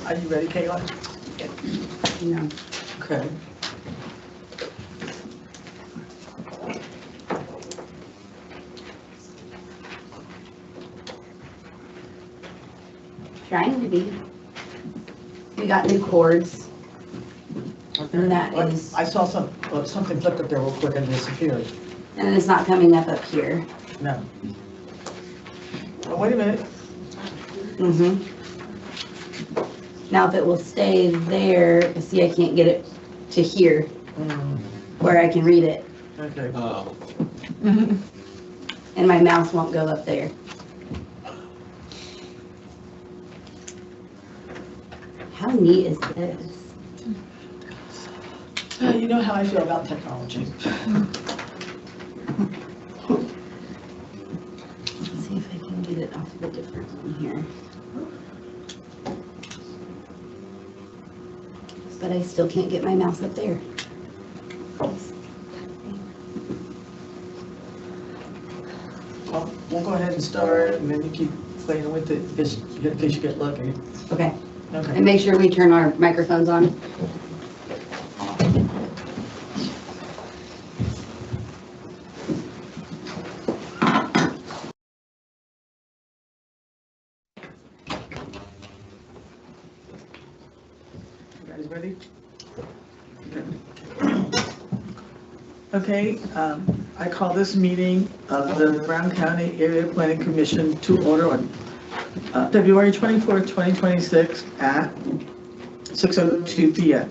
Are you ready, Kayla? No. Okay. Trying to be. We got new cords. And that is, I saw something flipped up there real quick and disappeared. and it's not coming up here. No. Oh, wait a minute. Now if it will stay there, see, I can't get it to here where I can read it. Okay. Oh. And my mouse won't go up there. How neat is this? You know how I feel about technology. Let's see if I can get it off of a different one here. But I still can't get my mouse up there. Well, we'll go ahead and start, and then you keep playing with it in case you get lucky. Okay, Okay. and make sure we turn our microphones on. You guys ready? Okay, I call this meeting of the Brown County Area Planning Commission to order on February 24th, 2026 at 6:02 p.m.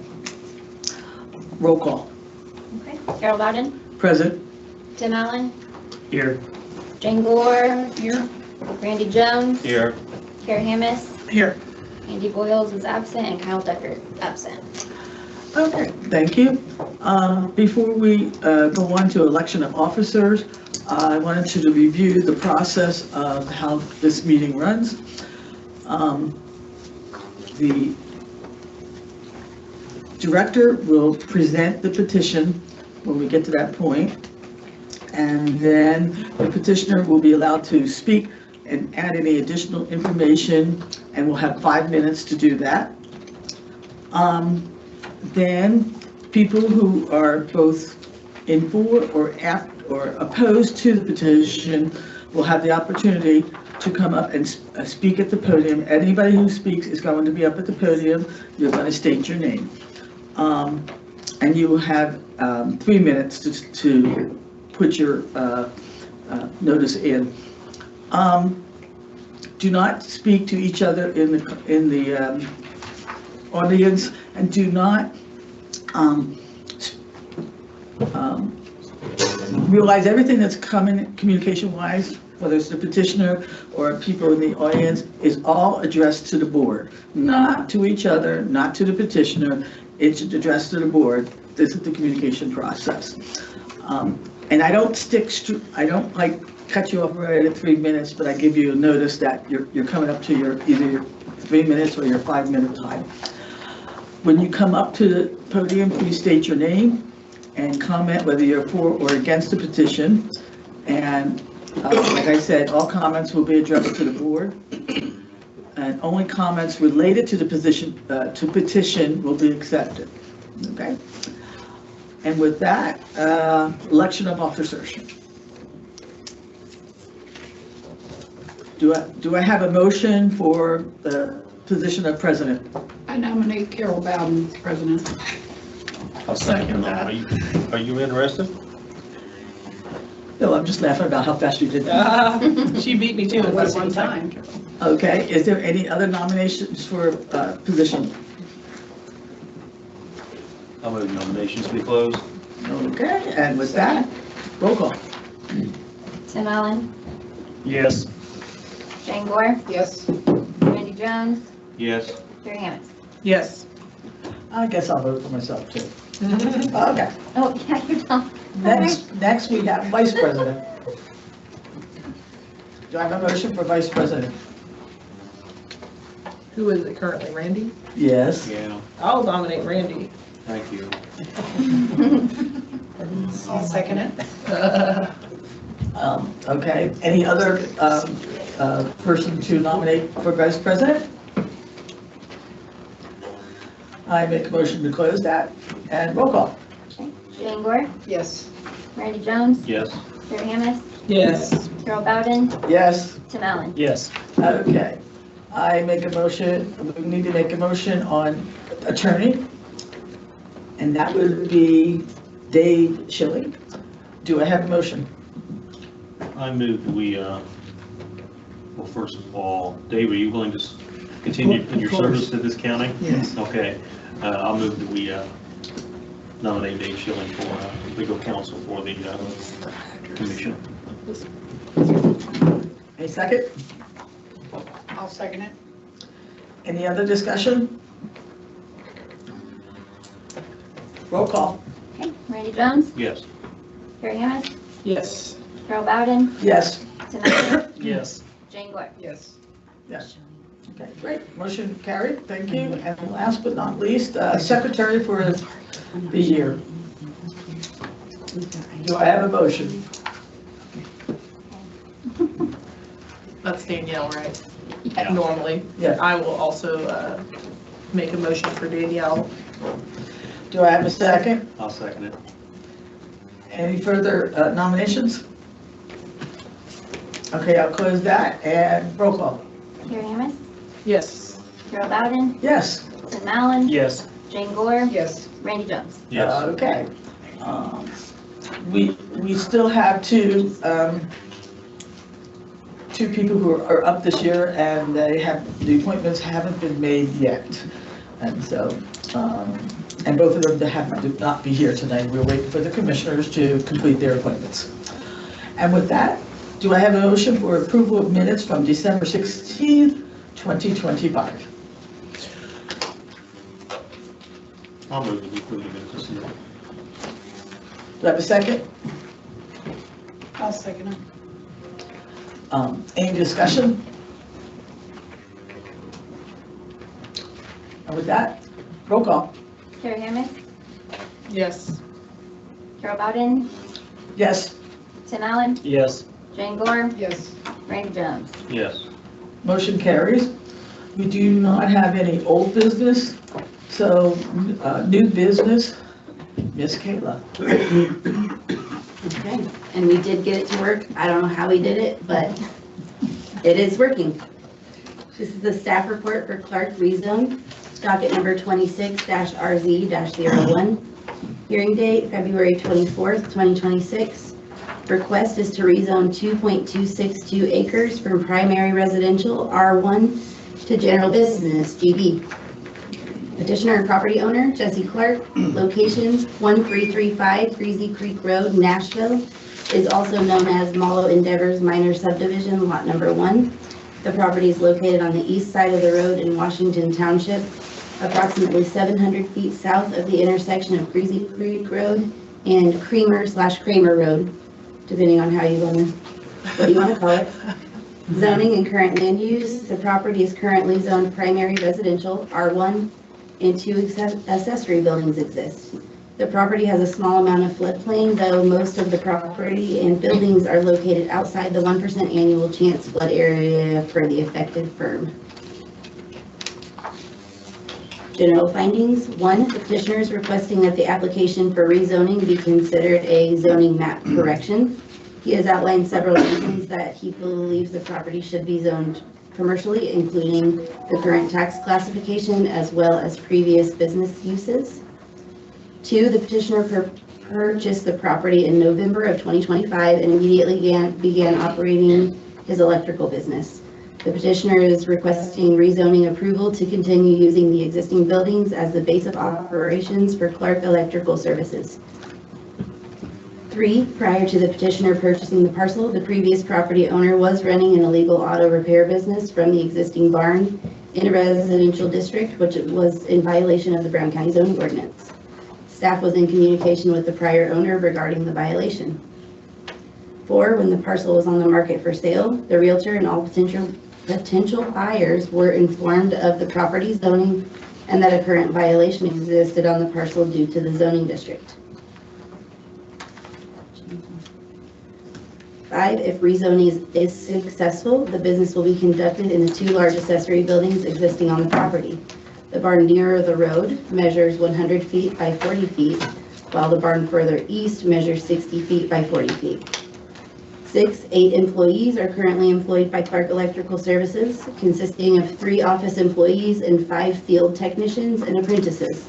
Roll call. Okay. Carol Bowden, Present. Tim Allen, Here. Jane Gore. Here. Randy Jones, Here. Carrie Hammis, Here. Andy Boyles is absent, and Kyle Decker absent. Okay, thank you. Before we go on to election of officers, I wanted to review the process of how this meeting runs. The director will present the petition when we get to that point, and then the petitioner will be allowed to speak and add any additional information, and we'll have 5 minutes to do that. Then people who are both in for or opposed to the petition will have the opportunity to come up and speak at the podium. Anybody who speaks is going to be up at the podium. You're going to state your name. And you will have 3 minutes to put your notice in. Do not speak to each other in the audience, and do not realize everything that's coming communication-wise, whether it's the petitioner or people in the audience, is all addressed to the board, not to each other, not to the petitioner. It's addressed to the board. This is the communication process. And I don't like cut you off right at 3 minutes, but I give you a notice that you're coming up to either your 3 minutes or your 5 minute time. When you come up to the podium, please state your name and comment whether you're for or against the petition. And like I said, all comments will be addressed to the board, and only comments related to the petition will be accepted. Okay? And with that, election of officers. Do I have a motion for the position of president? I nominate Carol Bowden as president. I'll second that. Are you interested? No, I'm just laughing about how fast you did that. She beat me to it by one time. Okay, is there any other nominations for position? I'll move nominations be closed. Okay, and with that, roll call. Tim Allen, Yes. Jane Gore, Yes. Randy Jones, Yes. Carrie Hammis. Yes. I guess I'll vote for myself too. Okay, Oh, yeah, you're done. next we have vice president. Do I have a motion for vice president? Who is it currently, Randy? Yes. Yeah. I'll nominate Randy. Thank you. I'll second it. Okay, any other person to nominate for vice president? I make a motion to close that, and roll call. Jane Gore, Yes. Randy Jones, Yes. Terry Hammond, Yes. Carol Bowden, Yes, Tim Allen. Yes. okay. I make a motion, we need to make a motion on attorney, and that would be Dave Schilling. Do I have a motion? I move that we, well, first of all, Dave, are you willing to continue in your Of course. service to this county? Yes. Okay, I'll move that we nominate Dave Schilling for legal counsel for the commission. A second? I'll second it. Any other discussion? Roll call. Okay, Randy Jones, Yes. Terry Hammond, Yes. Carol Bowden, Yes. Tim Allen, Yes. Jane Gore. Yes. Yes. Okay, great. Motion carried. Thank you. And last but not least, secretary for the year. Do I have a motion? That's Danielle, right? Yeah. Normally. Yeah. I will also make a motion for Danielle. Do I have a second? I'll second it. Any further nominations? Okay, I'll close that and roll call. Terry Hammond, Yes. Carol Bowden, Yes. Tim Allen, Yes. Jane Gore, Yes. Randy Jones. Yes. Okay. We still have two people who are up this year, and the appointments haven't been made yet. And so, and both of them did not be here tonight. We're waiting for the commissioners to complete their appointments. And with that, do I have a motion for approval of minutes from December 16th, 2025? I'll move that we approve the minutes this year. Do I have a second? I'll second it. Any discussion? And with that, roll call. Terry Hammond, Yes. Carol Bowden, Yes, Tim Allen, Yes. Jane Gore, Yes. Randy Jones. Yes. motion carries. We do not have any old business, so new business, Miss Kayla. Okay, and we did get it to work. I don't know how we did it, but it is working. This is the staff report for Clark Rezone, docket number 26-RZ-01. Hearing date, February 24th, 2026. Request is to rezone 2.262 acres from primary residential R1 to general business GB. Petitioner and property owner, Jesse Clark. Location, 1335 Greasy Creek Road, Nashville. Is also known as Mallow Endeavors Minor Subdivision, lot number 1. The property is located on the east side of the road in Washington Township, approximately 700 feet south of the intersection of Greasy Creek Road and Creamer/Kramer Road, depending on how you want to, what you want to call it. Zoning and current land use. The property is currently zoned primary residential, R1, and 2 accessory buildings exist. The property has a small amount of floodplain, though most of the property and buildings are located outside the 1% annual chance flood area for the affected firm. General findings. 1, the petitioner is requesting that the application for rezoning be considered a zoning map correction. He has outlined several reasons that he believes the property should be zoned commercially, including the current tax classification as well as previous business uses. 2, the petitioner purchased the property in November of 2025 and immediately began operating his electrical business. The petitioner is requesting rezoning approval to continue using the existing buildings as the base of operations for Clark Electrical Services. 3, prior to the petitioner purchasing the parcel, the previous property owner was running an illegal auto repair business from the existing barn in a residential district, which was in violation of the Brown County zoning ordinance. Staff was in communication with the prior owner regarding the violation. 4, when the parcel was on the market for sale, the realtor and all potential buyers were informed of the property zoning and that a current violation existed on the parcel due to the zoning district. 5, if rezoning is successful, the business will be conducted in the 2 large accessory buildings existing on the property. The barn nearer the road measures 100 feet by 40 feet, while the barn further east measures 60 feet by 40 feet. 8 employees are currently employed by Clark Electrical Services, consisting of 3 office employees and 5 field technicians and apprentices.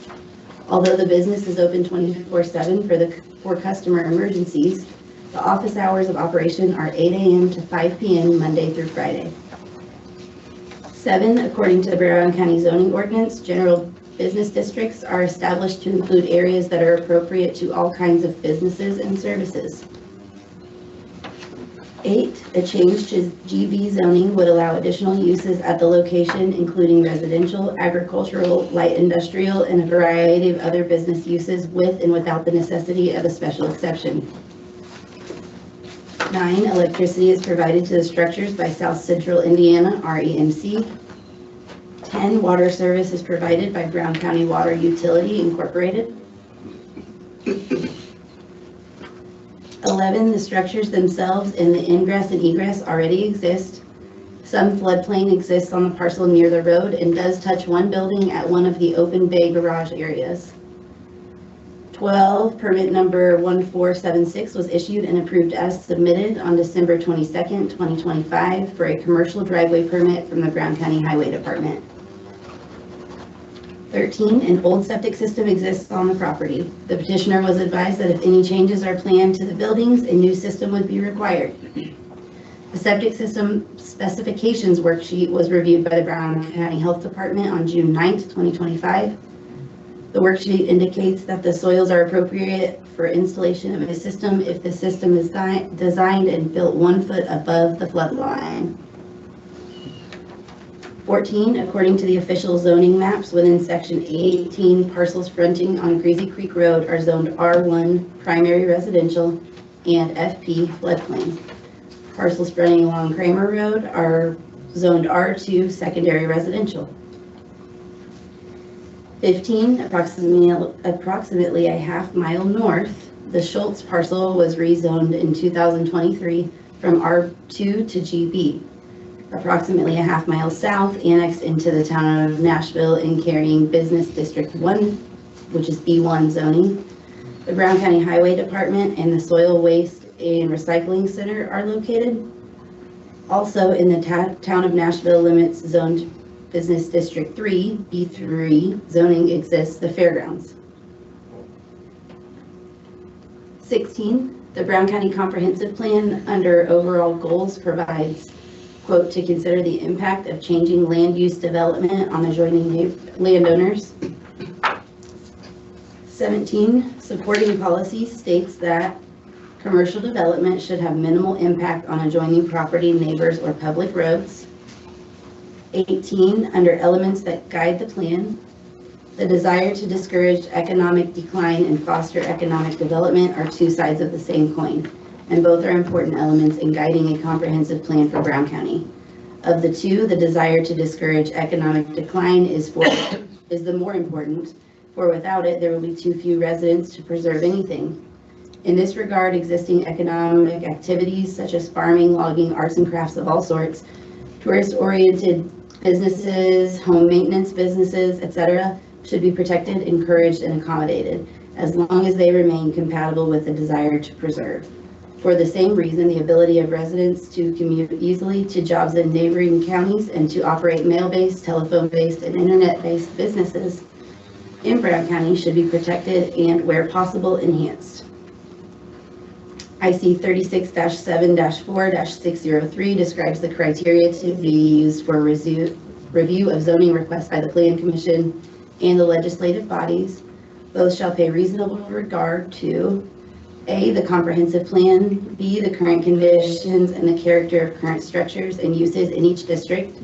Although the business is open 24/7 for customer emergencies, the office hours of operation are 8 a.m. to 5 p.m. Monday through Friday. 7, according to the Brown County zoning ordinance, general business districts are established to include areas that are appropriate to all kinds of businesses and services. 8, a change to GB zoning would allow additional uses at the location, including residential, agricultural, light industrial, and a variety of other business uses with and without the necessity of a special exception. 9, electricity is provided to the structures by South Central Indiana, REMC. 10, water service is provided by Brown County Water Utility Incorporated. 11, the structures themselves and the ingress and egress already exist. Some floodplain exists on the parcel near the road and does touch one building at one of the open bay garage areas. 12, permit number 1476 was issued and approved as submitted on December 22nd, 2025 for a commercial driveway permit from the Brown County Highway Department. 13, an old septic system exists on the property. The petitioner was advised that if any changes are planned to the buildings, a new system would be required. The septic system specifications worksheet was reviewed by the Brown County Health Department on June 9th, 2025. The worksheet indicates that the soils are appropriate for installation of a system if the system is designed and built 1 foot above the flood line. 14, according to the official zoning maps within section 18, parcels fronting on Greasy Creek Road are zoned R1 primary residential and FP floodplain. Parcels fronting along Kramer Road are zoned R2 secondary residential. 15, approximately a half-mile north, the Schultz parcel was rezoned in 2023 from R2 to GB. Approximately a half-mile south, annexed into the town of Nashville and carrying Business District 1, which is B1 zoning. The Brown County Highway Department and the Soil Waste and Recycling Center are located. Also in the town of Nashville limits zoned Business District 3, B3 zoning exists the fairgrounds. 16, the Brown County Comprehensive Plan under overall goals provides, quote, to consider the impact of changing land use development on adjoining landowners. 17, supporting policy states that commercial development should have minimal impact on adjoining property, neighbors, or public roads. 18, under elements that guide the plan, the desire to discourage economic decline and foster economic development are 2 sides of the same coin, and both are important elements in guiding a comprehensive plan for Brown County. Of the 2, the desire to discourage economic decline is the more important, for without it, there will be too few residents to preserve anything. In this regard, existing economic activities such as farming, logging, arts and crafts of all sorts, tourist-oriented businesses, home maintenance businesses, etc., should be protected, encouraged, and accommodated, as long as they remain compatible with the desire to preserve. For the same reason, the ability of residents to commute easily to jobs in neighboring counties and to operate mail-based, telephone-based, and internet-based businesses in Brown County should be protected and, where possible, enhanced. IC 36-7-4-603 describes the criteria to be used for review of zoning requests by the Plan Commission and the legislative bodies. Both shall pay reasonable regard to A, the comprehensive plan, B, the current conditions and the character of current structures and uses in each district,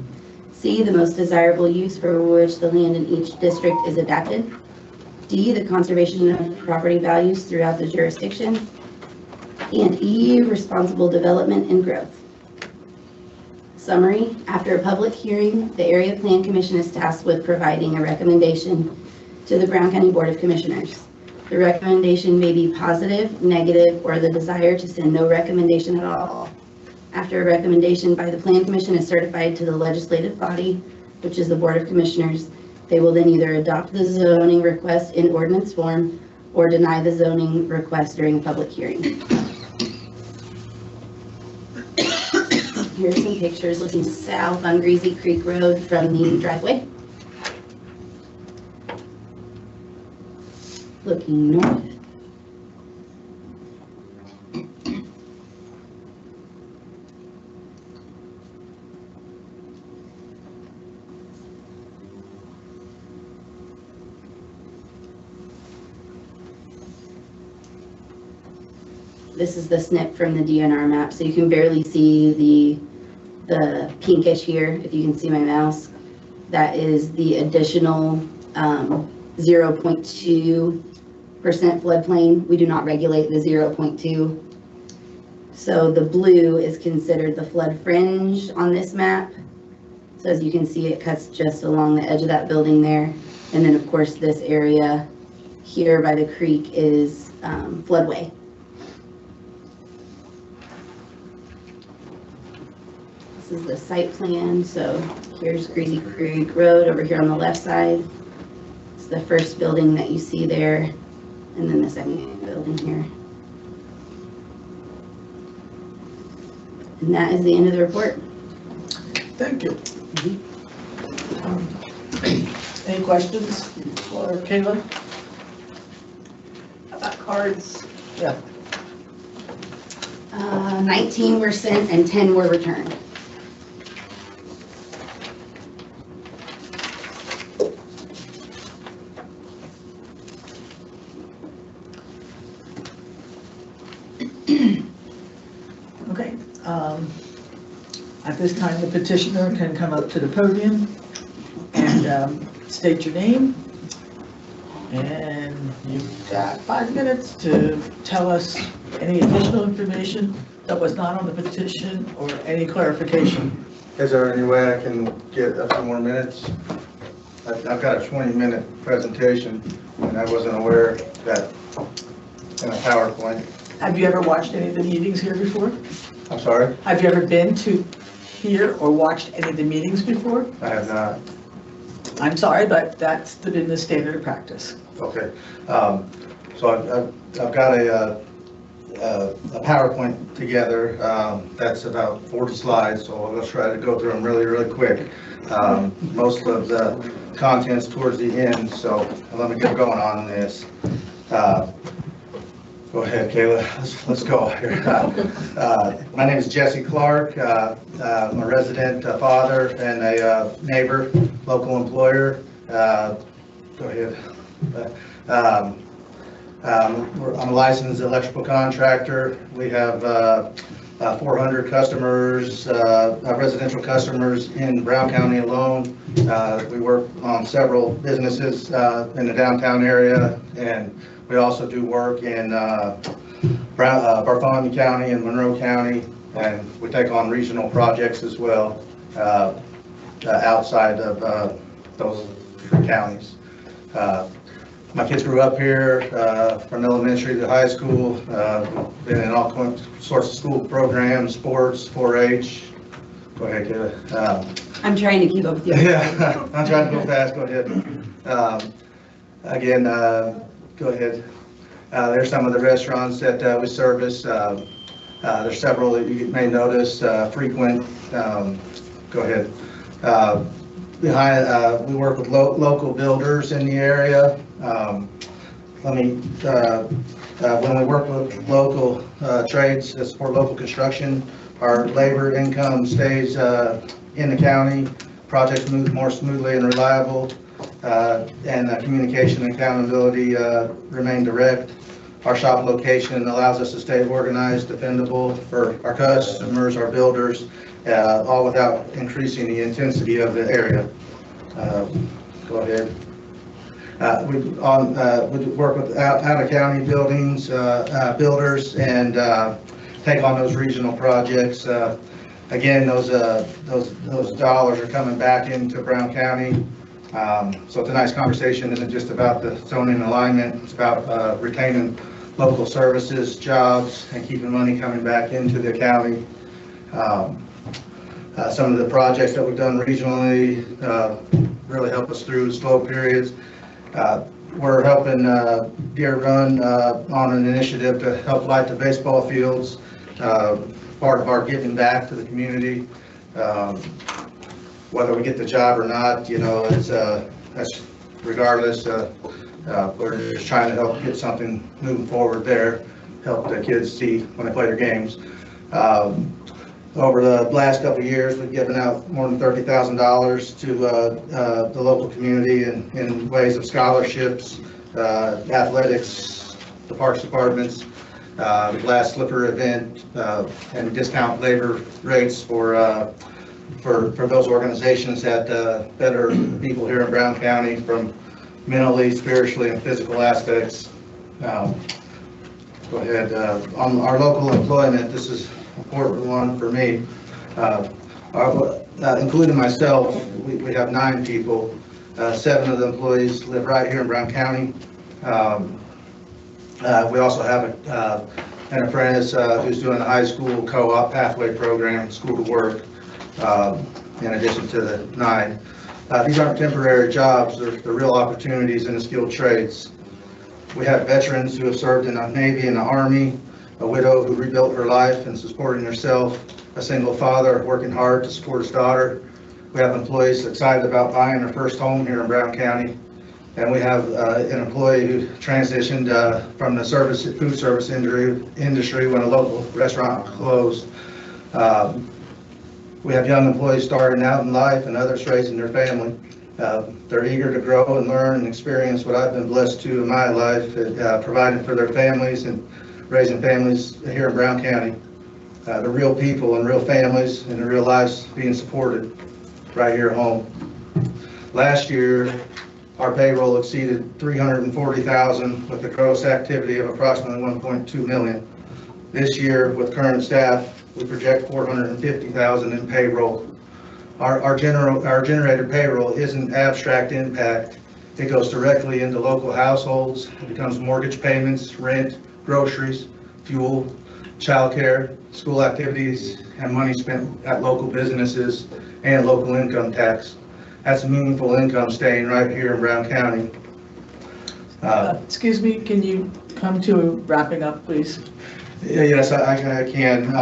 C, the most desirable use for which the land in each district is adapted, D, the conservation of property values throughout the jurisdiction, and E, responsible development and growth. Summary: after a public hearing, the Area Plan Commission is tasked with providing a recommendation to the Brown County Board of Commissioners. The recommendation may be positive, negative, or the desire to send no recommendation at all. After a recommendation by the Plan Commission is certified to the legislative body, which is the Board of Commissioners, They will then either adopt the zoning request in ordinance form or deny the zoning request during a public hearing. Here's some pictures looking south on Greasy Creek Road from the driveway. Looking north. This is the snip from the DNR map, so you can barely see the pinkish here, if you can see my mouse. That is the additional 0.2% floodplain. We do not regulate the 0.2. So the blue is considered the flood fringe on this map. So as you can see, it cuts just along the edge of that building there. And then of course this area here by the creek is floodway. This is the site plan. So here's Greasy Creek Road over here on the left side. It's the first building that you see there, and then the second building here. And that is the end of the report. Thank you. Any questions for Kayla? About cards. Yeah. 19 were sent and 10 were returned. Okay. At this time, the petitioner can come up to the podium and state your name. And you've got 5 minutes to tell us any additional information that was not on the petition or any clarification. Is there any way I can get a few more minutes? I've got a 20-minute presentation, and I wasn't aware that in a PowerPoint. Have you ever watched any of the meetings here before? I'm sorry? Have you ever been to here or watched any of the meetings before? I have not. I'm sorry, but that's been the standard of practice. Okay. So I've got a PowerPoint together that's about 40 slides, so I'm going to try to go through them really, really quick. Most of the content's towards the end, so let me get going on this. Go ahead, Kayla. Let's go here. My name is Jesse Clark. I'm a resident, a father, and a neighbor, local employer. Go ahead. I'm a licensed electrical contractor. We have 400 customers, residential customers in Brown County alone. We work on several businesses in the downtown area, and we also do work in Bartholomew County and Monroe County, and we take on regional projects as well outside of those 3 counties. My kids grew up here from elementary to high school, been in all sorts of school programs, sports, 4-H. Go ahead, Kayla. I'm trying to keep up with you. Yeah, I'm trying to go fast, go ahead. Again, go ahead. There's some of the restaurants that we service. There's several that you may notice frequent. Go ahead. We work with local builders in the area. When we work with local trades that support local construction, our labor income stays in the county. Projects move more smoothly and reliable, and communication and accountability remain direct. Our shop location allows us to stay organized, dependable for our customers, our builders, all without increasing the intensity of the area. Go ahead. We work with out-of-county buildings, builders, and take on those regional projects. Again, those dollars are coming back into Brown County. So tonight's conversation isn't just about the zoning alignment. It's about retaining local services, jobs, and keeping money coming back into the county. Some of the projects that we've done regionally, really help us through slow periods. We're helping Deer Run on an initiative to help light the baseball fields, part of our giving back to the community. Whether we get the job or not, you know, that's regardless. We're just trying to help get something moving forward there, help the kids see when they play their games. Over the last couple of years, we've given out more than $30,000 to the local community in ways of scholarships, athletics, the parks departments, the glass slipper event, and discount labor rates for those organizations that better people here in Brown County from mentally, spiritually, and physical aspects. Go ahead. On our local employment, this is an important one for me. Including myself, we have 9 people. 7 of the employees live right here in Brown County. We also have an apprentice who's doing the high school co-op pathway program, school to work, in addition to the 9. These aren't temporary jobs, they're real opportunities in the skilled trades. We have veterans who have served in the Navy and the Army, a widow who rebuilt her life and supporting herself, a single father working hard to support his daughter. We have employees excited about buying their first home here in Brown County. And we have an employee who transitioned from the food service industry when a local restaurant closed. We have young employees starting out in life and others raising their family. They're eager to grow and learn and experience what I've been blessed to in my life, providing for their families and raising families here in Brown County. The real people and real families and the real lives being supported right here at home. Last year, our payroll exceeded 340,000 with a gross activity of approximately 1.2 million. This year, with current staff, we project 450,000 in payroll. Our generated payroll isn't abstract impact. It goes directly into local households. It becomes mortgage payments, rent, groceries, fuel, childcare, school activities, and money spent at local businesses and local income tax. That's meaningful income staying right here in Brown County. Excuse me, can you come to wrapping up, please? Yes, I can.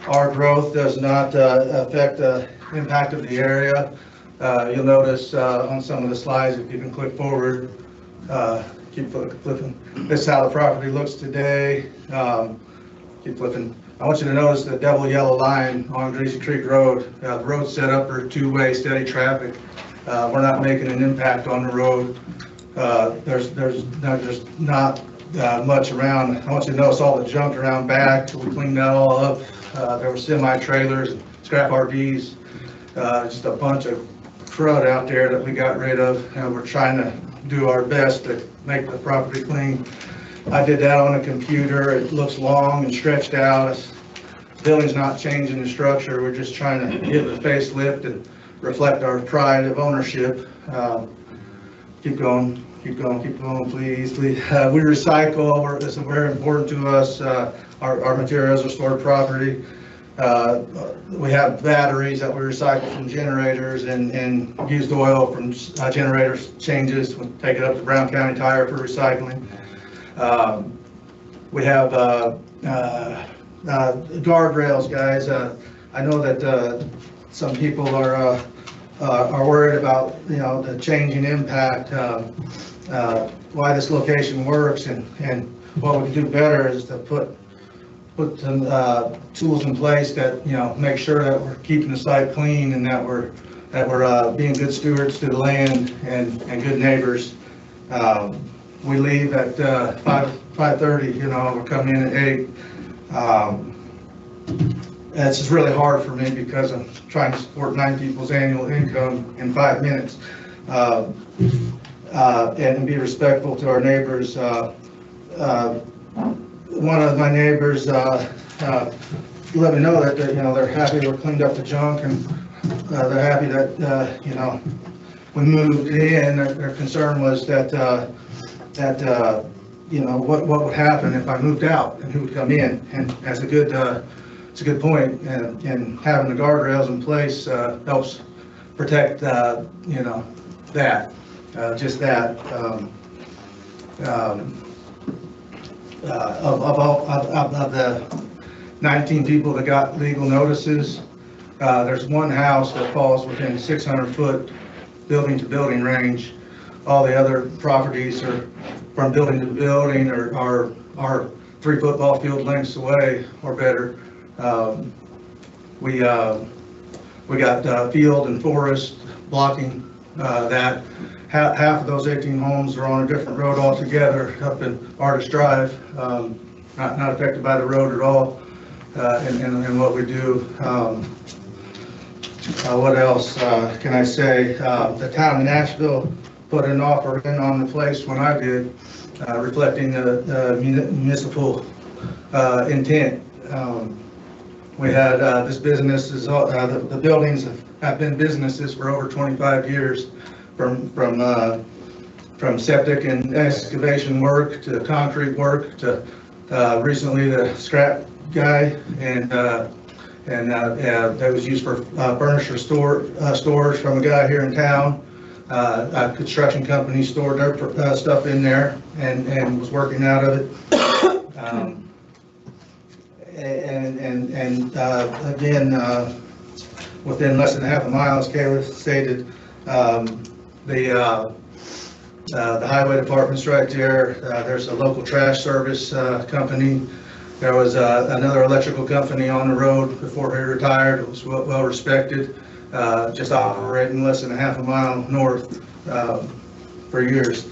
Our growth does not affect the impact of the area. You'll notice on some of the slides, if you can click forward, keep flipping. This is how the property looks today. Keep flipping. I want you to notice the double yellow line on Greasy Creek Road. The road's set up for two-way steady traffic. We're not making an impact on the road. There's not much around. I want you to notice all the junk around back. We cleaned that all up. There were semi-trailers, scrap RVs, just a bunch of crud out there that we got rid of, and we're trying to do our best to make the property clean. I did that on a computer. It looks long and stretched out. The building's not changing the structure. We're just trying to give it a facelift and reflect our pride of ownership. Keep going, please. We recycle. This is very important to us. Our materials are stored property. We have batteries that we recycle from generators and used oil from generators changes. We take it up to Brown County Tire for recycling. We have guardrails, guys. I know that some people are worried about, you know, the changing impact, why this location works, and what we can do better is to put some tools in place that, you know, make sure that we're keeping the site clean and that we're being good stewards to the land and good neighbors. We leave at 5:30, you know, we're coming in at 8. It's just really hard for me because I'm trying to support 9 people's annual income in 5 minutes. And be respectful to our neighbors. One of my neighbors let me know that, you know, they're happy we cleaned up the junk, and they're happy that, you know, we moved in. Their concern was that, you know, what would happen if I moved out and who would come in. And that's it's a good point. And having the guardrails in place helps protect, you know, that, just that. Of the 19 people that got legal notices, there's one house that falls within 600-foot building-to-building range. All the other properties are from building to building or are 3 football field lengths away or better. We got field and forest blocking that. Half of those 18 homes are on a different road altogether up in Artist Drive, not affected by the road at all in what we do. What else can I say? The town of Nashville put an offer in on the place when I did, reflecting the municipal intent. We had this business is the buildings have been businesses for over 25 years, from septic and excavation work to concrete work to recently the scrap guy, and that was used for furniture stores from a guy here in town. A construction company stored their stuff in there and was working out of it. Again, within less than half a mile, as Kayla stated, the highway department's right there. There's a local trash service company. There was another electrical company on the road before he retired. It was well respected, just operating less than a half a mile north for years.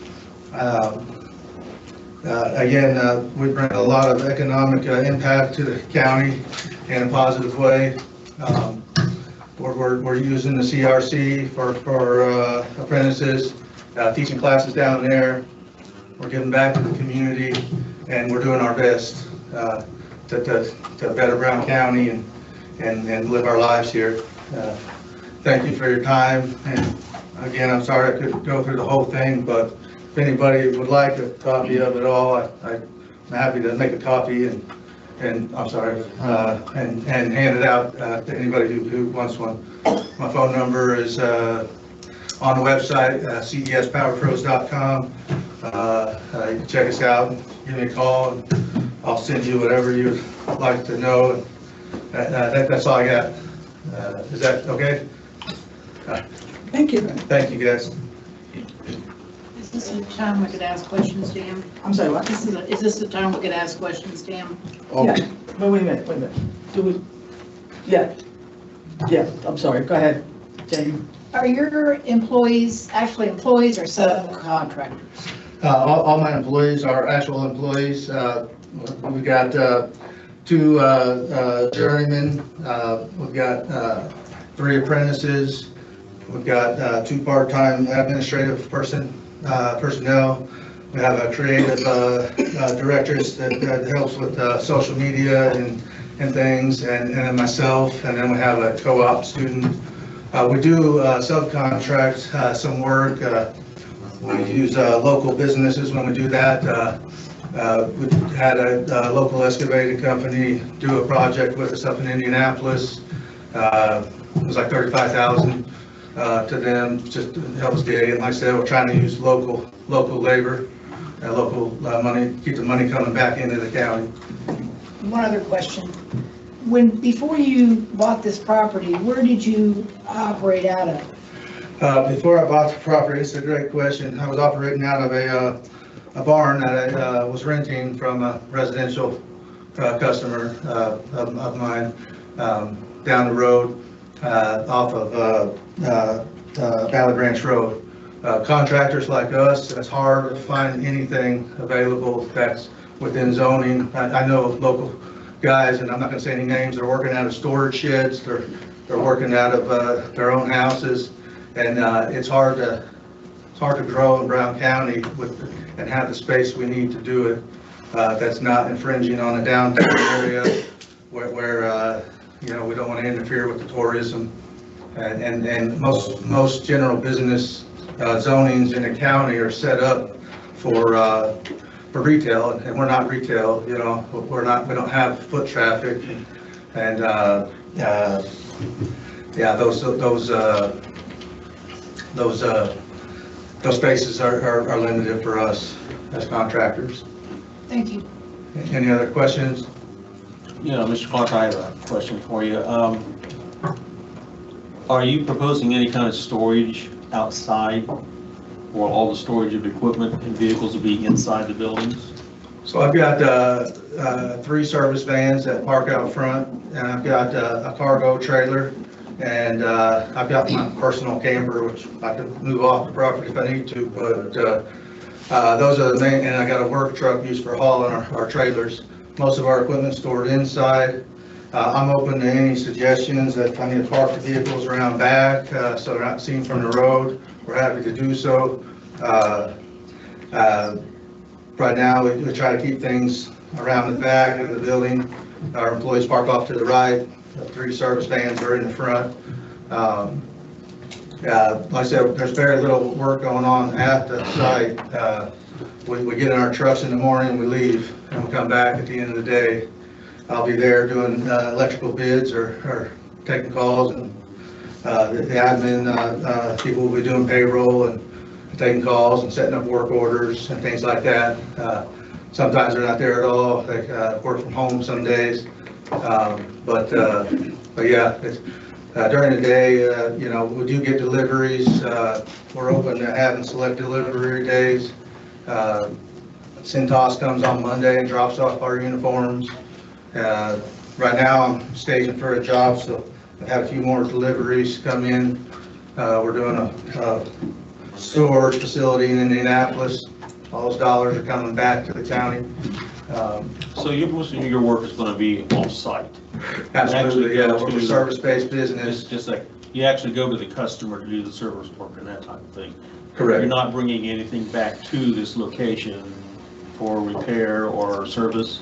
Again, we bring a lot of economic impact to the county in a positive way. We're using the CRC for apprentices, teaching classes down there. We're giving back to the community, and we're doing our best to better Brown County and live our lives here. Thank you for your time, and again, I'm sorry I couldn't go through the whole thing, but if anybody would like a copy of it all, I'm happy to make a copy and I'm sorry, and hand it out to anybody who wants one. My phone number is on the website, cespowerpros.com. You can check us out, give me a call, and I'll send you whatever you'd like to know. That's all I got. Is that okay? Thank you. Thank you, guys. Is this the time we could ask questions to him? I'm sorry, what? Is this the time we could ask questions to him? Yeah, but wait a minute. Do we, yeah, I'm sorry, go ahead, Jamie. Are your employees actually employees or subcontractors? All my employees are actual employees. We've got 2 journeymen. We've got 3 apprentices. We've got 2 part-time administrative personnel. We have a creative directors that helps with social media and things, and then myself, and then we have a co-op student. We do subcontract some work. We use local businesses when we do that. We had a local excavating company do a project with us up in Indianapolis. It was like $35,000 to them, just to help us dig. And like I said, we're trying to use local labor, local money, keep the money coming back into the county. One other question. Before you bought this property, where did you operate out of? Before I bought the property, it's a great question. I was operating out of a barn that I was renting from a residential customer of mine down the road off of Valley Branch Road. Contractors like us, it's hard to find anything available that's within zoning. I know local guys, and I'm not going to say any names, they're working out of storage sheds, they're working out of their own houses, and it's hard to grow in Brown County and have the space we need to do it. That's not infringing on a downtown area where you know, we don't want to interfere with the tourism, and most general business zonings in the county are set up for retail, and we're not retail. You know, we don't have foot traffic, and yeah, those those spaces are limited for us as contractors. Thank you. Any other questions? Yeah, Mr. Clark, I have a question for you. Are you proposing any kind of storage outside, or all the storage of equipment and vehicles will be inside the buildings? So I've got 3 service vans that park out front, and I've got a cargo trailer, and I've got my personal camper, which I can move off the property if I need to, but those are the main, and I got a work truck used for hauling our trailers. Most of our equipment stored inside. I'm open to any suggestions that if I need to park the vehicles around back, so they're not seen from the road, we're happy to do so. Right now, we try to keep things around the back of the building. Our employees park off to the right. The 3 service vans are in the front. Like I said, there's very little work going on at the site. We get in our trucks in the morning, we leave, and we come back at the end of the day. I'll be there doing electrical bids or taking calls, and the admin people will be doing payroll and taking calls and setting up work orders and things like that. Sometimes they're not there at all. They work from home some days. But yeah, during the day, you know, we do get deliveries. We're open to having select delivery days. Cintas comes on Monday and drops off our uniforms. Right now I'm staging for a job, so I've had a few more deliveries come in. We're doing a storage facility in Indianapolis. All those dollars are coming back to the county. So most of your work is going to be off-site? Absolutely, yeah, we're a service-based business. It's just like, you actually go to the customer to do the service work and that type of thing? Correct. You're not bringing anything back to this location for repair or service?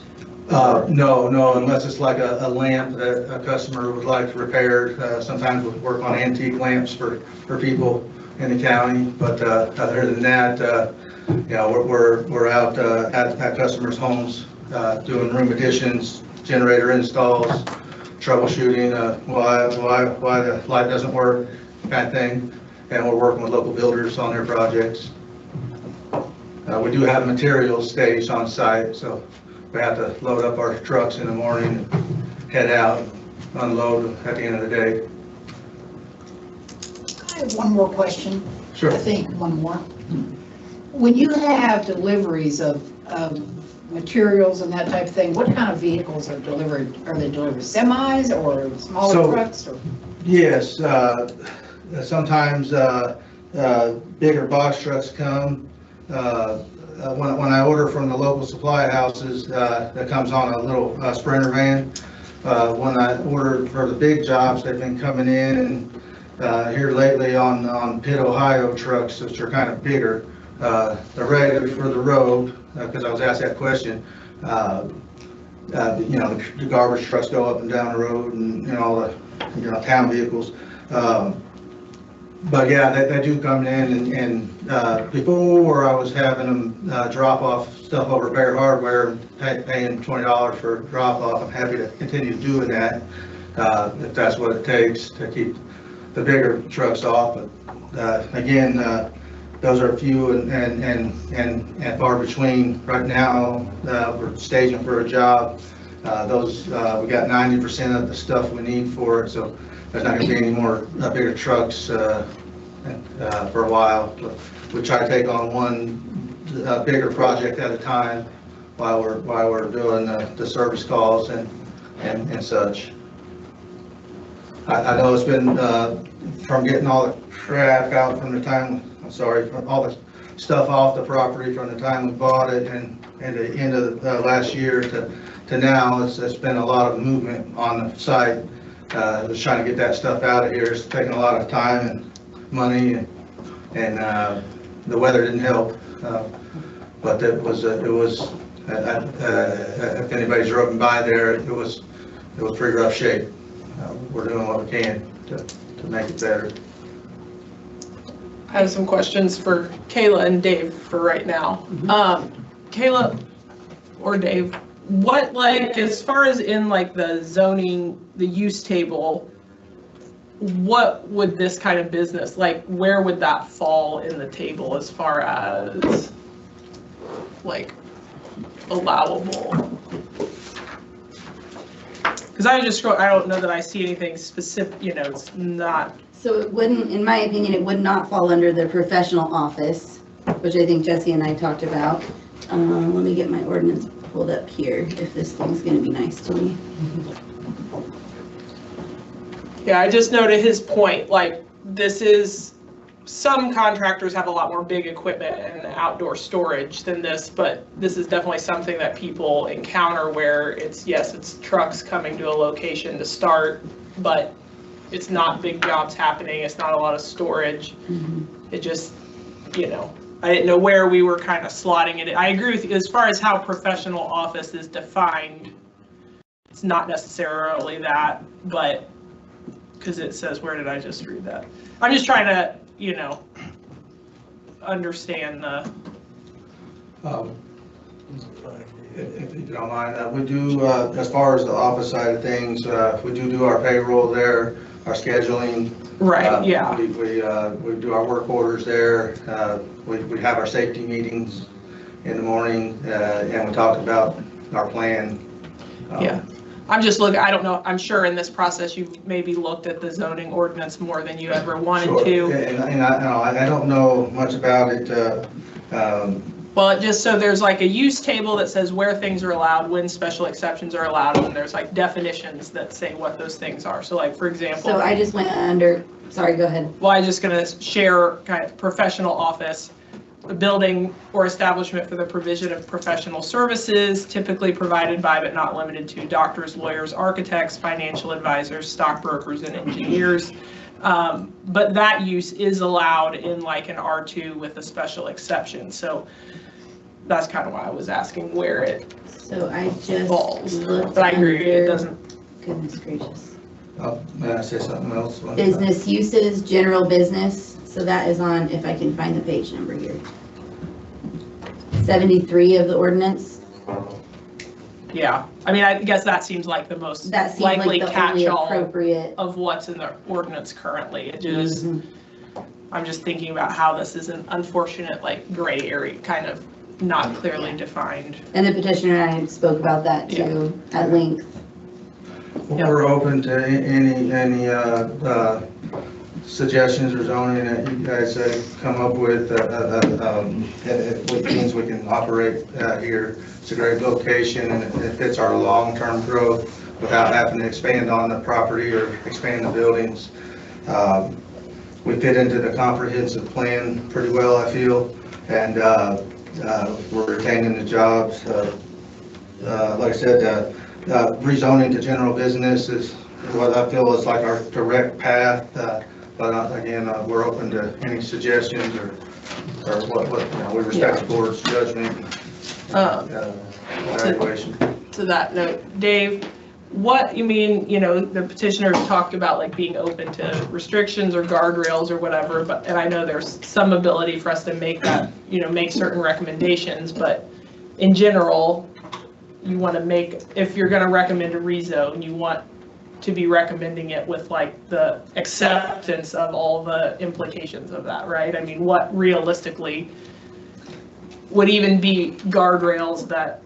No, unless it's like a lamp that a customer would like repaired. Sometimes we work on antique lamps for people in the county, but other than that, yeah, we're out at customers' homes doing room additions, generator installs, troubleshooting why the light doesn't work, kind of thing, and we're working with local builders on their projects. We do have materials staged on site, so we have to load up our trucks in the morning and head out, unload at the end of the day. I have one more question. Sure. I think one more. When you have deliveries of materials and that type of thing, what kind of vehicles are delivered? Are they delivered semis or smaller trucks? Or? Yes, sometimes bigger box trucks come. When I order from the local supply houses, that comes on a little Sprinter van. When I order for the big jobs, they've been coming in and here lately on Pitt, Ohio trucks, which are kind of bigger. They're ready for the road, because I was asked that question. You know, the garbage trucks go up and down the road, and you know, all the town vehicles. But yeah, they do come in, and before I was having them drop off stuff over Bear Hardware, paying $20 for a drop off. I'm happy to continue doing that if that's what it takes to keep the bigger trucks off. But again, those are few and far between. Right now, we're staging for a job. We got 90% of the stuff we need for it, so there's not going to be any more bigger trucks for a while. But we try to take on one bigger project at a time while we're doing the service calls and such. I know it's been from getting all the crap out from the time. From all the stuff off the property from the time we bought it and the end of last year to now. It's been a lot of movement on the site. Just trying to get that stuff out of here. It's taking a lot of time and money, and the weather didn't help. But it was if anybody's driving by there, it was pretty rough shape. We're doing what we can to make it better. I have some questions for Kayla and Dave for right now. Kayla or Dave, what, like, as far as in like the zoning, the use table, what would this kind of business, like, where would that fall in the table as far as, like, allowable? Because I just scroll, I don't know that I see anything specific, you know, it's not. So it wouldn't, in my opinion, it would not fall under the professional office, which I think Jesse and I talked about. Let me get my ordinance pulled up here, if this thing's gonna be nice to me. Yeah, I just noted his point, like, this is, some contractors have a lot more big equipment and outdoor storage than this, but this is definitely something that people encounter where it's, yes, it's trucks coming to a location to start, but it's not big jobs happening, it's not a lot of storage. It just, you know, I didn't know where we were kind of slotting it. I agree with you, as far as how professional office is defined, it's not necessarily that, but, because it says, where did I just read that? I'm just trying to, you know, understand the. If you don't mind, we do, as far as the office side of things, we do our payroll there, our scheduling. Right, yeah. We do our work orders there. We have our safety meetings in the morning, and we talk about our plan. Yeah. I'm just looking, I don't know, I'm sure in this process you've maybe looked at the zoning ordinance more than you ever wanted Sure. to. And I don't know much about it. Well, just so there's like a use table that says where things are allowed, when special exceptions are allowed, and there's like definitions that say what those things are. So like, for example. So I just went under, sorry, go ahead. Well, I'm just gonna share kind of professional office, a building or establishment for the provision of professional services typically provided by but not limited to doctors, lawyers, architects, financial advisors, stockbrokers, and engineers. But that use is allowed in like an R2 with a special exception. So that's kind of why I was asking where it So I just falls. looked But I agree, it under- doesn't. Goodness gracious. May I say something else? Business uses, general business, so that is on, if I can find the page number here. 73 of the ordinance. Yeah, I mean, I guess that seems like the most That seems likely like the only catch-all appropriate. of what's in the ordinance currently. It just, Mhm. I'm just thinking about how this is an unfortunate, like, gray area, kind of not clearly defined. And the petitioner and I spoke about that too at length. We're open to any suggestions or zoning that you guys come up with, what means we can operate here. It's a great location and it fits our long-term growth without having to expand on the property or expand the buildings. We fit into the comprehensive plan pretty well, I feel, and we're retaining the jobs. Like I said, rezoning to general business is what I feel is like our direct path. But again, we're open to any suggestions or what we respect the board's judgment, evaluation. To that note, Dave, what, you mean, you know, the petitioner talked about like being open to restrictions or guardrails or whatever, but, and I know there's some ability for us to make that, you know, make certain recommendations, but in general, you want to make, if you're going to recommend a rezone, you want to be recommending it with like the acceptance of all the implications of that, right? I mean, what realistically would even be guardrails that,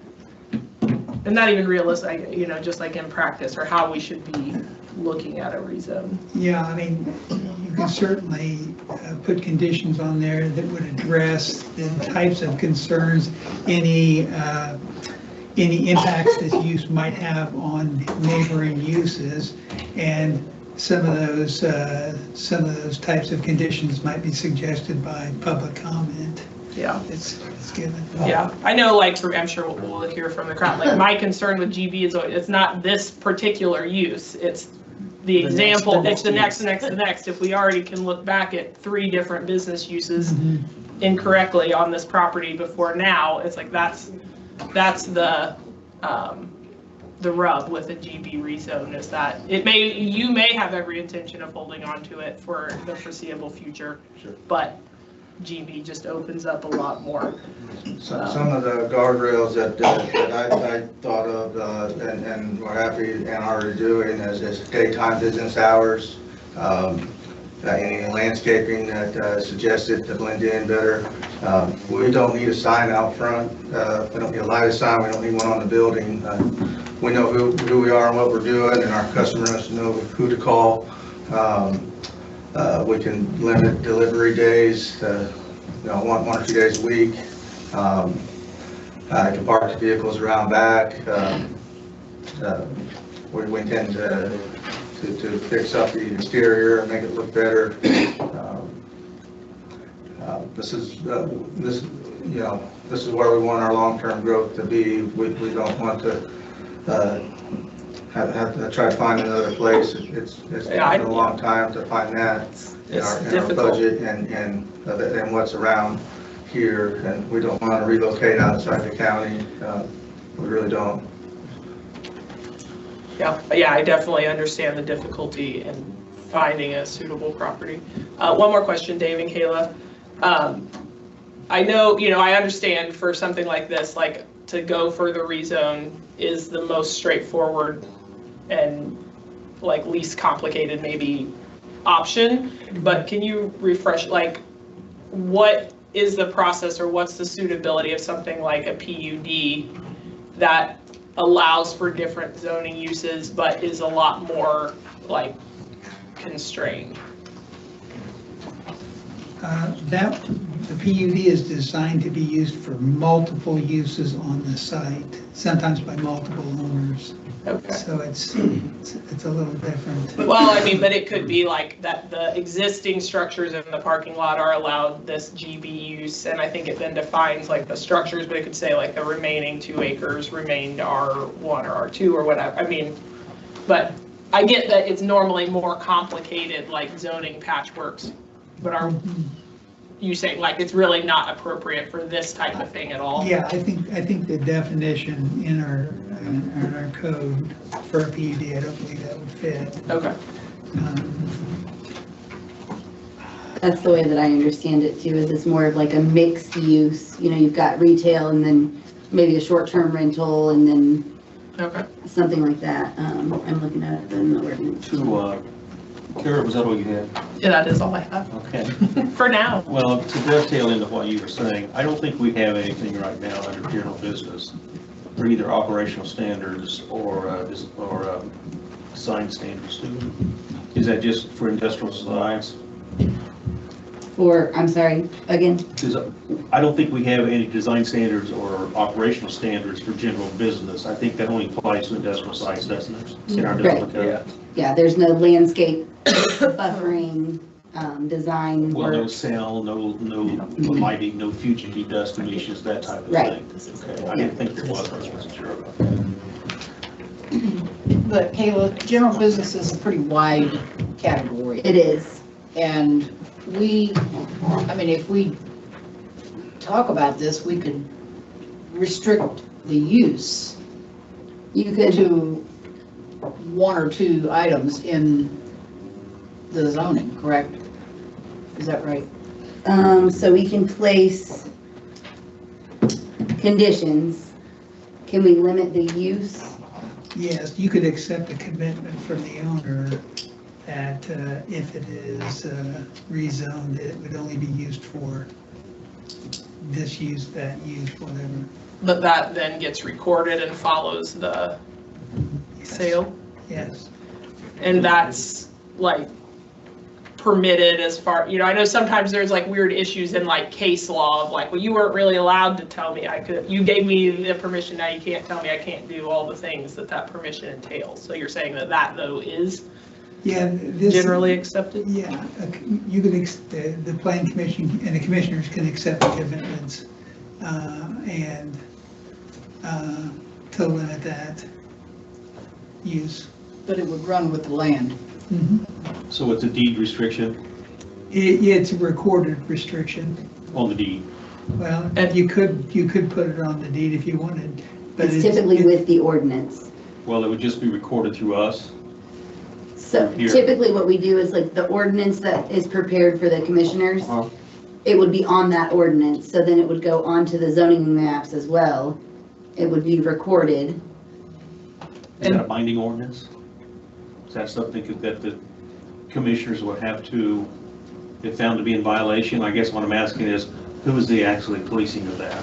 and not even realistic, you know, just like in practice, or how we should be looking at a rezone. Yeah, I mean, you can certainly put conditions on there that would address the types of concerns, any impacts this use might have on neighboring uses, and some of those types of conditions might be suggested by public comment. Yeah. It's given. Yeah, I know, like, I'm sure we'll hear from the crowd, like, my concern with GB is, it's not this particular use, it's the example, it's the next. If we already can look back at 3 different business uses incorrectly on this property before now, it's like, that's the rub with a GB rezone, is that you may have every intention of holding on to it for the foreseeable future, but GB just opens up a lot more. Some of the guardrails that I thought of and we're happy and already doing is daytime business hours. Any landscaping that suggested to blend in better. We don't need a sign out front. We don't need a lighted sign. We don't need one on the building. We know who we are and what we're doing, and our customers know who to call. We can limit delivery days to, one or 2 days a week. I can park the vehicles around back. We intend to fix up the exterior and make it look better. This is where we want our long-term growth to be. We don't want to have to try to find another place. It's been a long time to find that in our budget and what's around here, and we don't want to relocate outside the county. We really don't. Yeah, I definitely understand the difficulty in finding a suitable property. One more question, Dave and Kayla. I know, I understand for something like this, like to go for the rezone is the most straightforward and like least complicated maybe option, but can you refresh, like what is the process or what's the suitability of something like a PUD that allows for different zoning uses, but is a lot more like constrained? The PUD is designed to be used for multiple uses on the site, sometimes by multiple owners. Okay. So it's a little different. Well, I mean, but it could be like that the existing structures in the parking lot are allowed this GB use, and I think it then defines like the structures, but it could say like the remaining 2 acres remained R1 or R2 or whatever. I mean, but I get that it's normally more complicated like zoning patchworks, but are you saying like it's really not appropriate for this type of thing at all? Yeah, I think the definition in our code for a PUD, I don't believe that would fit. Okay. That's the way that I understand it too, is it's more of like a mixed use. You've got retail and then maybe a short-term rental and then something like that. I'm looking at it in the ordinance. Kara, was that all you had? Yeah, that is all I have. Okay. For now. Well, to dovetail into what you were saying, I don't think we have anything right now under general business for either operational standards or design standards. Is that just for industrial designs? I'm sorry, again? Because I don't think we have any design standards or operational standards for general business. I think that only applies to industrial sites, doesn't it? In our development code. Yeah, there's no landscape buffering, design Well, no work. sound, no lighting, no fugitive dust emissions, that type of Right. thing. Okay, I didn't think there was, I wasn't sure about that. But Kayla, general business is a pretty wide category. It is. And if we talk about this, we could restrict the use You could, to 1 or 2 items in the zoning, correct? Is that right? so we can place conditions. Can we limit the use? Yes, you could accept a commitment from the owner that if it is rezoned, it would only be used for this use, that use, whatever. But that then gets recorded and follows the sale? Yes. And that's like permitted as far, I know sometimes there's like weird issues in like case law of like, well, you weren't really allowed to tell me I could, you gave me the permission, now you can't tell me I can't do all the things that permission entails. So you're saying that though is generally accepted? Yeah, you could, the planning commission and the commissioners can accept the commitments and to limit that use. But it would run with the land. Mm-hmm. So it's a deed restriction It's a recorded restriction. on the deed. Well, you could put it on the deed if you wanted, but It's typically with the ordinance. Well, it would just be recorded through us. So Here. typically what we do is like the ordinance that is prepared for the commissioners, it would be on that ordinance. So then it would go onto the zoning maps as well. It would be recorded. Is that a binding ordinance? Is that something that the commissioners would have to, if found to be in violation, I guess what I'm asking is, who is the actually policing of that?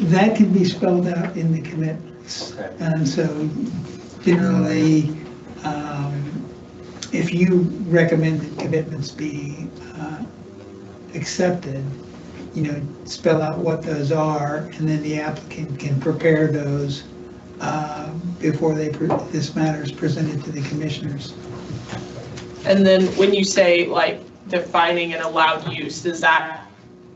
That can be spelled out in the commitments. Okay. And so generally, if you recommend that commitments be accepted, spell out what those are, and then the applicant can prepare those before this matter is presented to the commissioners. And then when you say like defining an allowed use, is that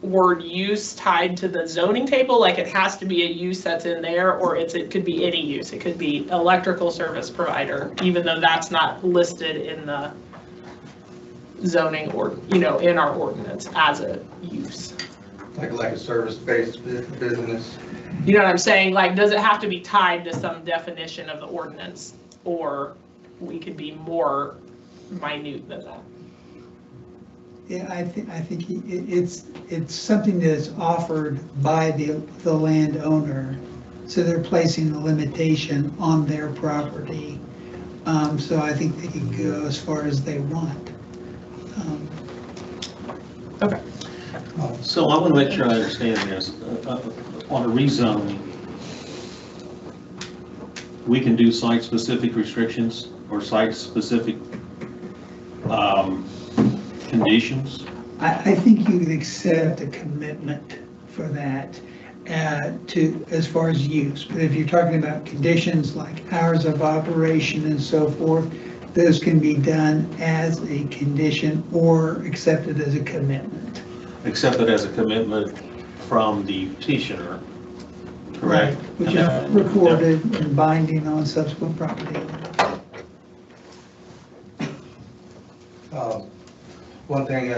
word use tied to the zoning table? Like it has to be a use that's in there, or it could be any use. It could be electrical service provider, even though that's not listed in the zoning or, in our ordinance as a use. Like a service-based business. You know what I'm saying? Like, does it have to be tied to some definition of the ordinance, or we could be more minute than that? Yeah, I think it's something that is offered by the landowner, so they're placing a limitation on their property. So I think they can go as far as they want. Okay. So I want to make sure I understand this. On a rezoning, we can do site-specific restrictions or site-specific conditions? I think you would accept a commitment for that as far as use. But if you're talking about conditions like hours of operation and so forth, those can be done as a condition or accepted as a commitment. Accepted as a commitment from the petitioner, correct? Which is recorded and binding on subsequent property. One thing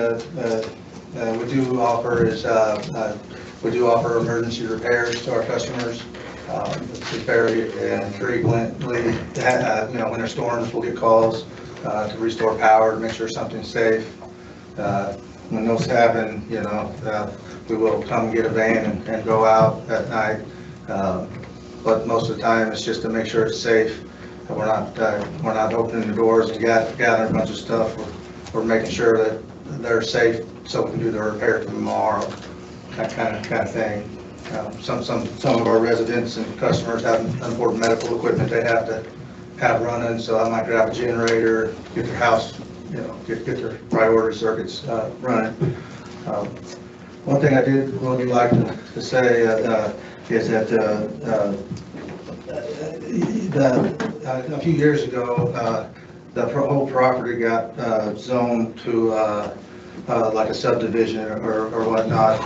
we do offer is we do offer emergency repairs to our customers. It's very frequently, when there's storms, we'll get calls to restore power, to make sure something's safe. When those happen, we will come get a van and go out at night. But most of the time, it's just to make sure it's safe. We're not opening the doors and gathering a bunch of stuff. We're making sure that they're safe so we can do the repair tomorrow, that kind of thing. Some of our residents and customers have important medical equipment they have to have running, so I might grab a generator, get their house, get their priority circuits running. One thing I did really like to say is that a few years ago, the whole property got zoned to like a subdivision or whatnot.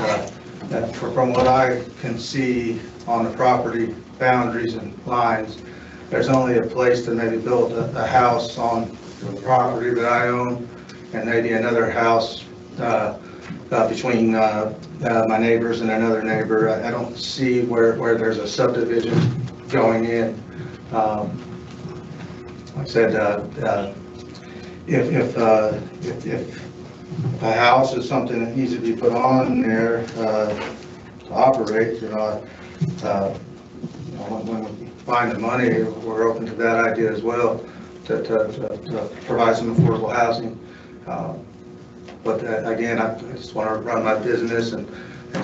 From what I can see on the property boundaries and lines, there's only a place to maybe build a house on the property that I own, and maybe another house between my neighbors and another neighbor. I don't see where there's a subdivision going in. Like I said, if a house is something that needs to be put on there to operate, when we find the money, we're open to that idea as well, to provide some affordable housing. But again, I just want to run my business and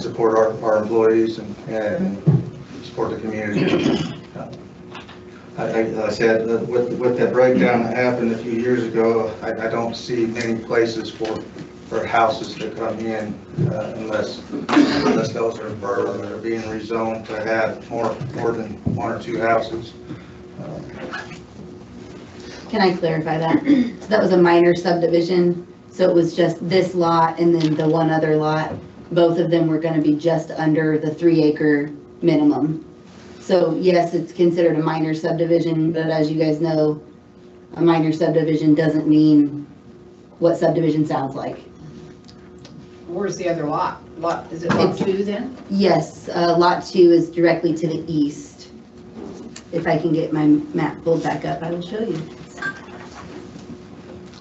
support our employees and support the community. I said, with that breakdown that happened a few years ago, I don't see many places for houses to come in unless those are burned or being rezoned to have more than one or two houses. Can I clarify that? So that was a minor subdivision, so it was just this lot and then the one other lot. Both of them were going to be just under the 3-acre minimum. So yes, it's considered a minor subdivision, but as you guys know, a minor subdivision doesn't mean what subdivision sounds like. Where's the other lot? Is it lot 2 then? Yes, lot 2 is directly to the east. If I can get my map pulled back up, I will show you.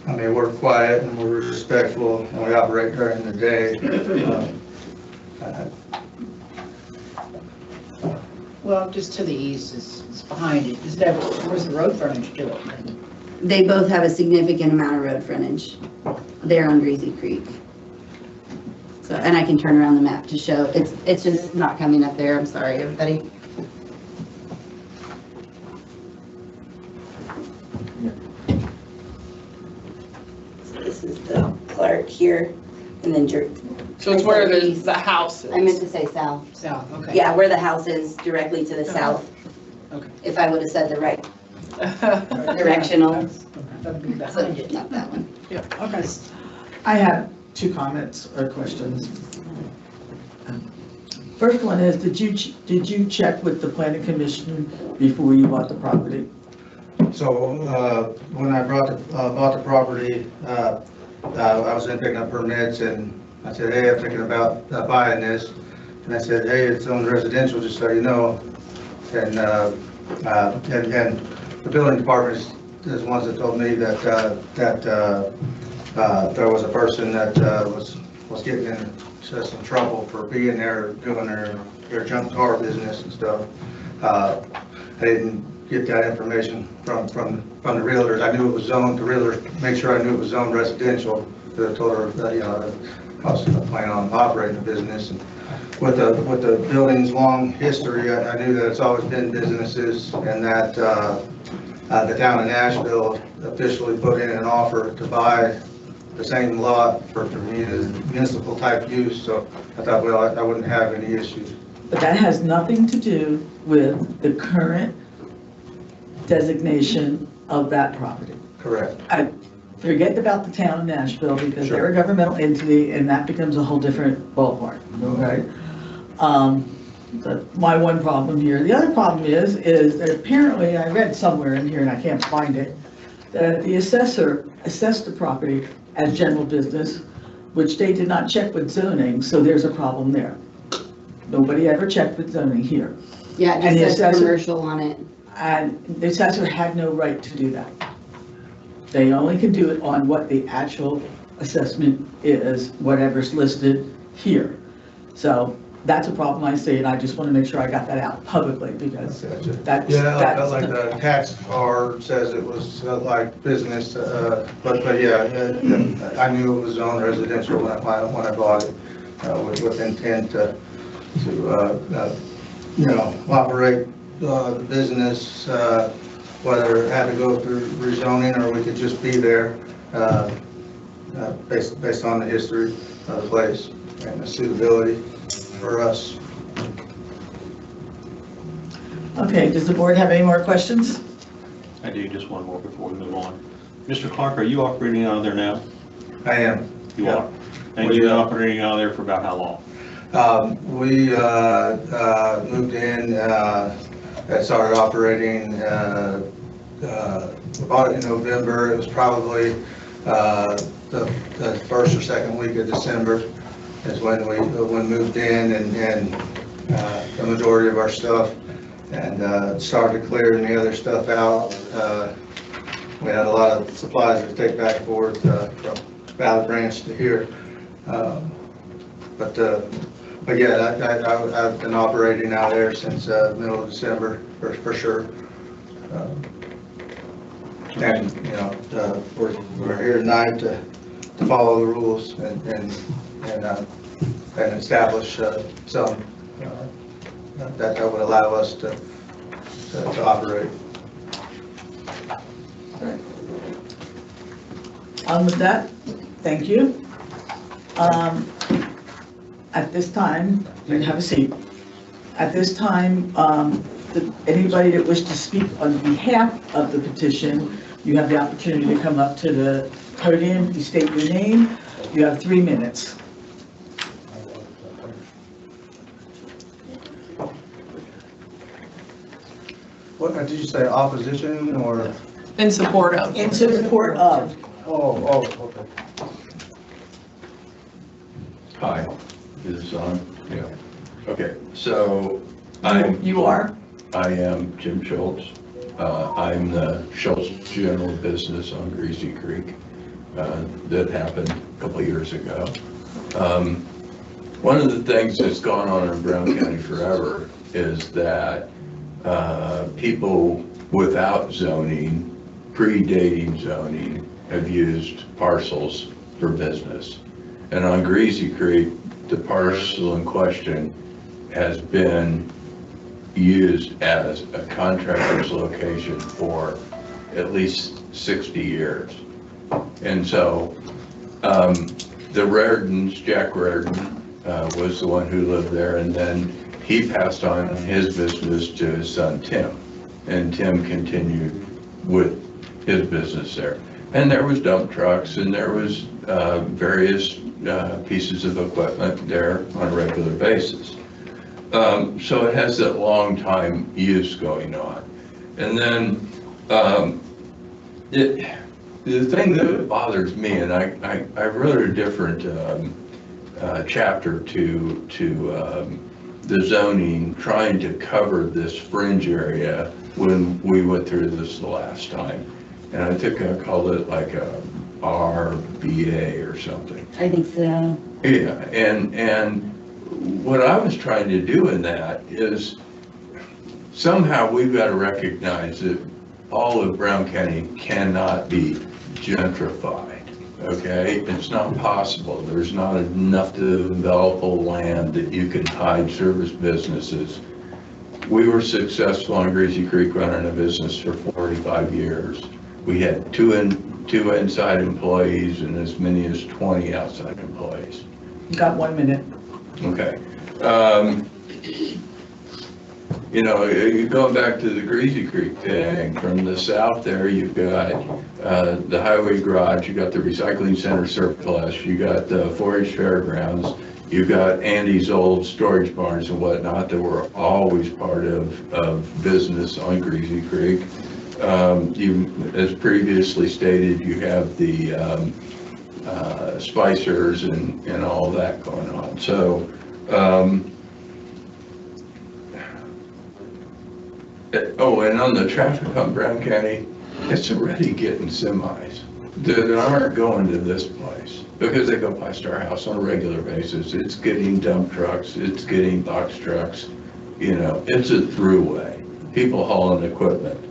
I mean, we're quiet and we're respectful and we operate during the day. Well, just to the east is behind it. Where's the road frontage to it? They both have a significant amount of road frontage there on Greasy Creek. So, and I can turn around the map to show, it's just not coming up there, I'm sorry, everybody. So this is the Clark here, and then So it's where the house is. I meant to say south. South, okay. Yeah, where the house is directly to the south. Okay. If I would have said the right directional. That'd be So behind it. not that one. Okay. I have two comments or questions. First one is, did you check with the planning commission before you bought the property? So, when I bought the property, I was in picking up permits, and I said, hey, I'm thinking about buying this. And I said, hey, it's owned residential, just so you know. And the building department is the ones that told me that, there was a person that, was getting into some trouble for being there, doing their junk car business and stuff. I didn't get that information from the realtors. I knew it was zoned, the realtor made sure I knew it was zoned residential. I told her that, I was planning on operating a business. And with the building's long history, I knew that it's always been businesses, and that the town of Nashville officially put in an offer to buy the same lot for municipal type use. So I thought, well, I wouldn't have any issues. But that has nothing to do with the current designation of that property. Correct. I forget about the town of Nashville, because they're a governmental entity, and that becomes a whole different ballpark, okay? My one problem here. The other problem is that apparently, I read somewhere in here, and I can't find it, that the assessor assessed the property as general business, which they did not check with zoning, so there's a problem there. Nobody ever checked with zoning here. Yeah, And the it just says assessor- commercial on it. And the assessor had no right to do that. They only can do it on what the actual assessment is, whatever's listed here. So that's a problem I see, and I just want to make sure I got that out publicly, because Gotcha. that's. Yeah, like the tax card says it was like business, but yeah, I knew it was zoned residential when I bought it, with intent to operate the business, whether it had to go through rezoning or we could just be there, based on the history of the place and the suitability for us. Okay, does the board have any more questions? I do, just one more before we move on. Mr. Clark, are you operating out of there now? I am. You Yeah. are. And you've been operating out of there for about how long? We moved in, and started operating, about in November. It was probably the first or second week of December is when we moved in, and the majority of our stuff, and started clearing the other stuff out. We had a lot of supplies to take back and forth from Valley Branch to here. But yeah, I've been operating out there since middle of December for sure. And we're here tonight to follow the rules and establish some that would allow us to operate. With that, thank you. At this time, you have a seat. At this time, anybody that wishes to speak on behalf of the petition, you have the opportunity to come up to the podium, you state your name, you have 3 minutes. What did you say, opposition or? In support of. In support of. Oh, okay. Hi, is this on? Yeah. Okay, so You are? I am Jim Schultz. I'm the Schultz General Business on Greasy Creek. That happened a couple of years ago. One of the things that's gone on in Brown County forever is that people without zoning predating zoning have used parcels for business. And on Greasy Creek, the parcel in question has been used as a contractor's location for at least 60 years. And so the Rairdens, Jack Rairden, was the one who lived there, and then he passed on his business to his son Tim, and Tim continued with his business there. And there was dump trucks, and there was various pieces of equipment there on a regular basis. So it has that long time use going on. And then the thing that bothers me, and I wrote a different chapter to the zoning, trying to cover this fringe area when we went through this the last time. And I think I called it like a RBA or something. I think so. Yeah, and what I was trying to do in that is somehow we've got to recognize that all of Brown County cannot be gentrified, okay? It's not possible. There's not enough developable land that you can hide service businesses. We were successful on Greasy Creek running a business for 45 years. We had two inside employees and as many as 20 outside employees. Got 1 minute. Okay. You know, you're going back to the Greasy Creek thing. From the south there, you've got the highway garage, you got the recycling center surplus, you got the 4-H fairgrounds, you've got Andy's old storage barns and whatnot that were always part of business on Greasy Creek. You, as previously stated, you have the spicers and all that going on. So, oh, and on the traffic on Brown County, it's already getting semis that aren't going to this place because they go past our house on a regular basis. It's getting dump trucks, it's getting box trucks, you know, it's a throughway. People hauling equipment.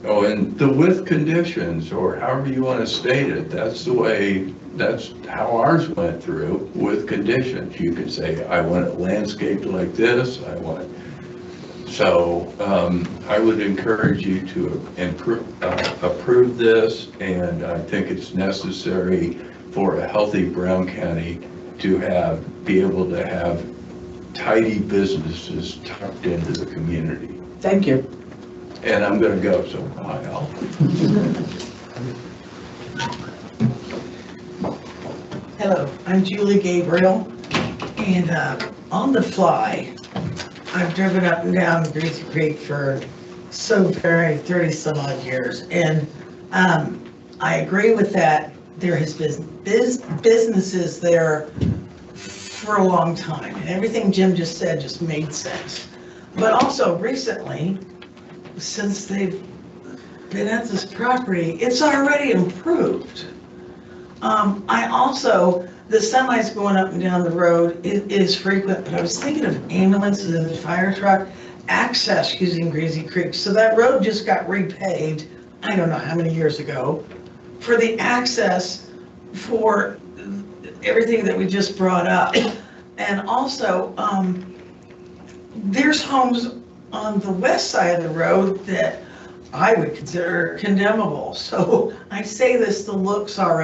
Oh, and the width conditions, or however you want to state it, that's the way, that's how ours went through with conditions. You could say, I want it landscaped like this, I want it. So I would encourage you to approve this, and I think it's necessary for a healthy Brown County to be able to have tidy businesses tucked into the community. Thank you. And I'm going to go, so bye, Al. Hello, I'm Julie Gabriel, and on the fly, I've driven up and down Greasy Creek for 30 some odd years, and I agree with that. There has been businesses there for a long time, and everything Jim just said just made sense. But also recently, since they've been at this property, it's already improved. The semis going up and down the road is frequent, but I was thinking of ambulances and the fire truck access using Greasy Creek. So that road just got repaved, I don't know how many years ago, for the access for everything that we just brought up. And also, there's homes on the west side of the road that I would consider condemnable. So I say this, the looks are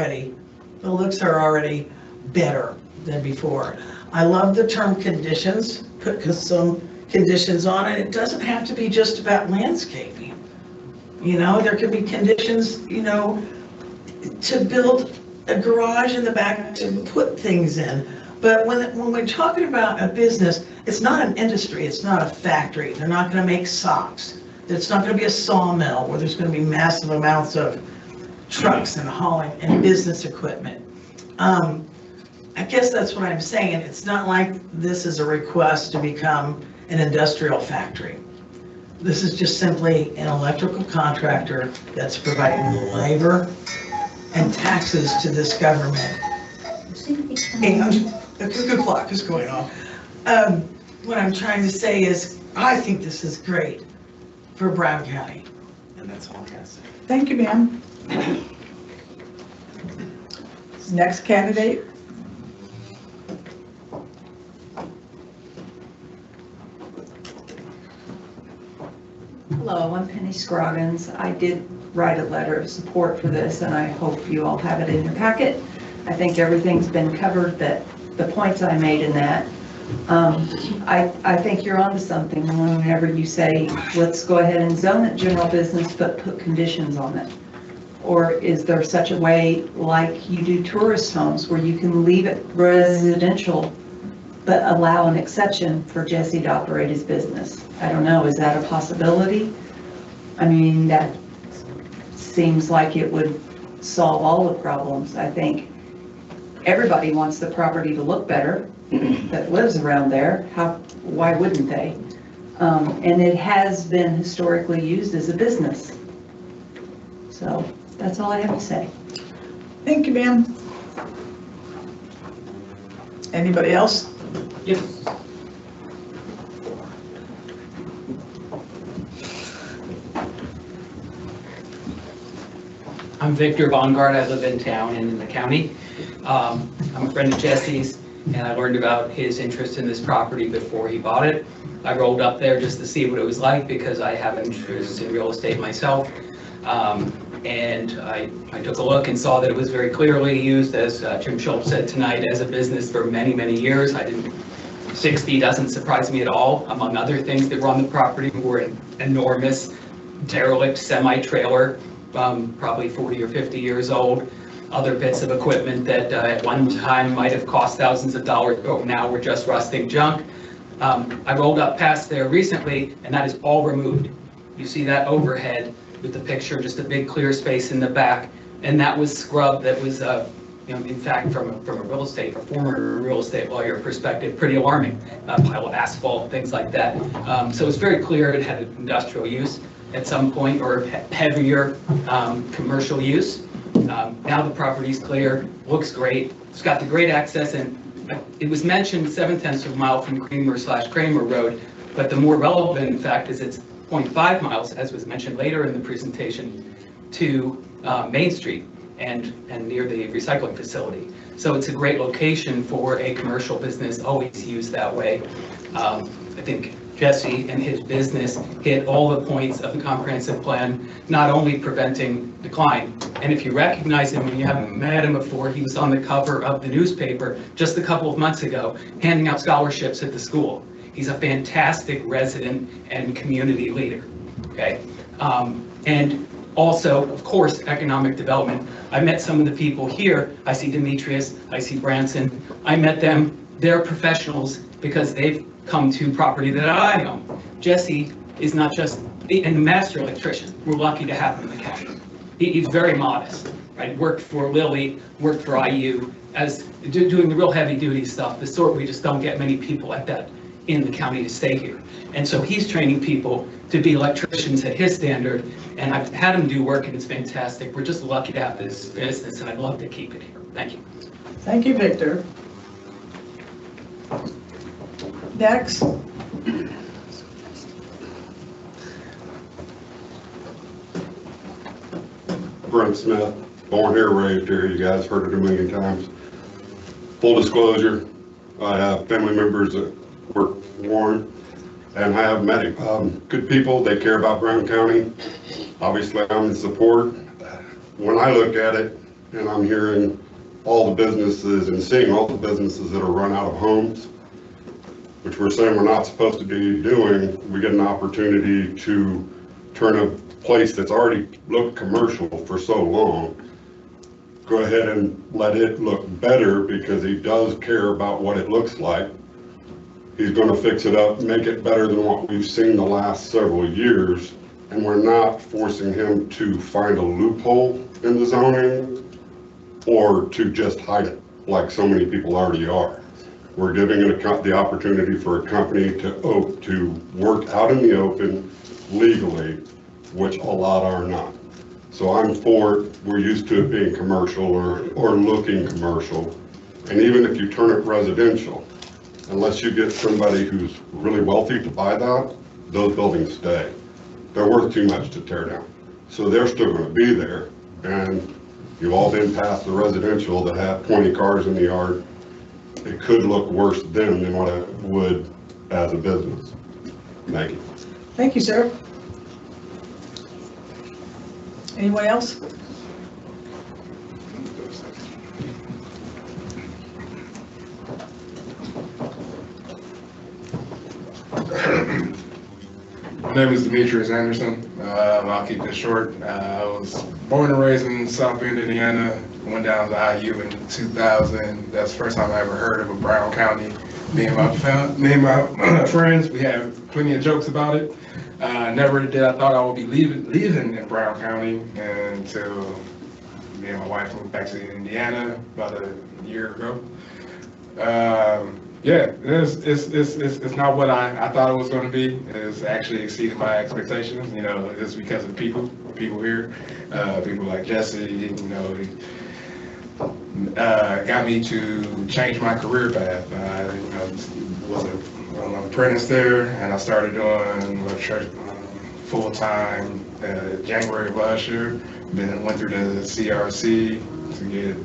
already better than before. I love the term conditions, put some conditions on it. It doesn't have to be just about landscaping. You know, there could be conditions, you know, to build a garage in the back to put things in. But when we're talking about a business, it's not an industry, it's not a factory. They're not going to make socks. It's not going to be a sawmill where there's going to be massive amounts of trucks and hauling and business equipment. I guess that's what I'm saying. It's not like this is a request to become an industrial factory. This is just simply an electrical contractor that's providing labor and taxes to this government. And a cuckoo clock is going on. What I'm trying to say is, I think this is great for Brown County. And that's all I have to say. Thank you, ma'am. Next candidate. Hello, I'm Penny Scroggins. I did write a letter of support for this, and I hope you all have it in your packet. I think everything's been covered, that the points I made in that. I think you're onto something whenever you say, let's go ahead and zone it general business, but put conditions on it. Or is there such a way, like you do tourist homes, where you can leave it residential, but allow an exception for Jesse to operate his business? I don't know, is that a possibility? I mean, that seems like it would solve all the problems. I think everybody wants the property to look better that lives around there. Why wouldn't they? And it has been historically used as a business. So that's all I have to say. Thank you, ma'am. Anybody else? Yes. I'm Victor Bongard. I live in town and in the county. I'm a friend of Jesse's, and I learned about his interest in this property before he bought it. I rolled up there just to see what it was like because I have an interest in real estate myself. And I took a look and saw that it was very clearly used, as Jim Schultz said tonight, as a business for many, many years. 60 doesn't surprise me at all. Among other things that were on the property were an enormous derelict semi-trailer, probably 40 or 50 years old. Other bits of equipment that at one time might have cost thousands of dollars, but now were just rusting junk. I rolled up past there recently, and that is all removed. You see that overhead with the picture, just a big clear space in the back, and that was scrubbed. That was, in fact, from a former real estate lawyer perspective, pretty alarming. A pile of asphalt, things like that. So it's very clear it had industrial use at some point, or heavier commercial use. Now the property's clear, looks great. It's got the great access, and it was mentioned 7/10 of a mile from Kramer Road, but the more relevant fact is it's 0.5 miles, as was mentioned later in the presentation, to Main Street and near the recycling facility. So it's a great location for a commercial business, always used that way. I think Jesse and his business hit all the points of the comprehensive plan, not only preventing decline. And if you recognize him when you haven't met him before, he was on the cover of the newspaper just a couple of months ago, handing out scholarships at the school. He's a fantastic resident and community leader, okay? And also, of course, economic development. I met some of the people here. I see Demetrius, I see Branson. I met them. They're professionals because they've come to property that I own. Jesse is not just a master electrician. We're lucky to have him in the county. He's very modest, right? Worked for Lilly, worked for IU, as doing the real heavy duty stuff, the sort we just don't get many people like that in the county to stay here. And so he's training people to be electricians at his standard, and I've had him do work, and it's fantastic. We're just lucky to have this business, and I'd love to keep it here. Thank you. Thank you, Victor. Next. Brent Smith, born here, raised here. You guys heard it a million times. Full disclosure, I have family members that work for Warren, and I have met him. Good people, they care about Brown County. Obviously, I'm in support. When I look at it, and I'm hearing all the businesses and seeing all the businesses that are run out of homes, which we're saying we're not supposed to be doing, we get an opportunity to turn a place that's already looked commercial for so long, go ahead and let it look better, because he does care about what it looks like. He's going to fix it up, make it better than what we've seen the last several years, and we're not forcing him to find a loophole in the zoning or to just hide it like so many people already are. We're giving it the opportunity for a company to work out in the open legally, which a lot are not. So I'm for it. We're used to it being commercial or looking commercial. And even if you turn it residential, unless you get somebody who's really wealthy to buy that, those buildings stay. They're worth too much to tear down. So they're still gonna be there. And you've all been past the residential that have 20 cars in the yard. It could look worse then than what it would as a business. Thank you. Thank you, sir. Anyone else? My name is Demetrius Anderson. I'll keep this short. I was born and raised in South Bend, Indiana. Went down to IU in 2000. That's the first time I ever heard of a Brown County. Me and my friends, we have plenty of jokes about it. Never did I thought I would be living in Brown County until me and my wife moved back to Indiana about a year ago. Yeah, it's not what I thought it was going to be. It's actually exceeded my expectations. You know, it's because of the people here, people like Jesse. You know, got me to change my career path. You know, was an apprentice there, and I started doing church full time January of last year. Then went through the CRC to get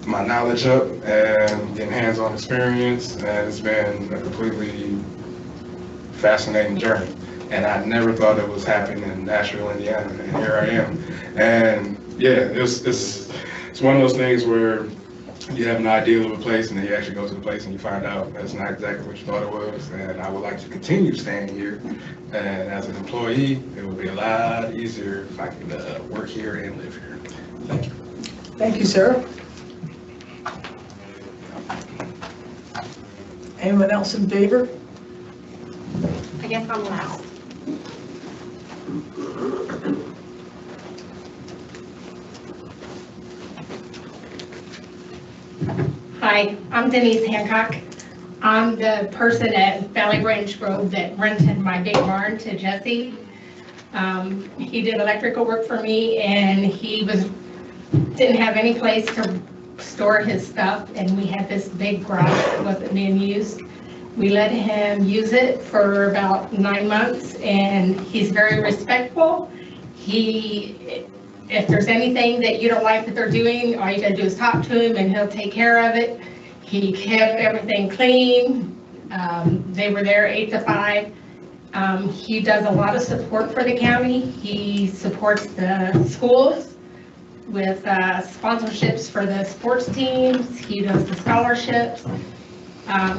my knowledge up and getting hands-on experience, and it's been a completely fascinating journey. And I never thought it was happening in Nashville, Indiana, and here I am. And yeah, it's one of those things where you have an ideal of a place, and then you actually go to the place and you find out that's not exactly what you thought it was. And I would like to continue staying here. And as an employee, it would be a lot easier if I could work here and live here. Thank you. Thank you, sir. Anyone else in favor? I guess I'm last. Hi, I'm Denise Hancock. I'm the person at Valley Range Road that rented my big barn to Jesse. He did electrical work for me, and he didn't have any place to store his stuff, and we had this big garage that wasn't being used. We let him use it for about 9 months, and he's very respectful. If there's anything that you don't like that they're doing, all you gotta do is talk to him and he'll take care of it. He kept everything clean. They were there 8 to 5. He does a lot of support for the county. He supports the schools with sponsorships for the sports teams. He does the scholarships.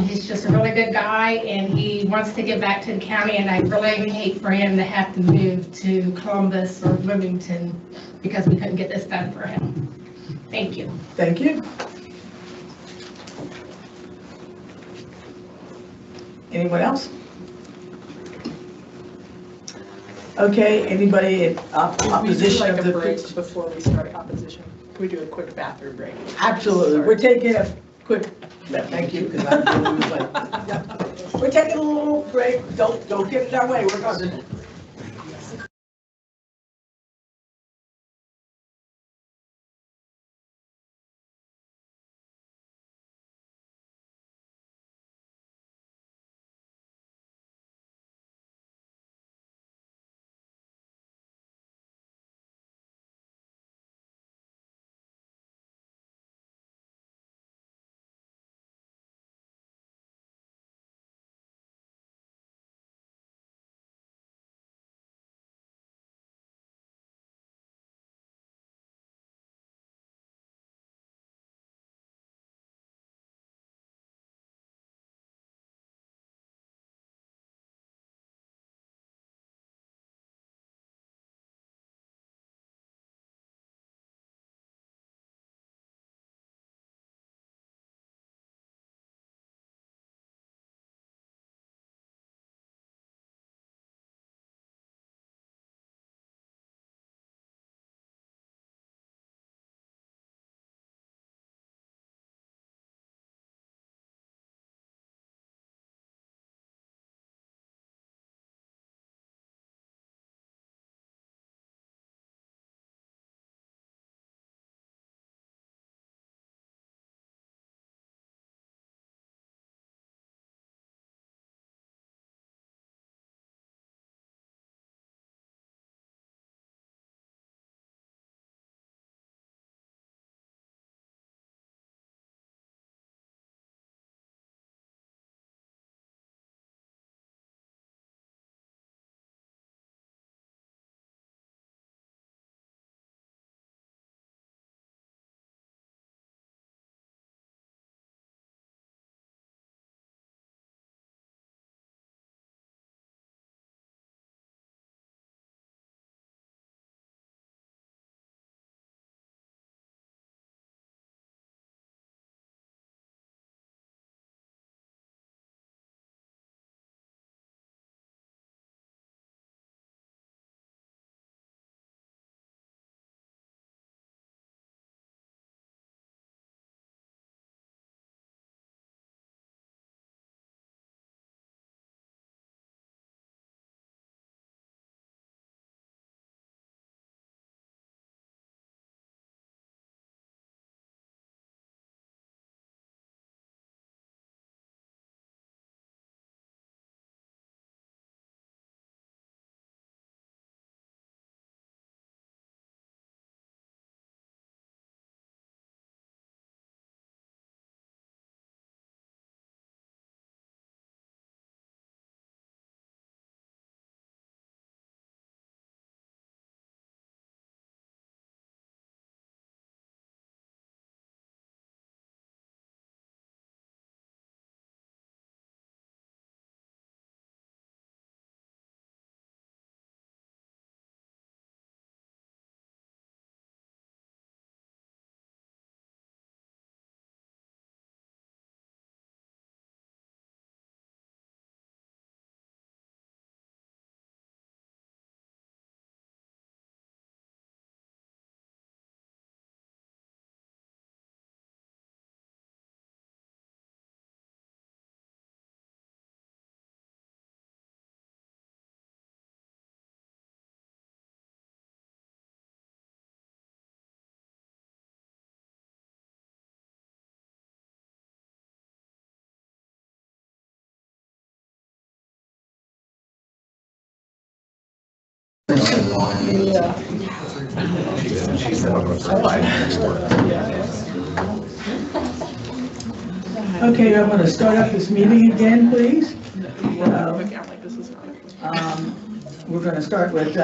He's just a really good guy, and he wants to give back to the county, and I really hate for him to have to move to Columbus or Bloomington because we couldn't get this done for him. Thank you. Thank you. Anyone else? Okay, anybody in opposition Like of a the? break before we start opposition. Can we do a quick bathroom break? Absolutely, we're taking a quick, thank you, because I'm, we're taking a little break, don't get in our way, we're going. Okay, I'm gonna start up this meeting again, please. We're gonna start with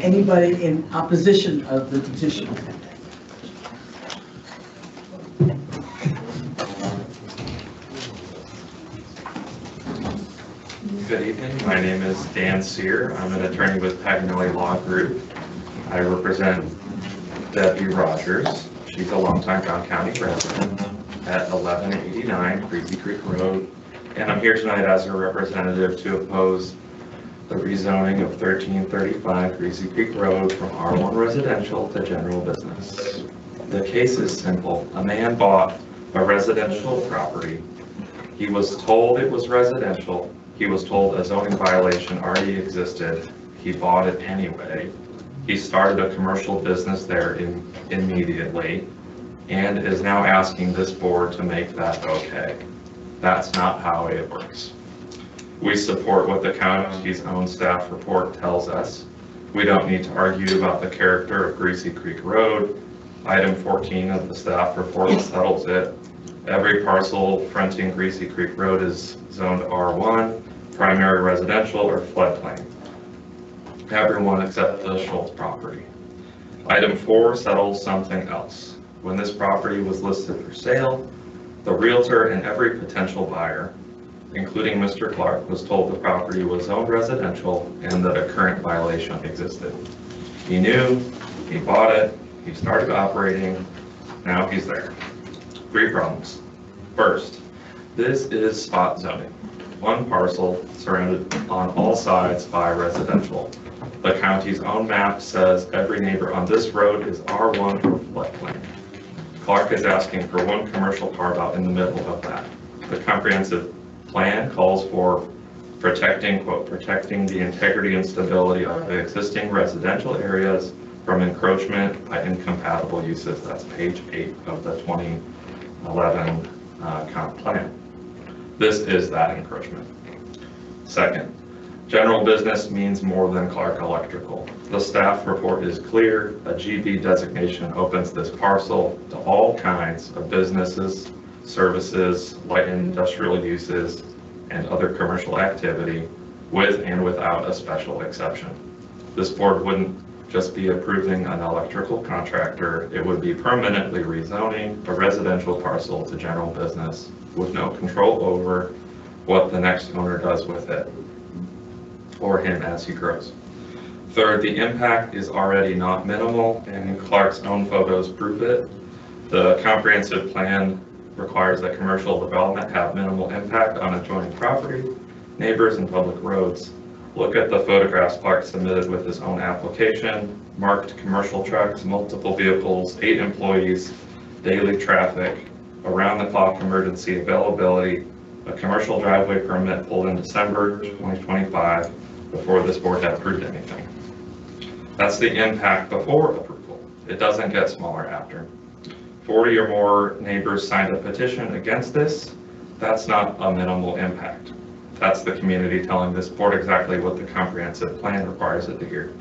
anybody in opposition of the petition. Good evening, my name is Dan Sear. I'm an attorney with Paganelli Law Group. I represent Debbie Rogers. She's a longtime Brown County resident at 1189 Greasy Creek Road. And I'm here tonight as her representative to oppose the rezoning of 1335 Greasy Creek Road from R1 residential to general business. The case is simple. A man bought a residential property. He was told it was residential. He was told a zoning violation already existed. He bought it anyway. He started a commercial business there immediately and is now asking this board to make that okay. That's not how it works. We support what the county's own staff report tells us. We don't need to argue about the character of Greasy Creek Road. Item 14 of the staff report settles it. Every parcel fronting Greasy Creek Road is zoned R1, primary residential or floodplain. Everyone except the Schultz property. Item 4 settles something else. When this property was listed for sale, the realtor and every potential buyer, including Mr. Clark, was told the property was zoned residential and that a current violation existed. He knew, he bought it, he started operating, now he's there. 3 problems. First, this is spot zoning. One parcel surrounded on all sides by residential. The county's own map says every neighbor on this road is R1 or floodplain. Clark is asking for one commercial carve-out in the middle of that. The comprehensive plan calls for protecting, quote, protecting the integrity and stability of the existing residential areas from encroachment by incompatible uses. That's page 8 of the 2011 comp plan. This is that encroachment. Second, general business means more than Clark Electrical. The staff report is clear. A GB designation opens this parcel to all kinds of businesses, services, light industrial uses, and other commercial activity with and without a special exception. This board wouldn't just be approving an electrical contractor, it would be permanently rezoning a residential parcel to general business with no control over what the next owner does with it, or him as he grows. Third, the impact is already not minimal, and Clark's own photos prove it. The comprehensive plan requires that commercial development have minimal impact on adjoining property, neighbors, and public roads. Look at the photographs Clark submitted with his own application, marked commercial trucks, multiple vehicles, 8 employees, daily traffic, around-the-clock emergency availability, a commercial driveway permit pulled in December 2025 before this board had approved anything. That's the impact before approval. It doesn't get smaller after. 40 or more neighbors signed a petition against this. That's not a minimal impact. That's the community telling this board exactly what the comprehensive plan requires it to hear.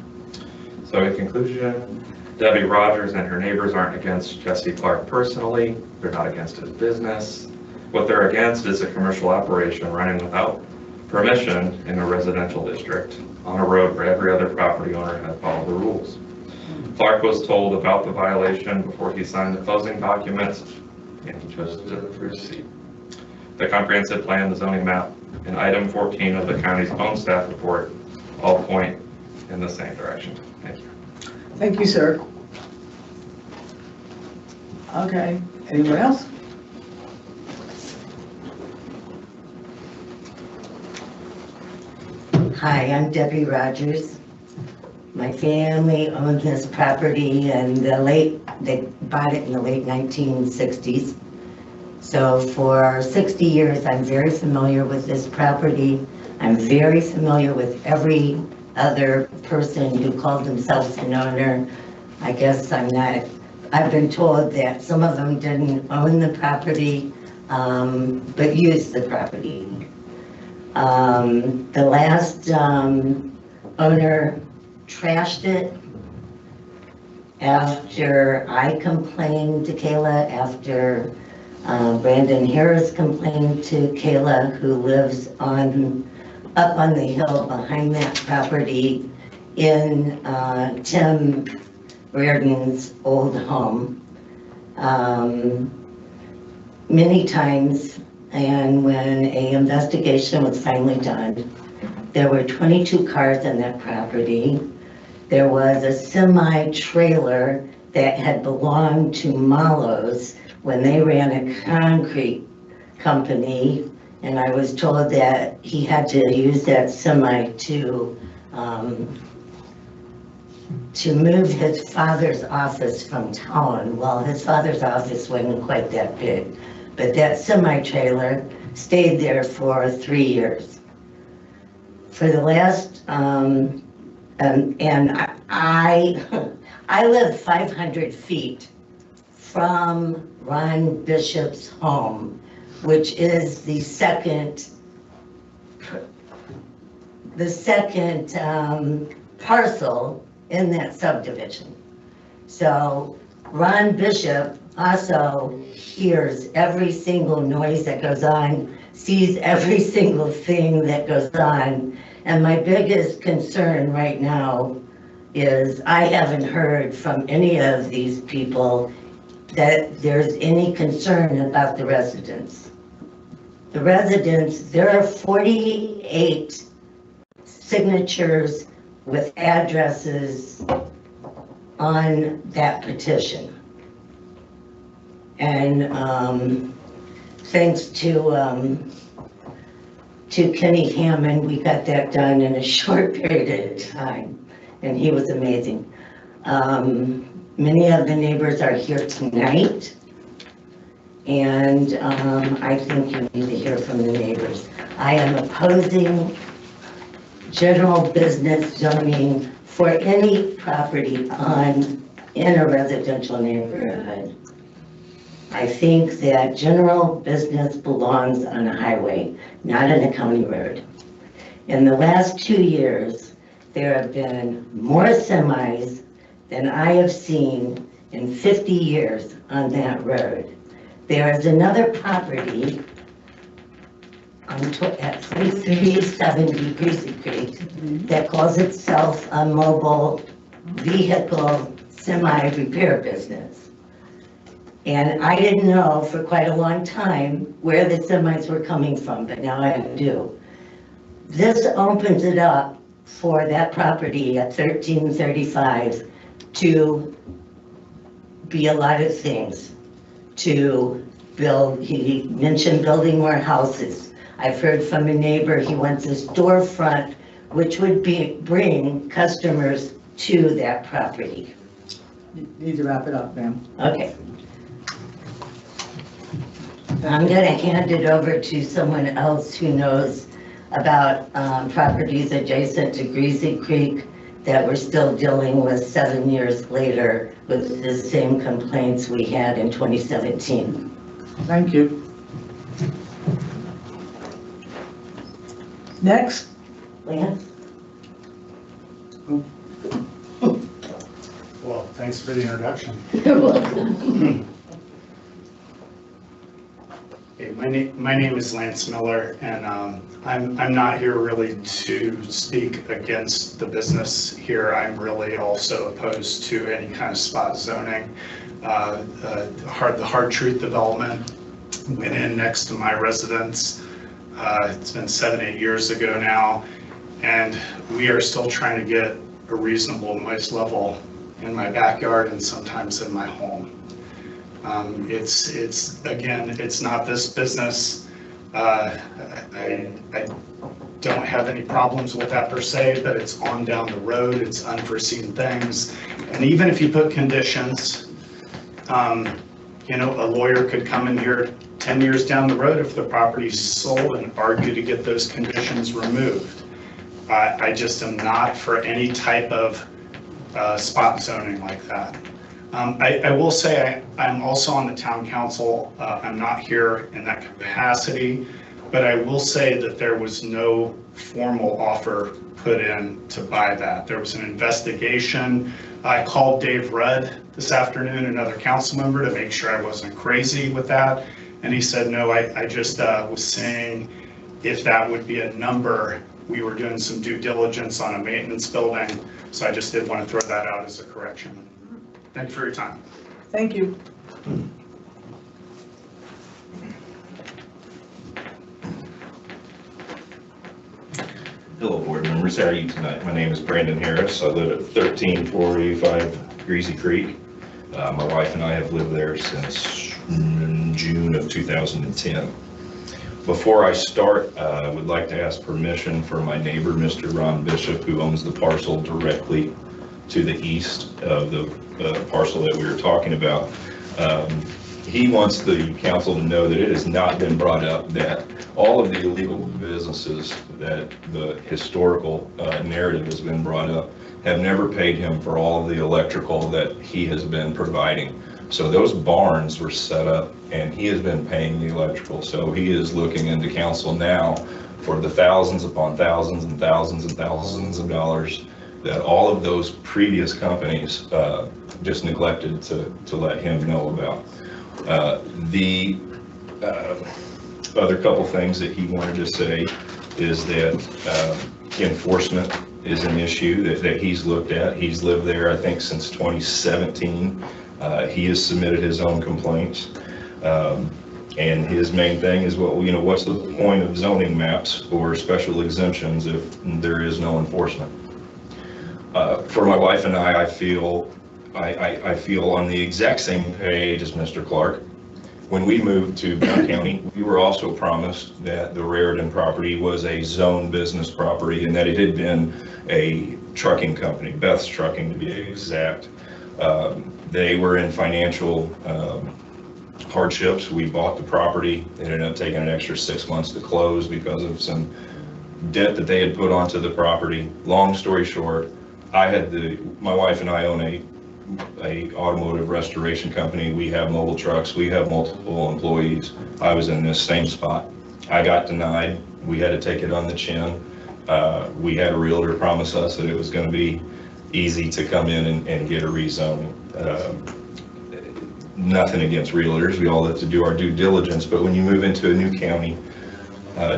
So in conclusion, Debbie Rogers and her neighbors aren't against Jesse Clark personally. They're not against his business. What they're against is a commercial operation running without permission in a residential district on a road where every other property owner had followed the rules. Clark was told about the violation before he signed the closing documents, and he chose to proceed. The comprehensive plan, the zoning map, and item 14 of the county's own staff report all point in the same direction. Thank you. Thank you, sir. Okay, anyone else? Hi, I'm Debbie Rogers. My family owned this property in they bought it in the late 1960s. So for 60 years, I'm very familiar with this property. I'm very familiar with every other person who called themselves an owner. I guess I'm not. I've been told that some of them didn't own the property, but used the property. The last owner trashed it after I complained to Kayla, after Brandon Harris complained to Kayla, who lives up on the hill behind that property in Tim Reardon's old home. Many times, and when an investigation was finally done, there were 22 cars on that property. There was a semi-trailer that had belonged to Malos when they ran a concrete company, and I was told that he had to use that semi to move his father's office from town. Well, his father's office wasn't quite that big, but that semi-trailer stayed there for 3 years. For the last, and I live 500 feet from Ron Bishop's home, which is the second parcel in that subdivision. So Ron Bishop also hears every single noise that goes on, sees every single thing that goes on. And my biggest concern right now is I haven't heard from any of these people that there's any concern about the residents. The residents, there are 48 signatures with addresses on that petition. And thanks to Kenny Hammond, we got that done in a short period of time, and he was amazing. Many of the neighbors are here tonight, and I think you need to hear from the neighbors. I am opposing general business zoning for any property in a residential neighborhood. I think that general business belongs on a highway, not on a county road. In the last 2 years, there have been more semis than I have seen in 50 years on that road. There is another property at 370 Greasy Creek that calls itself a mobile vehicle semi-repair business. And I didn't know for quite a long time where the semis were coming from, but now I do. This opens it up for that property at 1335 to be a lot of things. To build, he mentioned building more houses. I've heard from a neighbor, he wants a storefront, which would bring customers to that property. You need to wrap it up, ma'am. Okay. I'm going to hand it over to someone else who knows about properties adjacent to Greasy Creek that we're still dealing with 7 years later with the same complaints we had in 2017. Thank you. Next. Lance? Well, thanks for the introduction. You're welcome. Hey, my name is Lance Miller, and I'm not here really to speak against the business here. I'm really also opposed to any kind of spot zoning. The hard truth development went in next to my residence. It's been 7-8 years ago now, and we are still trying to get a reasonable noise level in my backyard and sometimes in my home. Again, it's not this business. I don't have any problems with that per se, but it's on down the road, it's unforeseen things. And even if you put conditions, a lawyer could come in here 10 years down the road if the property's sold and argue to get those conditions removed. I just am not for any type of spot zoning like that. I will say I'm also on the town council. I'm not here in that capacity. But I will say that there was no formal offer put in to buy that. There was an investigation. I called Dave Rudd this afternoon, another council member, to make sure I wasn't crazy with that. And he said, no, I just was saying if that would be a number. We were doing some due diligence on a maintenance building, so I just did want to throw that out as a correction. Thanks for your time. Thank you. Hello, board members. How are you tonight? My name is Brandon Harris. I live at 13485 Greasy Creek. My wife and I have lived there since June of 2010. Before I start, I would like to ask permission for my neighbor, Mr. Ron Bishop, who owns the parcel directly to the east of the parcel that we were talking about. He wants the council to know that it has not been brought up that all of the illegal businesses that the historical narrative has been brought up have never paid him for all of the electrical that he has been providing. So those barns were set up and he has been paying the electrical. So he is looking into council now for the thousands upon thousands and thousands and thousands of dollars that all of those previous companies just neglected to let him know about. The other couple things that he wanted to say is that enforcement is an issue that he's looked at. He's lived there, I think, since 2017. He has submitted his own complaints. And his main thing is, well, you know, what's the point of zoning maps or special exemptions if there is no enforcement? For my wife and I feel on the exact same page as Mr. Clark. When we moved to Brown County, we were also promised that the Raritan property was a zone business property and that it had been a trucking company, Beth's Trucking to be exact. They were in financial hardships. We bought the property. It ended up taking an extra 6 months to close because of some debt that they had put onto the property. Long story short, my wife and I own a automotive restoration company. We have mobile trucks. We have multiple employees. I was in this same spot. I got denied. We had to take it on the chin. We had a realtor promise us that it was going to be easy to come in and get a rezoning. Nothing against realtors. We all have to do our due diligence, but when you move into a new county,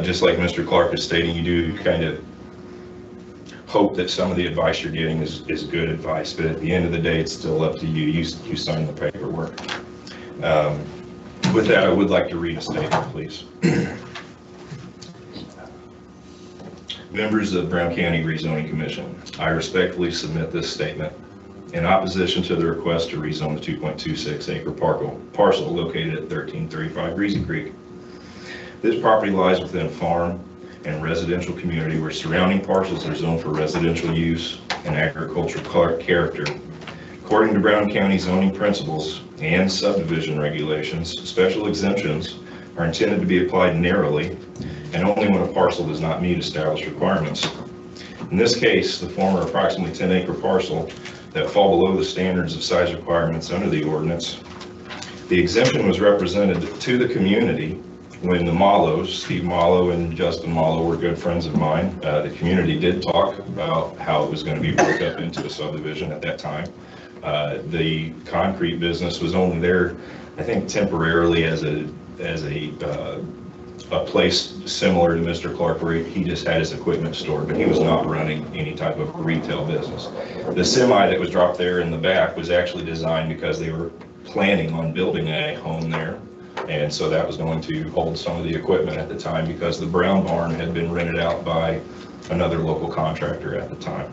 just like Mr. Clark is stating, you do kind of hope that some of the advice you're getting is good advice, but at the end of the day, it's still up to you. You sign the paperwork. With that, I would like to read a statement, please. Members of Brown County Rezoning Commission, I respectfully submit this statement in opposition to the request to rezone the 2.26 acre parcel located at 1335 Greasy Creek. This property lies within a farm and residential community where surrounding parcels are zoned for residential use and agricultural character. According to Brown County zoning principles and subdivision regulations, special exemptions are intended to be applied narrowly and only when a parcel does not meet established requirements. In this case, the former approximately 10 acre parcel that fall below the standards of size requirements under the ordinance, the exemption was represented to the community when the Mallows, Steve Mallow and Justin Mallow, were good friends of mine. The community did talk about how it was going to be broke up into a subdivision at that time. The concrete business was only there, I think, temporarily as a place similar to Mr. Clark, where he just had his equipment stored, but he was not running any type of retail business. The semi that was dropped there in the back was actually designed because they were planning on building a home there. And so that was going to hold some of the equipment at the time because the Brown barn had been rented out by another local contractor at the time.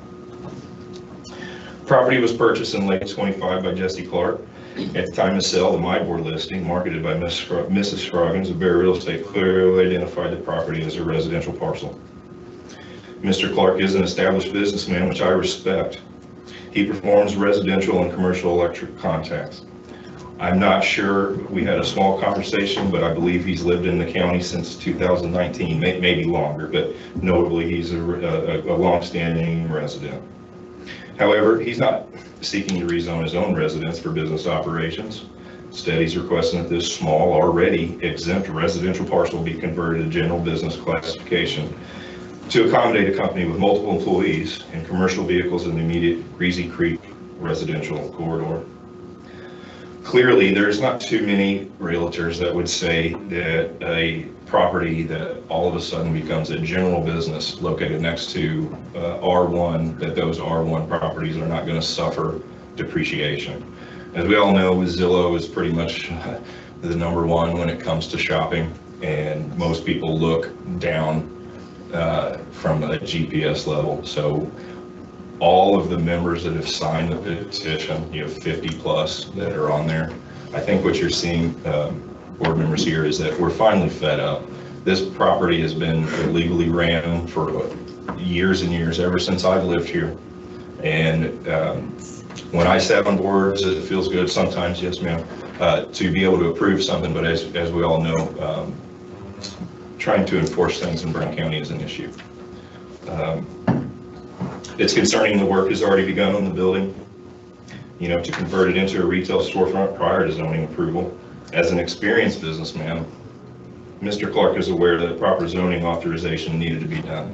Property was purchased in late 25 by Jesse Clark. At the time of sale, the My Board listing marketed by Mrs. Scroggins of Bear Real Estate clearly identified the property as a residential parcel. Mr. Clark is an established businessman, which I respect. He performs residential and commercial electric contacts. I'm not sure, we had a small conversation, but I believe he's lived in the county since 2019, maybe longer, but notably he's a long-standing resident. However, he's not seeking to rezone his own residence for business operations. Steady's requesting that this small, already exempt residential parcel be converted to general business classification to accommodate a company with multiple employees and commercial vehicles in the immediate Greasy Creek residential corridor. Clearly, there's not too many realtors that would say that a property that all of a sudden becomes a general business located next to R1, that those R1 properties are not going to suffer depreciation. As we all know, Zillow is pretty much the number one when it comes to shopping, and most people look down from a GPS level. So all of the members that have signed the petition, you have 50 plus that are on there. I think what you're seeing, board members here, is that we're finally fed up. This property has been illegally ran for years and years, ever since I've lived here. And when I sat on boards, it feels good sometimes, yes ma'am, to be able to approve something, but as we all know, trying to enforce things in Brown County is an issue. It's concerning the work has already begun on the building, you know, to convert it into a retail storefront prior to zoning approval. As an experienced businessman, Mr. Clark is aware that proper zoning authorization needed to be done.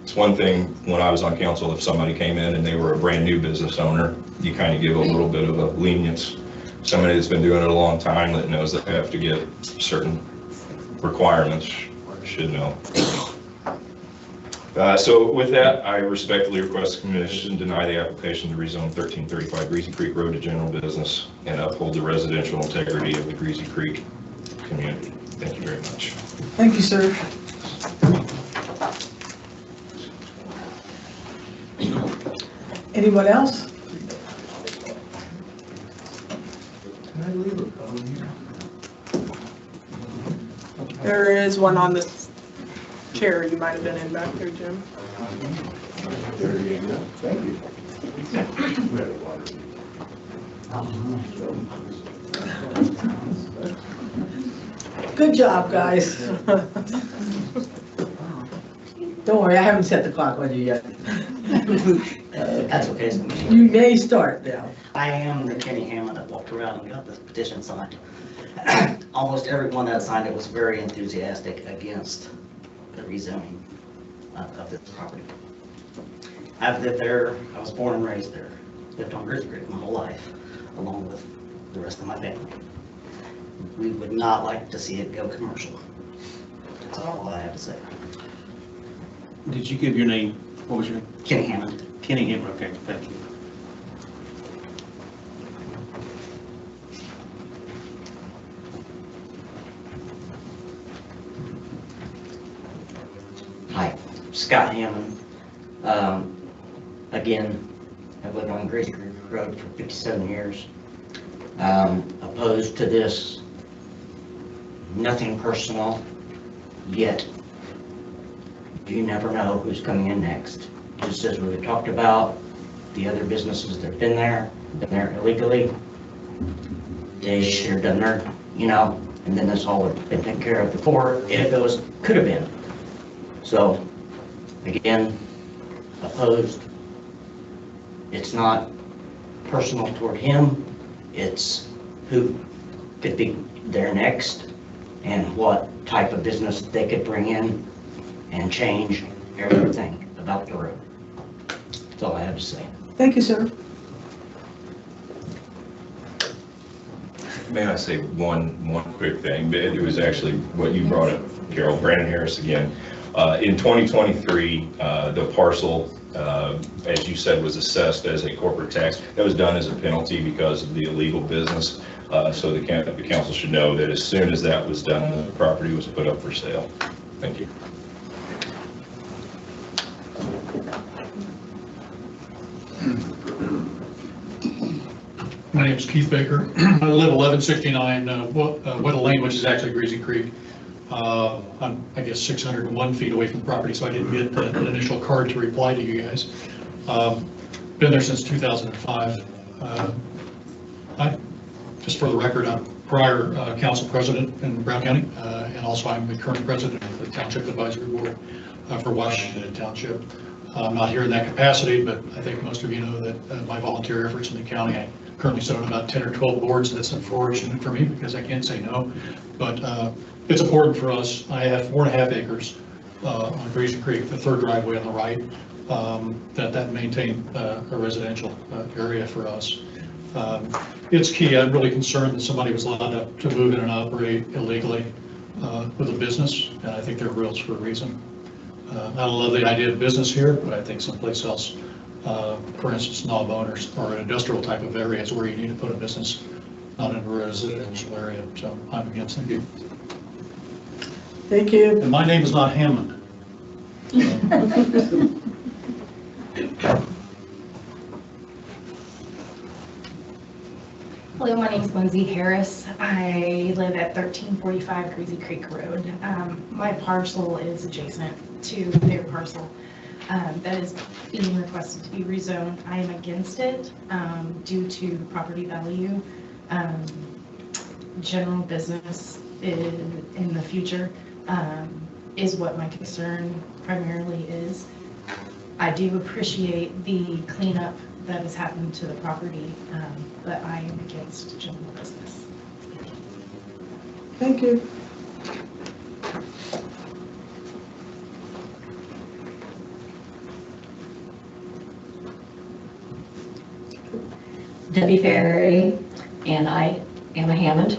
It's one thing when I was on council, if somebody came in and they were a brand new business owner, you kind of give a little bit of a lenience. Somebody that's been doing it a long time that knows that they have to get certain requirements should know. So with that, I respectfully request the commission deny the application to rezone 1335 Greasy Creek Road to general business and uphold the residential integrity of the Greasy Creek community. Thank you very much. Thank you, sir. Anyone else? Can I leave a phone here? There is one on this chair you might have been in back there, Jim. There you go. Thank you. Good job, guys. Don't worry, I haven't set the clock on you yet. That's okay. You may start now. I am the Kenny Hammond that walked around and got the petition signed. Almost everyone that signed it was very enthusiastic against the rezoning of this property. I've lived there, I was born and raised there, lived on Greasy Creek my whole life, along with the rest of my family. We would not like to see it go commercial. That's all I have to say. Did you give your name? What was your name? Kenny Hammond. Kenny Hammond, okay, thank you. Hi, Scott Hammond. Again, I've lived on Greasy Creek Road for 57 years. Opposed to this, nothing personal, yet you never know who's coming in next. Just as we talked about, the other businesses that have been there illegally, they should have done their, you know, and then this all would have been taken care of before, if it was, could have been. So, again, opposed. It's not personal toward him, it's who could be there next and what type of business they could bring in and change everything about the road. That's all I have to say. Thank you, sir. May I say one quick thing? It was actually what you brought up, Carol. Brandon Harris again. In 2023, the parcel, as you said, was assessed as a corporate tax. That was done as a penalty because of the illegal business. So the council should know that as soon as that was done, the property was put up for sale. Thank you. My name is Keith Baker. I live 1169 Whittle Lane, which is actually Greasy Creek. I'm, I guess, 601 feet away from the property, so I didn't get an initial card to reply to you guys. Been there since 2005. Just for the record, I'm prior council president in Brown County, and also I'm the current president of the Township Advisory Board for Washington Township. I'm not here in that capacity, but I think most of you know that my volunteer efforts in the county, currently sit on about 10 or 12 boards. That's unfortunate for me because I can't say no. But it's important for us. I have 4.5 acres on Greasy Creek, the third driveway on the right, that maintain a residential area for us. It's key. I'm really concerned that somebody was allowed to move in and operate illegally with a business, and I think they're rules for a reason. I don't love the idea of business here, but I think someplace else, for instance, knob owners or an industrial type of area is where you need to put a business, not in a residential area. So I'm against it. Thank you. And my name is not Hammond. Hello, my name is Lindsay Harris. I live at 1345 Greasy Creek Road. My parcel is adjacent to their parcel that is being requested to be rezoned. I am against it due to property value. General business in the future is what my concern primarily is. I do appreciate the cleanup that has happened to the property, but I am against general business. Thank you. Debbie Ferry, and I am a Hammond.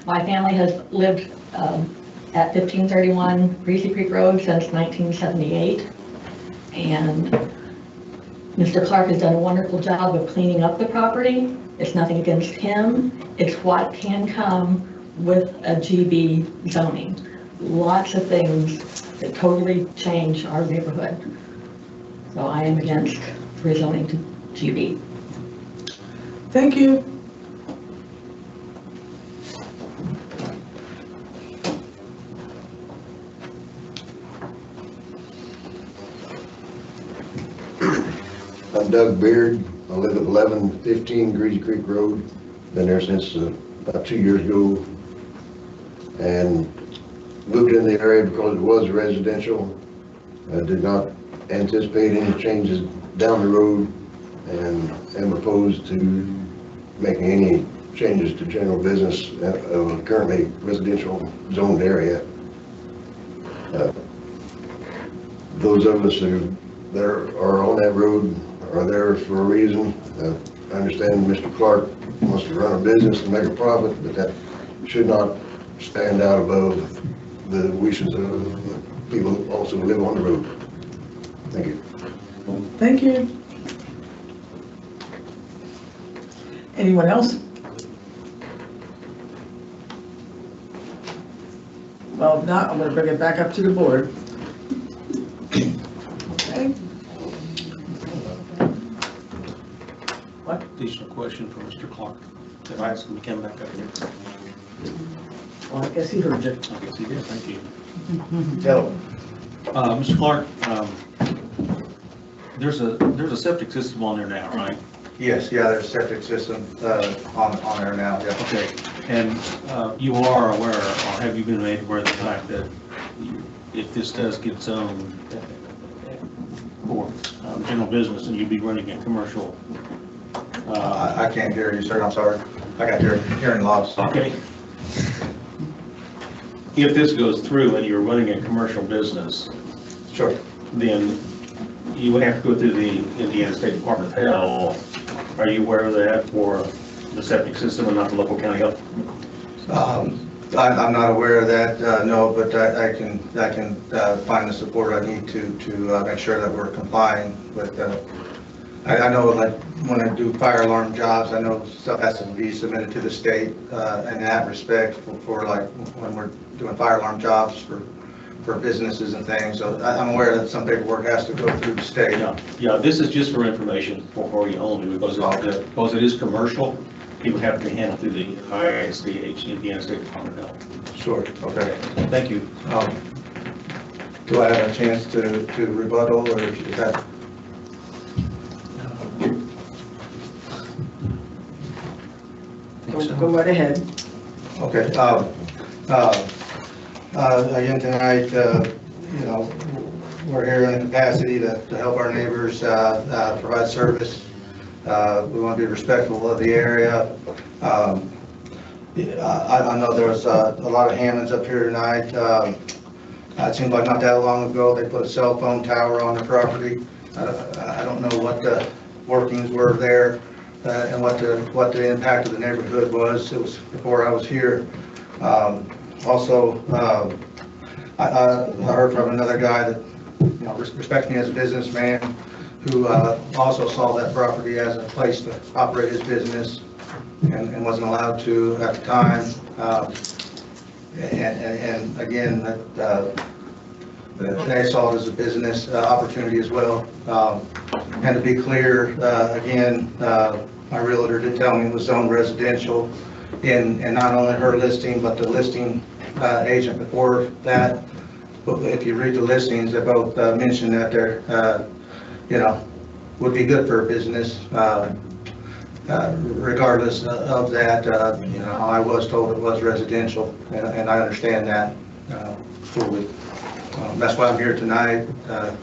My family has lived at 1531 Greasy Creek Road since 1978, and Mr. Clark has done a wonderful job of cleaning up the property. It's nothing against him. It's what can come with a GB zoning. Lots of things that totally change our neighborhood. So I am against rezoning to GB. Thank you. I'm Doug Beard. I live at 1115 Greasy Creek Road. Been there since about 2 years ago, and moved in the area because it was residential. I did not anticipate any changes down the road, and am opposed to making any changes to general business of a currently residential zoned area. Those of us that are on that road are there for a reason. I understand Mr. Clark wants to run a business and make a profit, but that should not stand out above the wishes of the people who also live on the road. Thank you. Thank you. Anyone else? Well, if not, I'm going to bring it back up to the board. Okay. What additional question for Mr. Clark? If I ask him to come back up here. Well, I guess he heard you. I guess he did, thank you. Hello. Mr. Clark, there's a septic system on there now, right? Yes, yeah, there's a septic system on there now, yeah. Okay, and you are aware, or have you been made aware of the fact that if this does get zoned for general business and you'd be running a commercial? I can't hear you, sir, I'm sorry. I got hearing loss. Okay. If this goes through and you're running a commercial business. Sure. Then you would have to go through the Indiana State Department of Health. Are you aware of that for the septic system and not the local county health? I'm not aware of that, no, but I can find the support I need to make sure that we're complying with. I know, like when I do fire alarm jobs, I know stuff has to be submitted to the state in that respect for like when we're doing fire alarm jobs for businesses and things. So I'm aware that some paperwork has to go through the state. Yeah, this is just for information for you only because it is commercial. People have to be handled through the ISDH, Indiana State Department of Health. Sure, okay. Thank you. Do I have a chance to rebuttal, or is that? Go right ahead. Okay. Again tonight, you know, we're here in the capacity to help our neighbors provide service We want to be respectful of the area. I know there's a lot of Hammonds up here tonight. It seems like not that long ago, they put a cell phone tower on the property. I don't know what the workings were there and what the impact of the neighborhood was. It was before I was here. Also, I heard from another guy that, you know, respects me as a businessman, who also saw that property as a place to operate his business and wasn't allowed to at the time. And again, they saw it as a business opportunity as well. And to be clear, again, my realtor did tell me it was zoned residential in not only her listing, but the listing agent before that. But if you read the listings, they both mentioned that they're, you know, would be good for a business. Regardless of that, you know, I was told it was residential, and I understand that fully. That's why I'm here tonight. I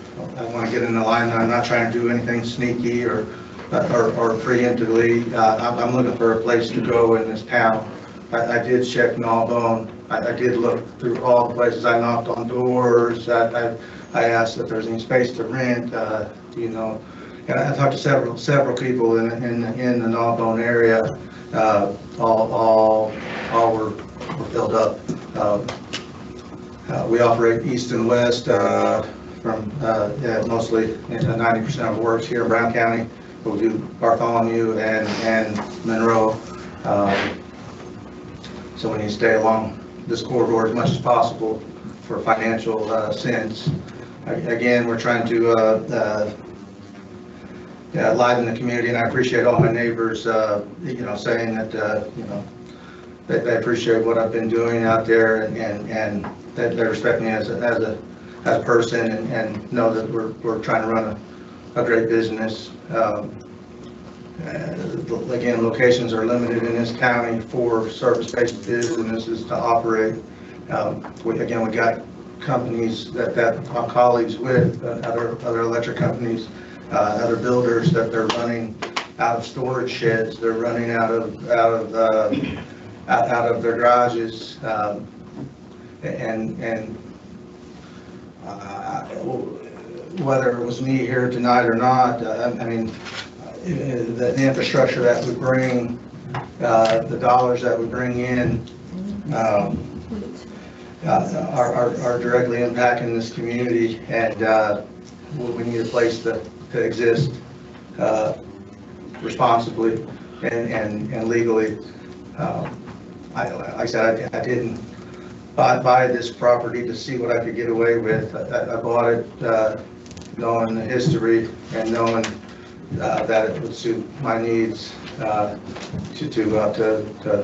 want to get in the line. I'm not trying to do anything sneaky or preemptively. I'm looking for a place to go in this town. I did check Gnawbone. I did look through all the places. I knocked on doors. I asked if there's any space to rent. You know, and I talked to several people in the Gnawbone area. All were filled up. We operate east and west from mostly 90% of the works here in Brown County. We'll do Bartholomew and Monroe. So we need to stay along this corridor as much as possible for financial sense. Again, we're trying to liven the community, and I appreciate all my neighbors, you know, saying that, you know, they appreciate what I've been doing out there, and that they respect me as a person, and know that we're trying to run a great business. Again, locations are limited in this county for service-based businesses to operate. We got companies that I'm colleagues with, other electric companies, other builders, that they're running out of storage sheds. They're running out of their garages, and whether it was me here tonight or not, I mean, the infrastructure that we bring, the dollars that we bring in, are directly impacting this community, and we need a place to exist responsibly and legally. Like I said, I didn't buy this property to see what I could get away with. I bought it knowing the history and knowing that it would suit my needs to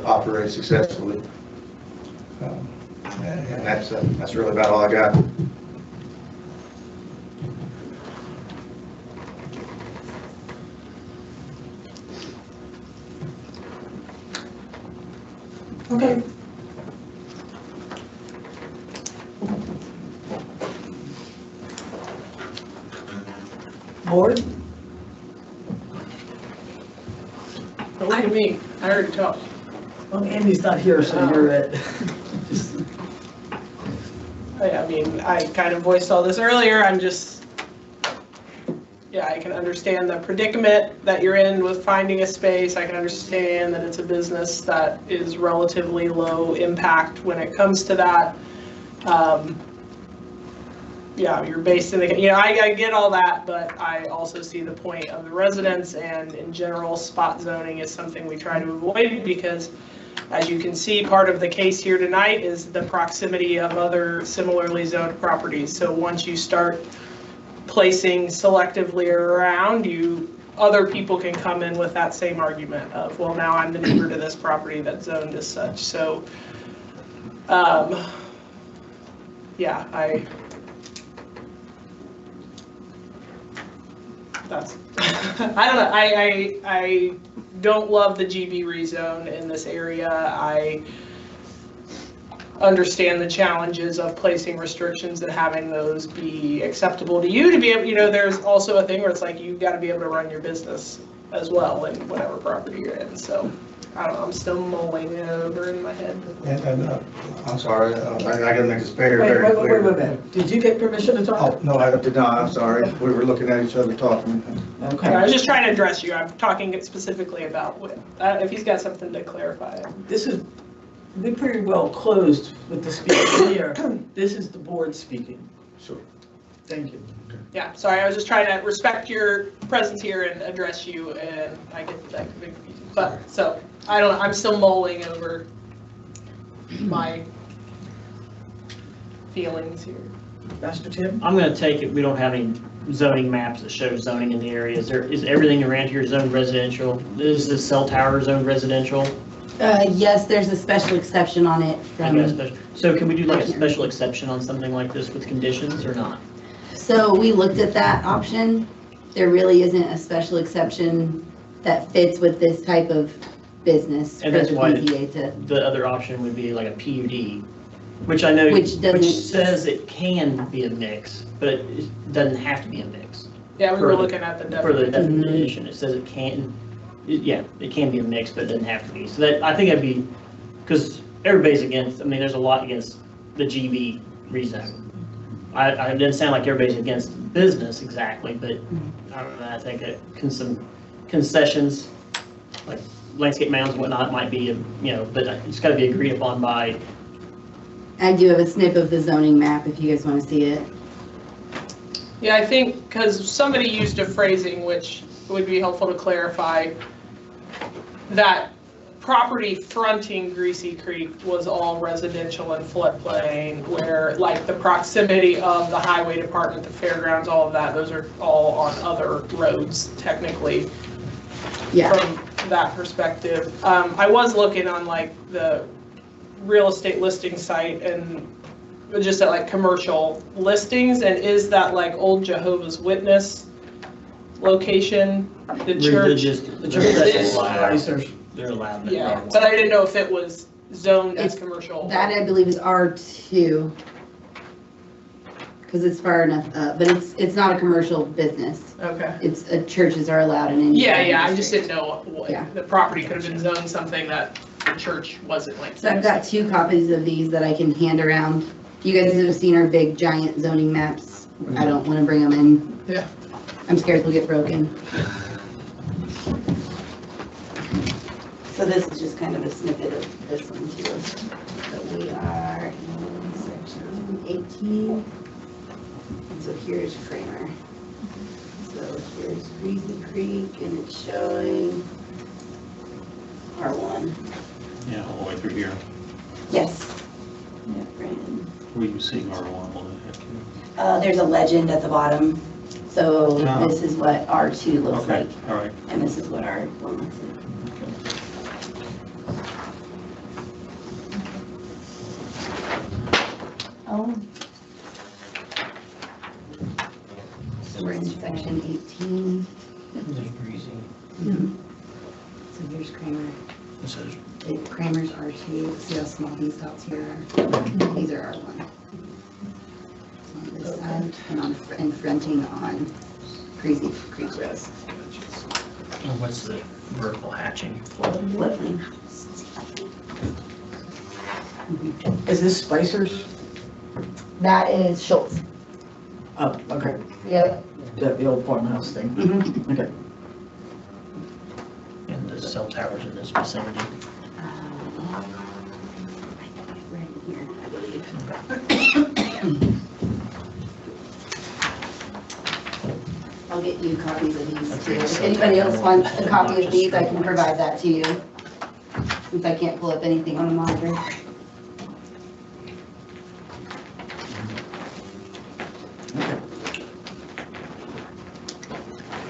operate successfully. And that's really about all I got. Okay. Board? Don't look at me, I already talked. Well, Andy's not here, so you're it. I mean, I kind of voiced all this earlier, I'm just, yeah, I can understand the predicament that you're in with finding a space. I can understand that it's a business that is relatively low impact when it comes to that. Yeah, you're based in the, you know, I get all that, but I also see the point of the residents, and in general, spot zoning is something we try to avoid because, as you can see, part of the case here tonight is the proximity of other similarly zoned properties. So once you start placing selectively around, other people can come in with that same argument of, well, now I'm the neighbor to this property that's zoned as such. So, yeah, I don't know, I don't love the GB rezone in this area. I understand the challenges of placing restrictions and having those be acceptable to you to be able, you know, there's also a thing where it's like, you've got to be able to run your business as well in whatever property you're in, so. I don't know, I'm still mulling it over in my head. And, I'm sorry, I gotta make this very, Wait, very wait, clear. wait, wait, wait. Did you get permission to talk? Oh, no, I did not, I'm sorry. We were looking at each other talking. Okay. I was just trying to address you, I'm talking specifically about what, if he's got something to clarify. We're pretty well closed with the speaker here. This is the board speaking. Sure. Thank you. Yeah, sorry, I was just trying to respect your presence here and address you, and I get that could be confusing. But, so, I don't know, I'm still mulling over my feelings here. Master Tim? I'm gonna take it, we don't have any zoning maps that show zoning in the area. Is everything around here zoned residential? Is the cell tower zoned residential? Yes, there's a special exception on it from, So can we do like a special exception on something like this with conditions or not? so we looked at that option. There really isn't a special exception that fits with this type of business for And the that's why BZA to. the other option would be like a PUD, which I know, Which doesn't- which says it can be a mix, but it doesn't have to be a mix. Yeah, we For were the- looking at the For the definition. definition, it says it can, yeah, it can be a mix, but it doesn't have to be. So that, I think that'd be, because everybody's against, I mean, there's a lot against the GB rezone. It doesn't sound like everybody's against business exactly, but I don't know, I think that some concessions, like landscape mounds and whatnot might be, but it's gotta be agreed upon by. I do have a snip of the zoning map if you guys want to see it. Yeah, I think, because somebody used a phrasing which would be helpful to clarify, that property fronting Greasy Creek was all residential and floodplain, where like the proximity of the highway department, the fairgrounds, all of that, those are all on other roads technically. Yeah. From that perspective. I was looking on like the real estate listing site and just at like commercial listings, and is that like old Jehovah's Witness location, the church? The church, they're allowed. Yeah, but I didn't know if it was zoned as commercial. That I believe is R2. Because it's far enough up, but it's not a commercial business. Okay. It's, churches are allowed in any. Yeah, I just didn't know what, Yeah. the property could have been zoned something that the church wasn't like. So I've got 2 copies of these that I can hand around. You guys have seen our big giant zoning maps. I don't want to bring them in. Yeah. I'm scared they'll get broken. So this is just kind of a snippet of this one too. So we are in section 18. So here's Kramer. So here's Greasy Creek and it's showing R1. Yeah, all the way through here. Yes. Yeah, Brandon. Where you seeing R1? There's a legend at the bottom. So Oh. this is what R2 looks Okay, like. all right. And this is what R1 looks like. Oh. So we're in section 18. Mhm. So here's Kramer. Kramer's R2. See how small these dots here are? These are R1. On this side and fronting on Greasy Creek Road. What's the vertical hatching? Floodplain. Is this Spicer's? That is Schultz. Oh, okay. Yep. The old farmhouse thing. Okay. And the cell towers in this vicinity. Right here, I believe. I'll get you copies of these too. If anybody else wants a copy of these, I can provide that to you. Since I can't pull up anything on the monitor.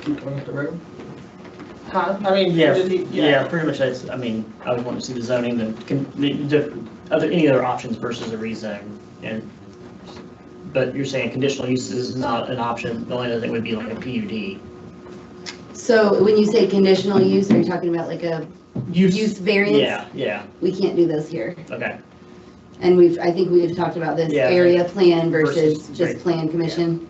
Keep going up the road. Huh? I mean, Yeah, did he- yeah, pretty much that's, I mean, I would want to see the zoning, any other options versus a rezone. And, but you're saying conditional use is not an option, the only other thing would be like a PUD. So when you say conditional use, are you talking about like a use variance? Yeah, We can't do those here. okay. And I think we've talked about this Yeah. area plan versus Versus- just right. plan commission.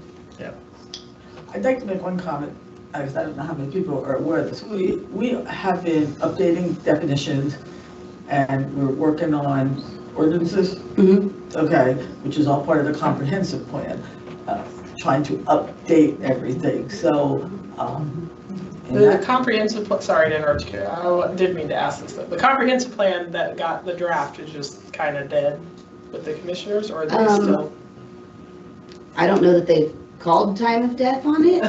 I'd like to make one comment. I don't know how many people are aware of this, we have been updating definitions and we're working on ordinances. Okay, which is all part of the comprehensive plan, trying to update everything, so, The comprehensive, sorry to interrupt you, I did mean to ask this though. The comprehensive plan that got the draft is just kind of dead with the commissioners, or are they still? I don't know that they've called time of death on it.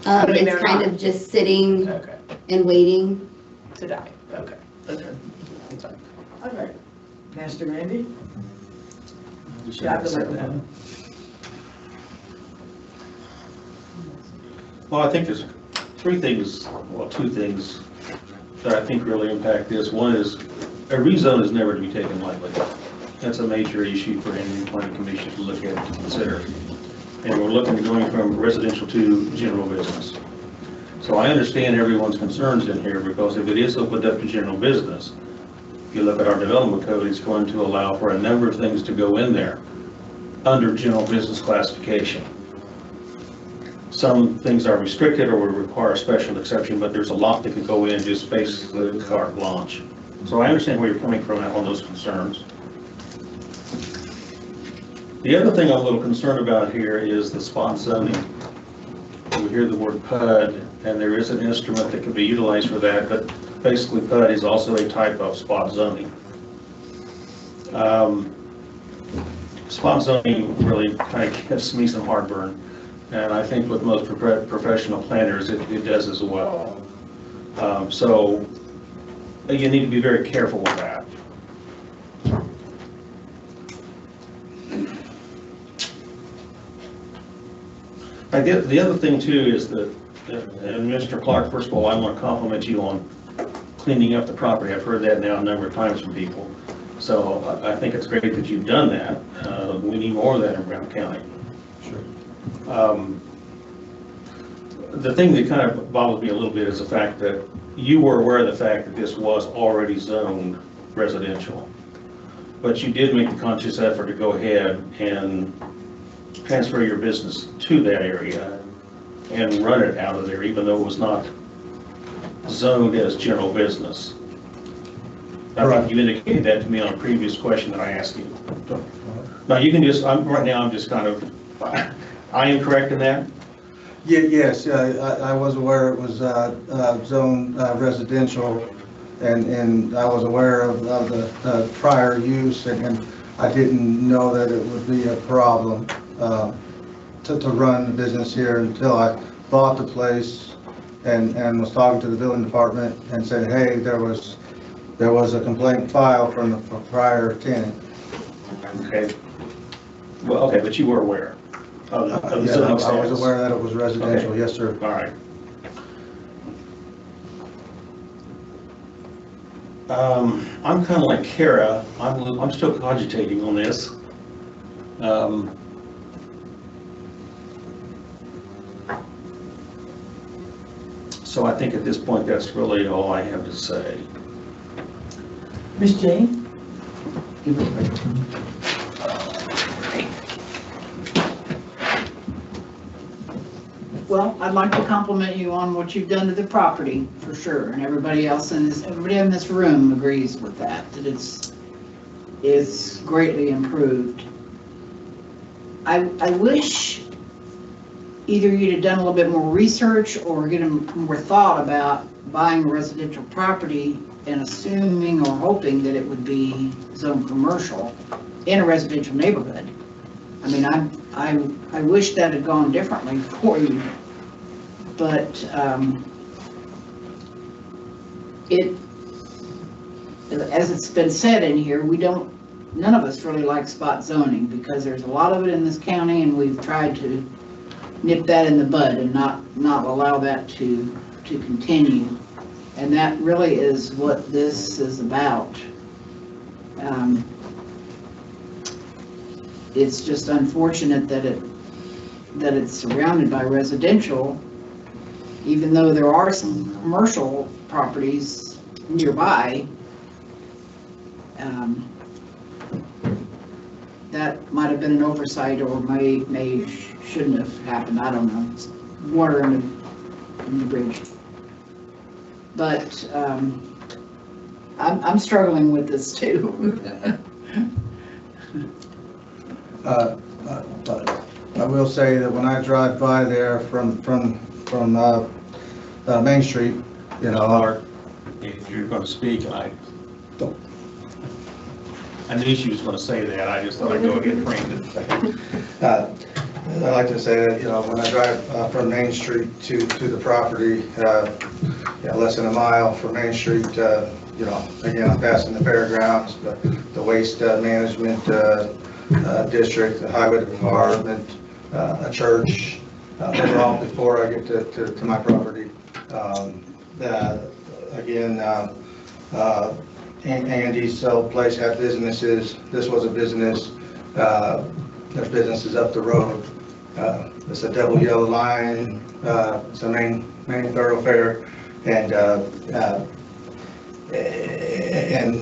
I mean, It's they're kind not. of just sitting Okay, and waiting. to die, okay. okay. All right, Master Randy? You have to let them. Well, I think there's two things that I think really impact this. One is, a rezone is never to be taken lightly. That's a major issue for any planning commission to look at and to consider. And we're looking at going from residential to general business. So I understand everyone's concerns in here, because if it is opened up to general business, if you look at our development code, it's going to allow for a number of things to go in there under general business classification. Some things are restricted or would require a special exception, but there's a lot that could go in just basically carte blanche. So I understand where you're coming from on those concerns. The other thing I'm a little concerned about here is the spot zoning. We hear the word PUD, and there is an instrument that can be utilized for that, but basically PUD is also a type of spot zoning. Spot zoning really kind of gives me some heartburn, and I think with most professional planners, it does as well. So you need to be very careful with that. The other thing too is that, and Mr. Clark, first of all, I want to compliment you on cleaning up the property. I've heard that now a number of times from people. So I think it's great that you've done that. We need more of that in Brown County. Sure. The thing that kind of bothers me a little bit is the fact that you were aware of the fact that this was already zoned residential, but you did make the conscious effort to go ahead and transfer your business to that area and run it out of there, even though it was not zoned as general business. I think you indicated that to me on a previous question that I asked you. Now you can just, right now I'm just kind of, I am correct in that? Yes, I was aware it was zone residential, and I was aware of the prior use, and I didn't know that it would be a problem to run the business here until I bought the place and was talking to the building department and said, hey, there was a complaint filed from the prior tenant. Okay. Well, okay, but you were aware of the Yeah, zoning I status. was aware that it was residential, Okay. yes, sir. All right. I'm kind of like Kara. I'm still cogitating on this. So I think at this point, that's really all I have to say. Ms. Jane? Well, I'd like to compliment you on what you've done to the property, for sure, and everybody in this room agrees with that it's greatly improved. I wish either you'd have done a little bit more research or get more thought about buying residential property and assuming or hoping that it would be zone commercial in a residential neighborhood. I mean, I wish that had gone differently for you, but as it's been said in here, none of us really like spot zoning because there's a lot of it in this county, and we've tried to nip that in the bud and not allow that to continue. And that really is what this is about. It's just unfortunate that it's surrounded by residential, even though there are some commercial properties nearby. That might have been an oversight, or shouldn't have happened. I don't know. It's water in from the bridge. But I'm struggling with this too. But I will say that when I drive by there from Main Street, you know, Mark, if you're going to speak, and I knew she was going to say that, I just thought I'd go ahead and frame it. I like to say that, you know, when I drive from Main Street to the property, less than a mile from Main Street, you know, again, I'm passing the fairgrounds, the waste management district, the highway department, a church, those are all before I get to my property. Again, Andy's old place had businesses. This was a business. There's businesses up the road. It's a double yellow line. It's a main thoroughfare, and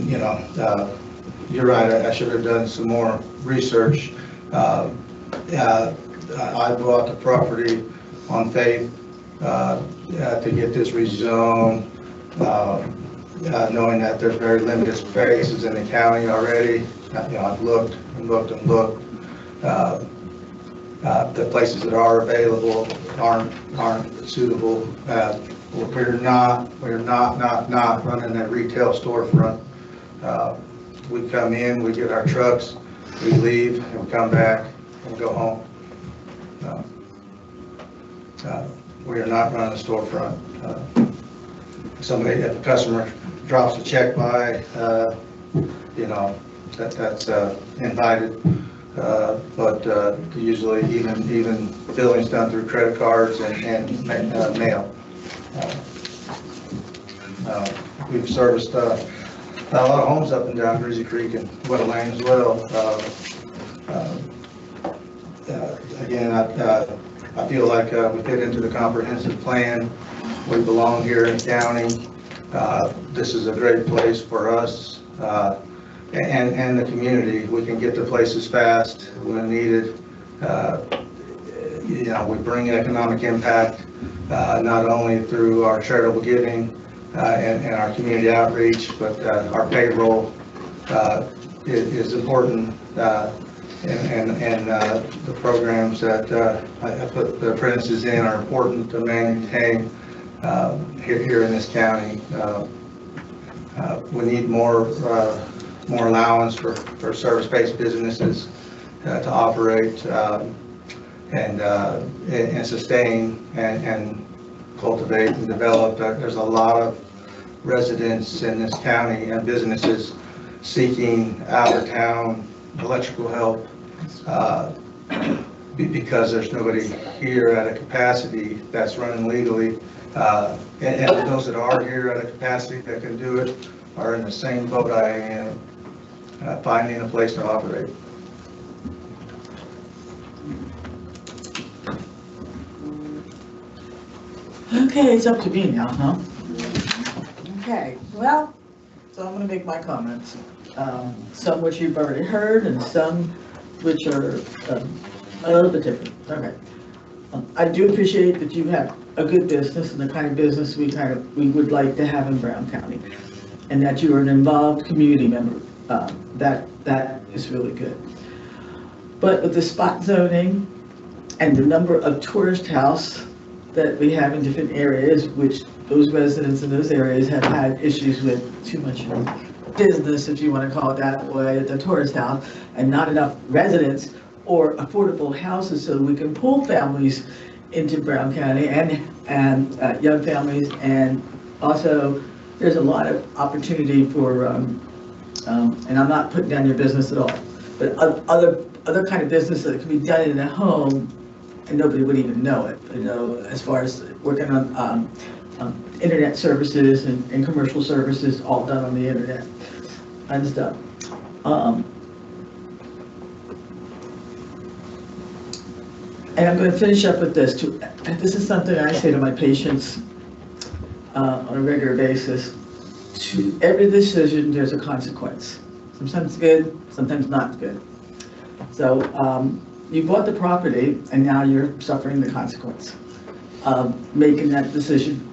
you know, you're right. I should have done some more research. I bought the property on faith to get this rezoned, knowing that there's very limited spaces in the county already. You know, I've looked and looked and looked. The places that are available aren't suitable. We're not running a retail storefront. We come in, we get our trucks, we leave, and we come back and go home. We are not running a storefront. If a customer drops a check by, you know, that's invited. But usually even billing's done through credit cards and mail. We've serviced a lot of homes up and down Greasy Creek and Weddle Lane as well. Again, I feel like we fit into the comprehensive plan. We belong here in the county. This is a great place for us and the community. We can get to places fast when needed. You know, we bring economic impact not only through our charitable giving and our community outreach, but our payroll is important. And the programs that I put the apprentices in are important to maintain here in this county. We need more allowance for service-based businesses to operate and sustain and cultivate and develop. There's a lot of residents in this county and businesses seeking out-of-town electrical help because there's nobody here at a capacity that's running legally. And those that are here at a capacity that can do it are in the same boat I am, finding a place to operate. Okay, it's up to me now, huh? Okay, well, so I'm gonna make my comments. Some which you've already heard and some which are a little bit different. Okay. I do appreciate that you have a good business and the kind of business we would like to have in Brown County, and that you are an involved community member. That is really good. But with the spot zoning and the number of tourist houses that we have in different areas, which those residents in those areas have had issues with too much business, if you want to call it that way, at the tourist house, and not enough residents or affordable houses so we can pull families into Brown County and young families. And also there's a lot of opportunity for, and I'm not putting down your business at all, but other kind of business that can be done in a home and nobody would even know it, you know, as far as working on internet services and commercial services, all done on the internet and stuff. And I'm going to finish up with this too. This is something I say to my patients on a regular basis. To every decision, there's a consequence. Sometimes good, sometimes not good. So you bought the property and now you're suffering the consequence. making that decision.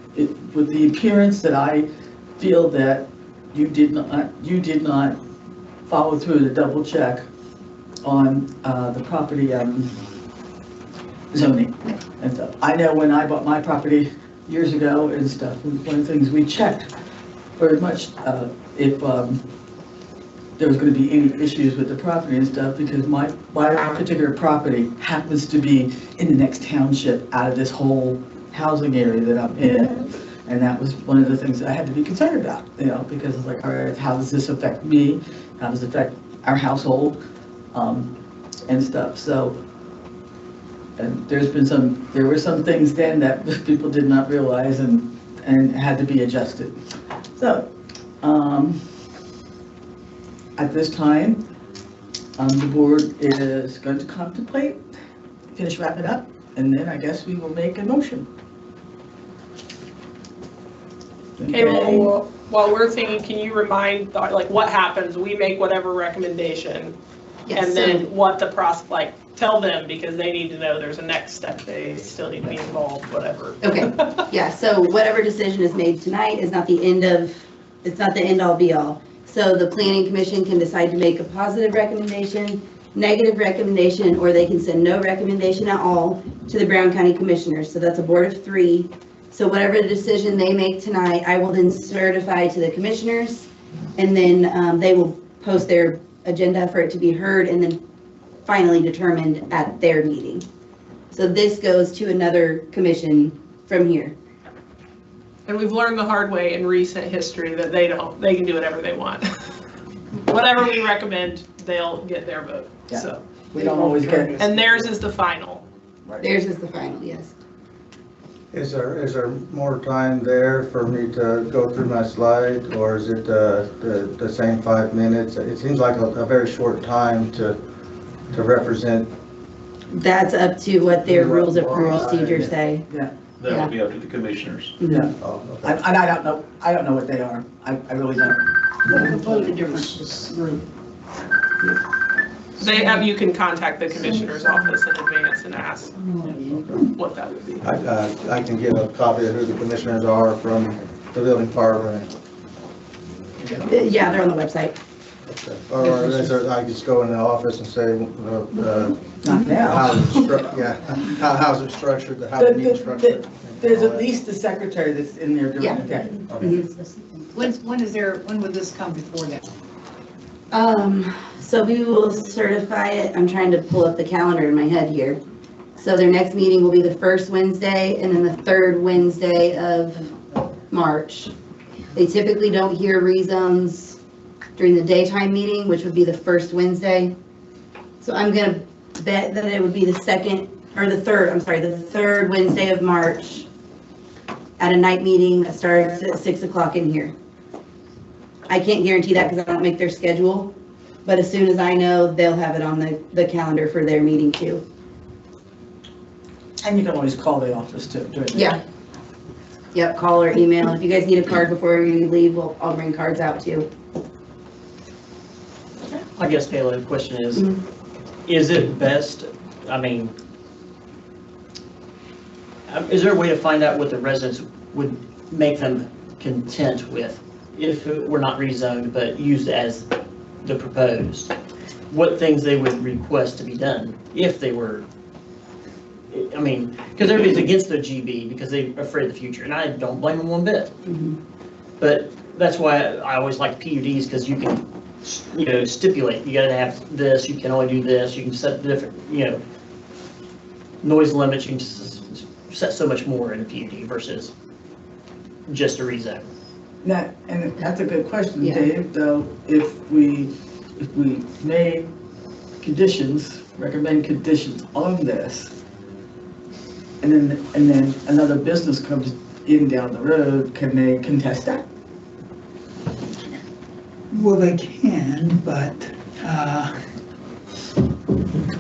With the appearance that I feel that you did not follow through to double check on the property zoning and stuff. I know when I bought my property years ago and stuff, one of the things we checked very much if there was going to be any issues with the property and stuff, because my particular property happens to be in the next township out of this whole housing area that I'm in. And that was one of the things that I had to be concerned about, because it's like, all right, how does this affect me? How does it affect our household and stuff? So, and there were some things then that people did not realize and had to be adjusted. So, at this time, the board is going to contemplate, finish wrapping up, and then I guess we will make a motion. Okay, well, while we're thinking, can you remind, like, what happens? We make whatever recommendation, Yes, and then what the process, like, tell them, because they need to know there's a next step. They still need to be involved, whatever. Okay, yeah, so whatever decision is made tonight is not the end all be all. So the planning commission can decide to make a positive recommendation, negative recommendation, or they can send no recommendation at all to the Brown County Commissioners. So that's a board of 3. So whatever the decision they make tonight, I will then certify to the commissioners, and then they will post their agenda for it to be heard and then finally determined at their meeting. So this goes to another commission from here. And we've learned the hard way in recent history that they can do whatever they want. Whatever we recommend, they'll get their vote, Yeah. so. We don't always get. And theirs is the final. Theirs is the final, yes. Is there more time there for me to go through my slide, or is it the same 5 minutes? It seems like a very short time to represent. That's up to what their rules of procedure say. Yeah. That would be up to the commissioners. Yeah. Oh, okay. I don't know what they are. I really don't. They're completely different group. You can contact the commissioner's office in advance and ask what that would be. I can get a copy of who the commissioners are from the building department. Yeah, they're on the website. Or is there, I just go in the office and say, Not now. how's it structured, how the meeting's structured? There's at least the secretary that's in there during the day. When would this come before them? So we will certify it. I'm trying to pull up the calendar in my head here. So their next meeting will be the first Wednesday and then the third Wednesday of March. They typically don't hear rezones during the daytime meeting, which would be the first Wednesday. So I'm gonna bet that it would be the third Wednesday of March at a night meeting that starts at 6 o'clock in here. I can't guarantee that because I don't make their schedule, but as soon as I know, they'll have it on the calendar for their meeting too. And you can always call the office too during the day. Yeah. Yep, call or email. If you guys need a card before you leave, I'll bring cards out too. I guess, Taylor, the question is it best, is there a way to find out what the residents would make them content with if it were not rezoned but used as the proposed? What things they would request to be done if they were, because everybody's against the GB because they're afraid of the future, and I don't blame them one bit. But that's why I always like PUDs, because you can, stipulate, you gotta have this, you can only do this, you can set different, noise limits, you can set so much more in a PUD versus just a rezone. And that's a good question, Yeah. Dave, though, if we made recommend conditions on this, and then another business comes in down the road, can they contest that? Well, they can, but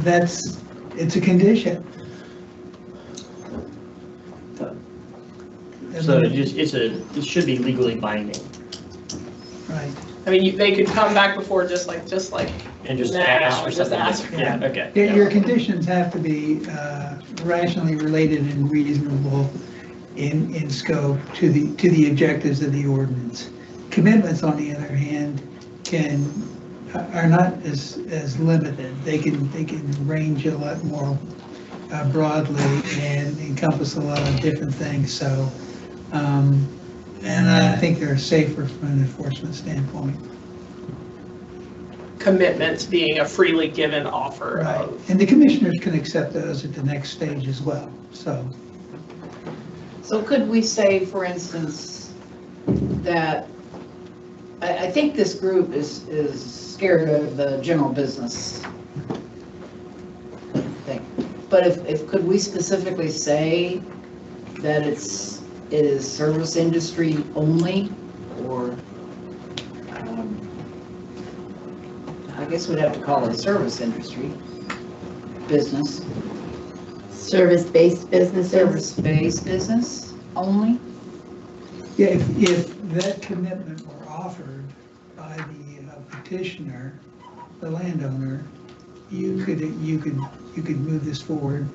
it's a condition. So it should be legally binding. Right. They could come back before just like And just Nah, ask for just something ask. different. Yeah, okay. Your conditions have to be rationally related and reasonable in scope to the objectives of the ordinance. Commitments, on the other hand, are not as limited. They can range a lot more broadly and encompass a lot of different things. So, and I think they're safer from an enforcement standpoint. Commitments being a freely given offer Right, of. and the commissioners can accept those at the next stage as well, so. So could we say, for instance, that, I think this group is scared of the general business thing. But if could we specifically say that it is service industry only, or, I guess we'd have to call it a service industry business. Service-based businesses? Service-based business only? Yeah, if that commitment were offered by the petitioner, the landowner, you could move this forward,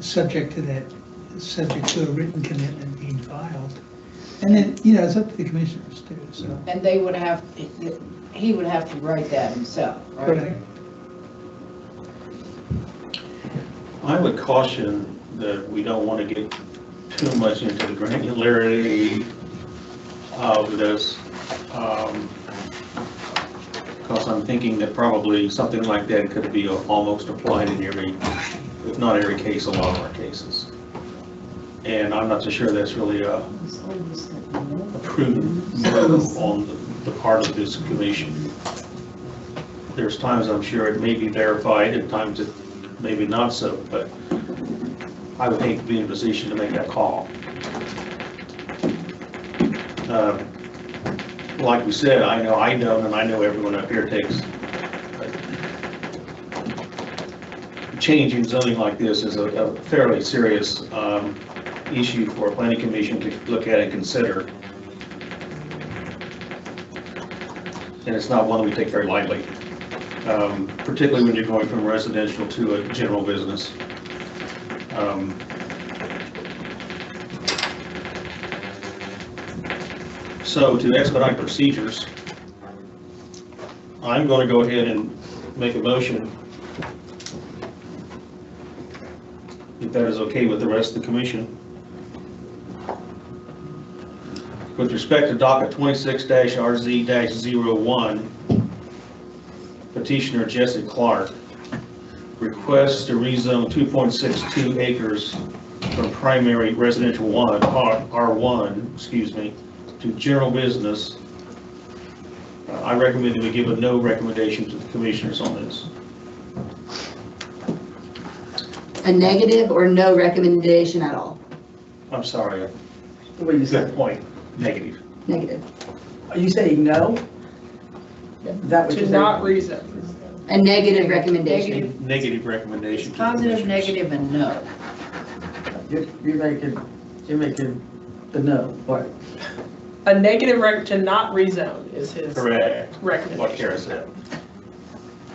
subject to a written commitment being filed. And then, it's up to the commissioners too, so. And they would have, he would have to write that himself, right? Correct. I would caution that we don't want to get too much into the granularity of this, because I'm thinking that probably something like that could be almost applied in every, if not every case, a lot of our cases. And I'm not so sure that's really a prudent move on the part of this commission. There's times I'm sure it may be verified, and times it maybe not so, but I would hate to be in a position to make that call. Like we said, I know and I know everyone up here takes change in zoning like this is a fairly serious issue for a planning commission to look at and consider. And it's not one we take very lightly, particularly when you're going from residential to a general business. So to expedite procedures, I'm going to go ahead and make a motion, if that is okay with the rest of the commission. With respect to docket 26-RZ-01, petitioner Jesse Clark requests to rezone 2.62 acres from primary residential R1, to general business. I recommend that we give a no recommendation to the commissioners on this. A negative or no recommendation at all? I'm sorry. What do you say? Good point. Negative. Negative. Are you saying no? Is that what To you're not saying? rezone. A negative recommendation. Negative recommendation. to the Positive, commissioners. negative, and no. You're making the no part. A negative to not rezone is his Correct. What recommendation. Kara said.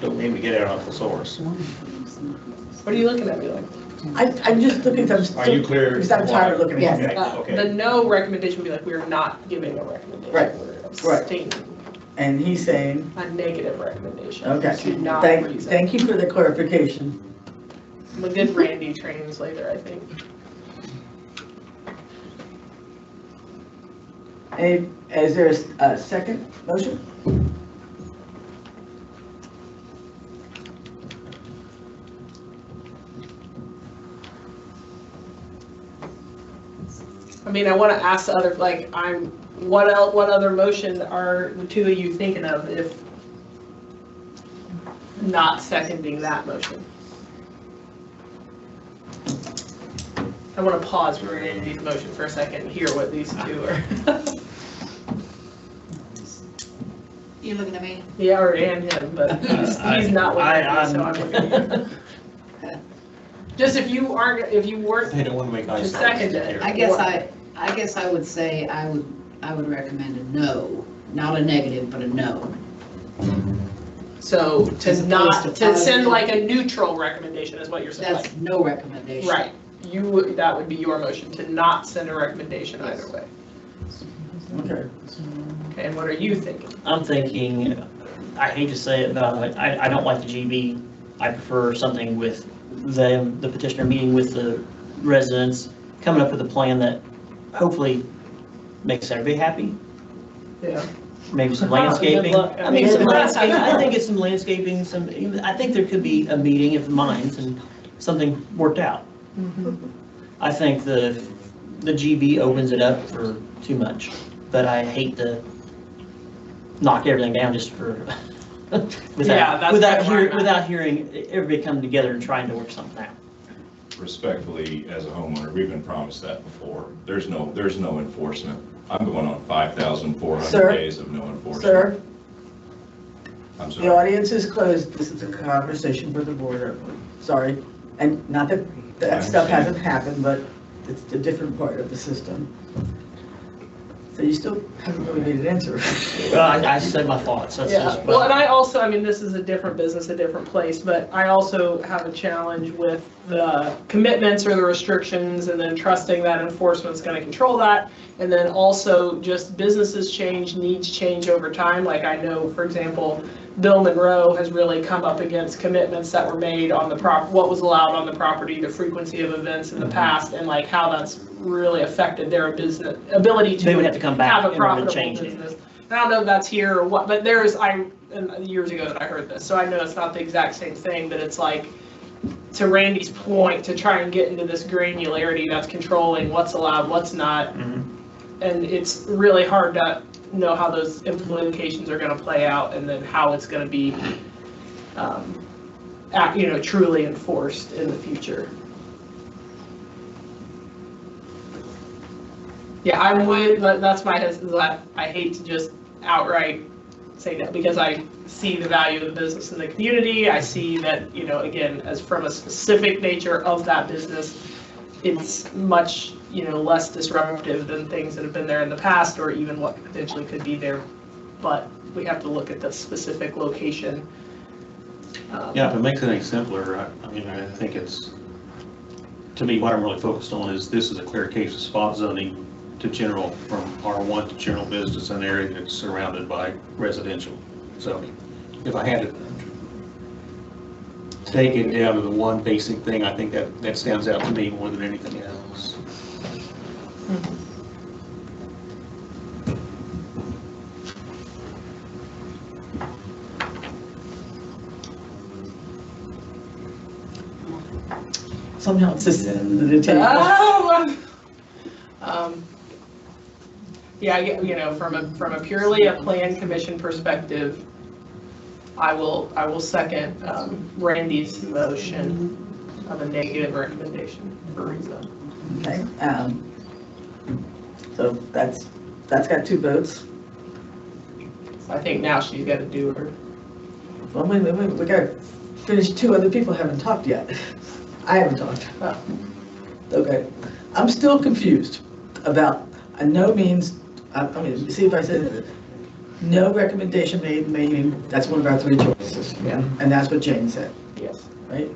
Don't make me get out of the source. What are you looking at me like? I'm just looking, Are you clear? Because I'm tired of looking at Yes. you. Okay, The okay. no recommendation would be like, we're not giving a recommendation. Right, We're right. abstaining. And he's saying, A negative recommendation. okay, To not thank rezone. you for the clarification. I'm a good Randy translator, I think. Is there a second motion? I mean, I want to ask the other, like, what other motion are the two of you thinking of if not seconding that motion? I want to pause for Randy's motion for a second and hear what these two are. You looking at me? Yeah, or and him, but he's not looking at me, so I'm looking at you. Just if you weren't I don't want to make eye to contact second it. here. I guess I would say I would recommend a no, not a negative, but a no. So to As not, opposed to to send positive. like a neutral recommendation is what you're saying. That's no recommendation. Right, that would be your motion, to not send a recommendation either way. Okay. Okay, and what are you thinking? I'm thinking, I hate to say it, but I don't like the GB. I prefer something with the petitioner meeting with the residents, coming up with a plan that hopefully makes everybody happy. Yeah. Maybe some Good landscaping. luck. I mean, some landscaping, I think it's some landscaping, I think there could be a meeting of the minds and something worked out. I think the GB opens it up for too much, but I hate to knock everything down just for, without hearing everybody come together and trying to work something out. Respectfully, as a homeowner, we've been promised that before. There's no enforcement. I'm going on 5,400 Sir? days of no enforcement. Sir, I'm the sorry. audience is closed. This is a conversation for the board. Sorry. And not that that stuff hasn't happened, but it's a different part of the system. So you still haven't really made an answer. Well, I said my thoughts, that's Yeah, just. well, and I also, I mean, this is a different business, a different place, but I also have a challenge with the commitments or the restrictions and then trusting that enforcement's gonna control that. And then also just businesses change, needs change over time. Like I know, for example, Bill Monroe has really come up against commitments that were made on the what was allowed on the property, the frequency of events in the past, and like how that's really affected their business ability to They would have to come back have a in order to profitable change it. business. I don't know if that's here or what, but and years ago that I heard this, so I know it's not the exact same thing, but it's like, to Randy's point, to try and get into this granularity that's controlling what's allowed, what's not. And it's really hard to know how those implications are gonna play out and then how it's gonna be, truly enforced in the future. Yeah, I would, but that's my hesitancy. I hate to just outright say that because I see the value of the business in the community. I see that, again, as from a specific nature of that business, it's much, less disruptive than things that have been there in the past or even what potentially could be there. But we have to look at the specific location. Yeah, if it makes it any simpler, I think it's, to me, what I'm really focused on is this is a clear case of spot zoning to general, from R1 to general business in an area that's surrounded by residential. So if I had to take it down to the one basic thing, I think that stands out to me more than anything else. Somehow it's just the table. Yeah, from a purely a plan commission perspective, I will second Randy's motion of a negative recommendation for rezone. Okay, so that's got 2 votes. So I think now she's got to do her. Well, wait, we got to finish. 2 other people haven't talked yet. I haven't talked. Okay, I'm still confused about a no means, see if I said it. No recommendation made, meaning that's one of our 3 choices. Yeah. And that's what Jane said, Yes. right?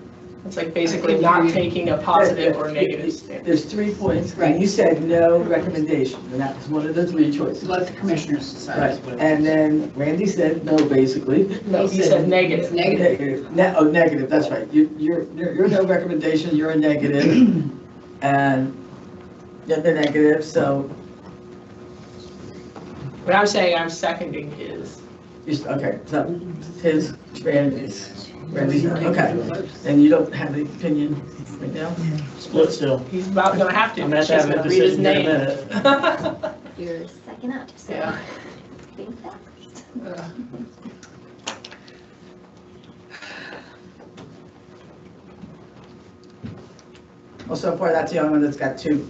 It's like basically not taking a positive or negative stand. There's 3 points, and you said no recommendation, and that was one of the 3 choices. Let the commissioners decide. Right, and then Randy said no, basically. No, he said negative. Negative. Negative, that's right. You're no recommendation, you're a negative, and you're the negative, so. But I'm saying I'm seconding his. Okay, so his, Randy's, okay. And you don't have any opinion right now? Split still. He's about gonna have to. I'm gonna have to have a She's gonna read his decision in a name. minute. You're second up, so Yeah. think fast. Well, so far, that's the only one that's got two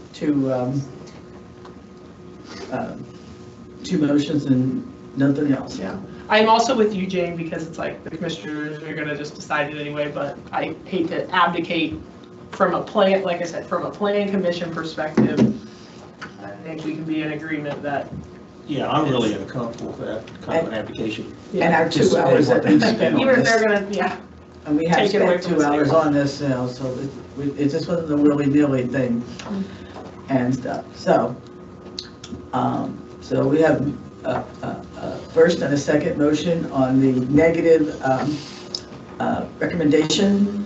motions and nothing else. Yeah. I'm also with you, Jane, because it's like the commissioners are gonna just decide it anyway, but I hate to abdicate from a plan, like I said, from a plan commission perspective. I think we can be in agreement that Yeah, I'm really uncomfortable with that kind of an application. And our 2 Just hours that we spent on Even if this. they're gonna, yeah, And we have take it away spent from 2 the hours state. on this, so it just wasn't a willy-nilly thing and stuff. So, so we have a first and a second motion on the negative recommendation.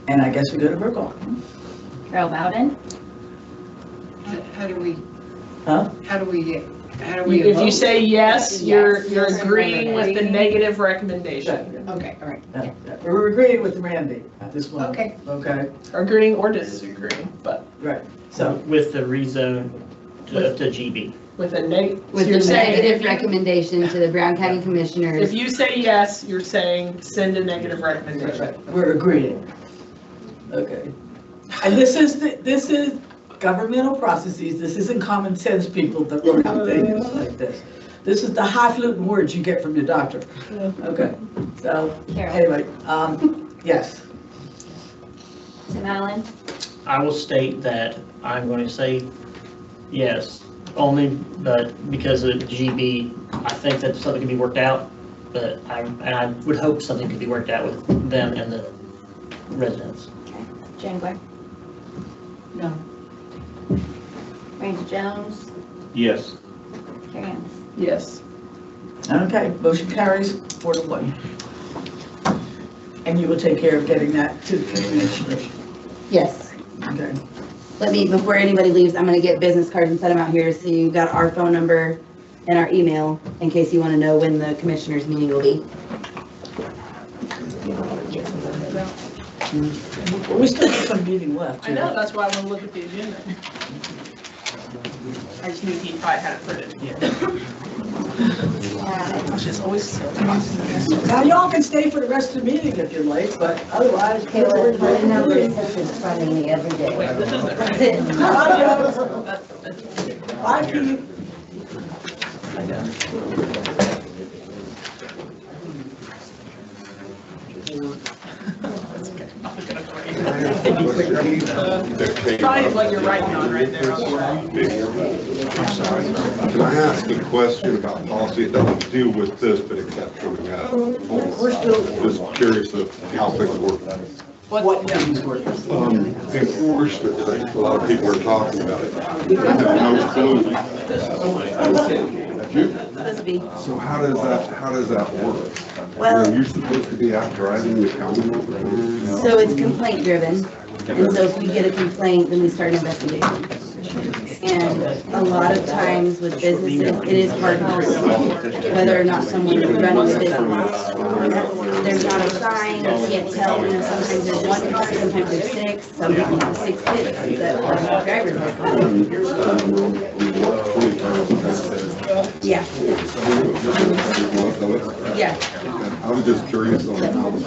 And I guess we go to roll call. Carol Bowden, How do we, Huh? how do we If you say yes, you're Yes. agreeing with the negative recommendation. Okay, all right. Yeah, yeah. We're agreeing with Randy at this one. Okay. Okay, Agreeing or disagreeing, but right. So, With the rezone to GB. with a negative. With the negative recommendation to the Brown County Commissioners. If you say yes, you're saying send a negative recommendation. we're agreeing. Okay. And this is governmental processes. This isn't common sense, people that wrote out things like this. This is the highfalutin words you get from your doctor. Okay, so, Carol. anyway, yes. Tim Allen, I will state that I'm going to say yes, only, but because of GB, I think that something can be worked out, but I would hope something could be worked out with them and the residents. Jangler, No. Randy Jones, Yes. Carrie Ann. Yes. Okay, motion carries 4-1. And you will take care of getting that to the commissioners. Yes. Okay. Before anybody leaves, I'm gonna get business cards and set them out here, so you got our phone number and our email, in case you wanna know when the commissioners meeting will be. Well, we still have some meeting left. I know, that's why I want to look at the agenda. I just knew he probably had it printed. Gosh, it's always so tough. Now, y'all can stay for the rest of the meeting if you're late, but otherwise. Okay, well, my number is in front of me every day. Wait, this isn't right. Bye, Pete. Probably what you're writing on right there. Can I ask a question about policy? It doesn't deal with this, but it kept coming up. We're still. Just curious of how things work. What things work? Enforcement, a lot of people are talking about it. No clue. So how does that work? Well- You're supposed to be out driving the county over there? So it's complaint driven, and so if we get a complaint, then we start an investigation. And a lot of times with businesses, it is hard to prove whether or not someone is running the business. There's not a sign, you can't tell, sometimes there's one car, sometimes there's six, some people have 6 kids that are drivers license. Yeah. Yeah. I was just curious on how the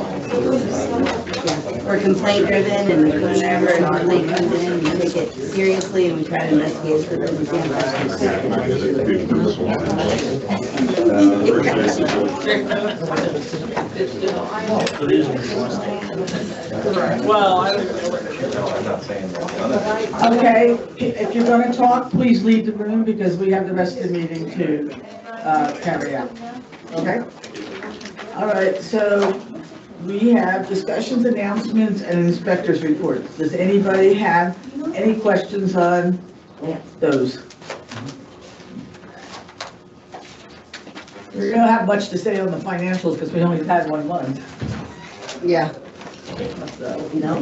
Yeah, we're complaint driven, and whenever a complaint comes in, we take it seriously and we try to investigate for those Well, Okay, if you're gonna talk, please leave the room because we have the rest of the meeting to carry out. Okay? All right, so we have discussions, announcements, and inspectors' reports. Does anybody have any questions on those? We don't have much to say on the financials because we only had 1 month. Yeah. So, No?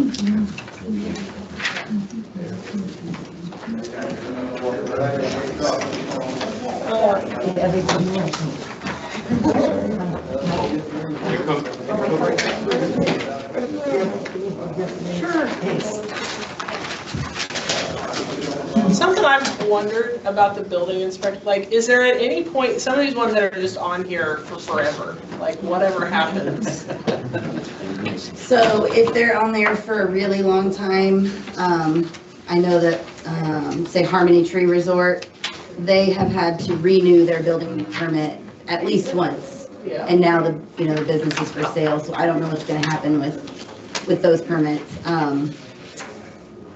Something I've wondered about the building inspector, like, is there at any point, some of these ones that are just on here for forever, like, whatever happens? So if they're on there for a really long time, I know that, say Harmony Tree Resort, they have had to renew their building permit at least once. Yeah. And now the business is for sale, so I don't know what's gonna happen with those permits.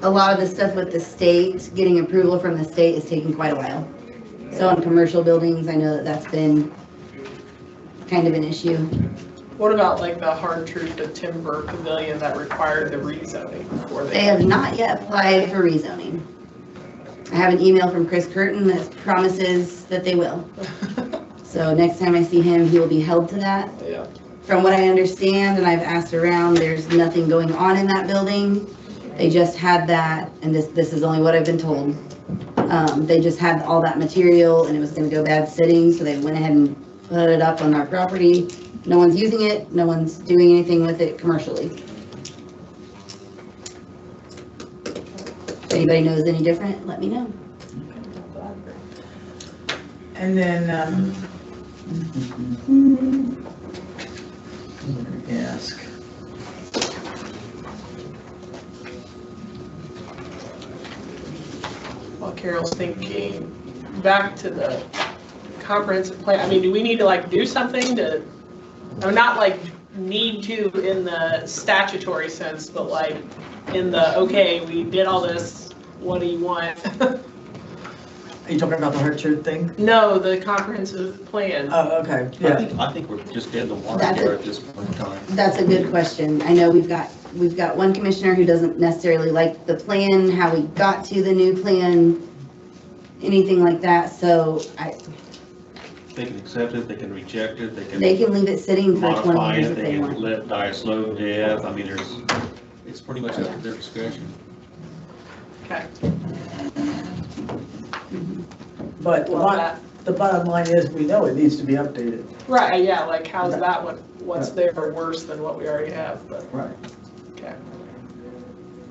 A lot of the stuff with the state, getting approval from the state is taking quite a while. So on commercial buildings, I know that that's been kind of an issue. What about like the hard truth, the timber pavilion that required the rezoning before They have not yet applied for rezoning. I have an email from Chris Curtin that promises that they will. So next time I see him, he will be held to that. Yeah. From what I understand, and I've asked around, there's nothing going on in that building. They just had that, and this is only what I've been told. They just had all that material and it was gonna go bad sitting, so they went ahead and put it up on our property. No one's using it, no one's doing anything with it commercially. If anybody knows any different, let me know. And then, ask. While Carol's thinking, back to the comprehensive plan, I mean, do we need to like do something to, I'm not like need to in the statutory sense, but like in the, okay, we did all this, what do you want? Are you talking about the hard truth thing? No, the comprehensive plan. Oh, okay, yeah. I think we're just dead in the water That's there it. at this point in time. That's a good question. I know we've got one commissioner who doesn't necessarily like the plan, how we got to the new plan, anything like that, so They can accept it, they can reject it, they can leave it sitting for 20 modify years it, if they they can want. let it die a slow death. I mean, it's pretty much up to their discretion. Okay. But the bottom line is, we know it needs to be updated. Right, yeah, like how's that one, what's there worse than what we already have, but, Right. okay.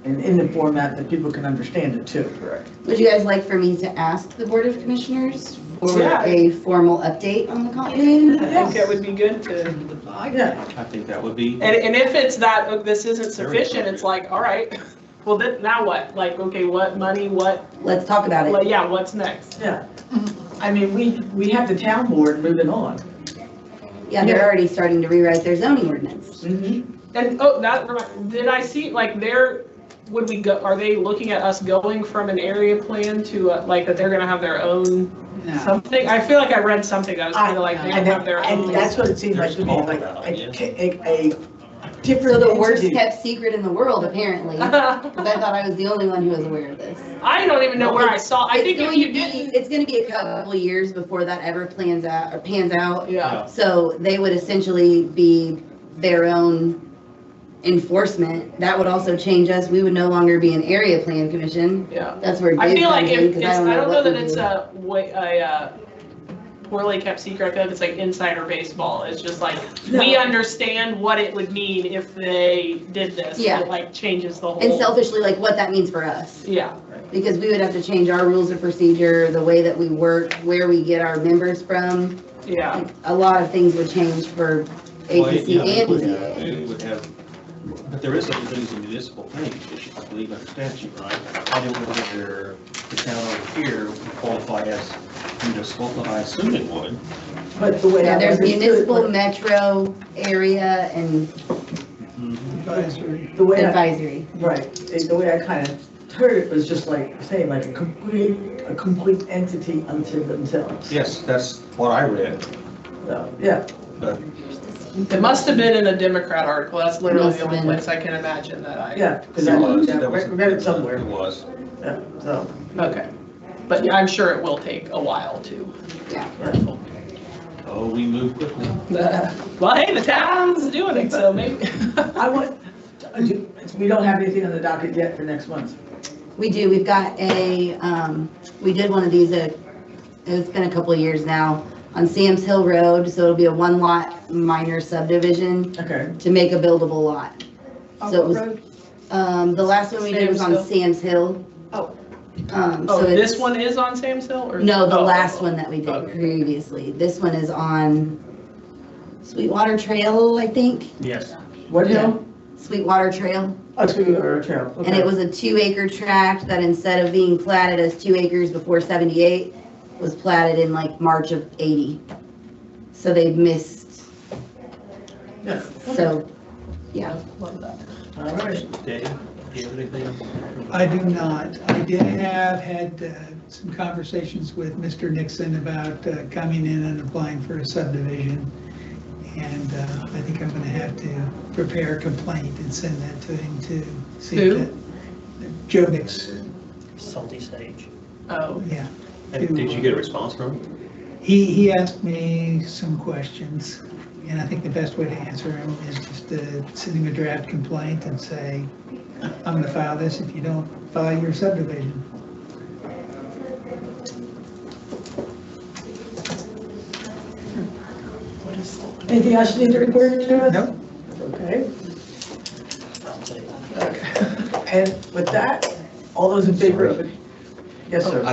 And in the format that people can understand it too. Correct. Would you guys like for me to ask the Board of Commissioners for Yeah. a formal update on the comp plan? I think it would be good to, Yeah. I think that would be. and if it's that, oh, this isn't sufficient, it's like, all right, well, then, now what? Like, okay, what money, what, Let's talk about like, it. yeah, what's next? Yeah. I mean, we have the town board moving on. Yeah, they're already starting to rewrite their zoning ordinance. Mm-hmm. And, oh, did I see, like, would we go, are they looking at us going from an area plan to, like, that they're gonna have their own something? I feel like I read something that was kind of like, they have their own. And that's what it seemed like to me, like a different So the worst entity. kept secret in the world, apparently, because I thought I was the only one who was aware of this. I don't even know where I saw, I think if you didn't. It's gonna be a couple years before that ever plans out, or pans out. Yeah. So they would essentially be their own enforcement. That would also change us. We would no longer be an area plan commission. Yeah. That's where I Dave feel like comes in, if 'cause it's, I don't know what that we it's do. a poorly kept secret, I feel like it's like insider baseball. It's just like, we understand what it would mean if they did this. Yeah. It like changes the whole. And selfishly, like what that means for us. Yeah. Because we would have to change our rules of procedure, the way that we work, where we get our members from. Yeah. A lot of things would change for APC Yeah, and it would BZA. have- it would have, but there is such a thing as a municipal planning commission, I believe, under statute, right? I don't know whether the town over here would qualify as municipal, but I assume it would. But the way Yeah, I there's understood it, municipal, metro, area, and the way I, advisory. right, the way I kind of heard it was just like saying like a complete entity unto themselves. Yes, that's what I read, So, yeah. but It must have been in a Democrat article. That's literally Must the have only been. place I can imagine that I. Yeah, because it I was, yeah, that was. read it somewhere. It was. Yeah, so, Okay. But yeah, I'm sure it will take a while to. Yeah. Oh, we move quickly. Well, hey, the town's doing it, so maybe. I want, we don't have anything on the docket yet for next month. We do, we've got we did one of these, it's been a couple of years now, on Sam's Hill Road, so it'll be a one lot minor subdivision Okay. to make a buildable lot. So it was, road? the last one we did was on Sam's Sam's Hill. Oh. So Oh, it's- this one is on Sam's Hill or? No, the Oh, last one that we did Okay. previously. This one is on Sweetwater Trail, I think. Yes. What hill? Sweetwater Trail. Oh, Sweetwater Trail. And it was a 2 acre tract that instead of being platted as 2 acres before 78, was platted in like March of 80. So they missed, Yeah. so, yeah. Love that. All right. Dave? Do you have anything? I do not. I did have had some conversations with Mr. Nixon about coming in and applying for a subdivision. And I think I'm going to have to prepare a complaint and send that to him to see Who? if that, Joe Nixon. Salty Sage. Oh. Yeah. Did you get a response from him? He asked me some questions, and I think the best way to answer him is just to send him a draft complaint and say, I'm going to file this if you don't file your subdivision. Anything else you need to report to us? Nope. Okay. And with that, all those in favor of it? Yes, sir.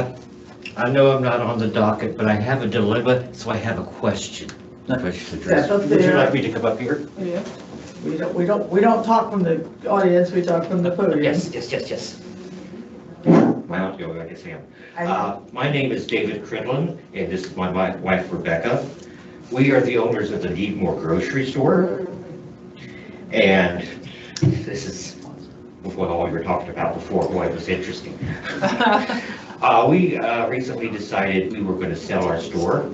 I know I'm not on the docket, but I have a dilemma, so I have a question. Step up Would you there. like me to come up here? Yeah. We don't talk from the audience, we talk from the podium. Yes. Mount Yo, I guess I am. My name is David Cridlin, and this is my wife Rebecca. We are the owners of the Needmore Grocery Store. And this is what all you were talking about before. Boy, it was interesting. We recently decided we were going to sell our store.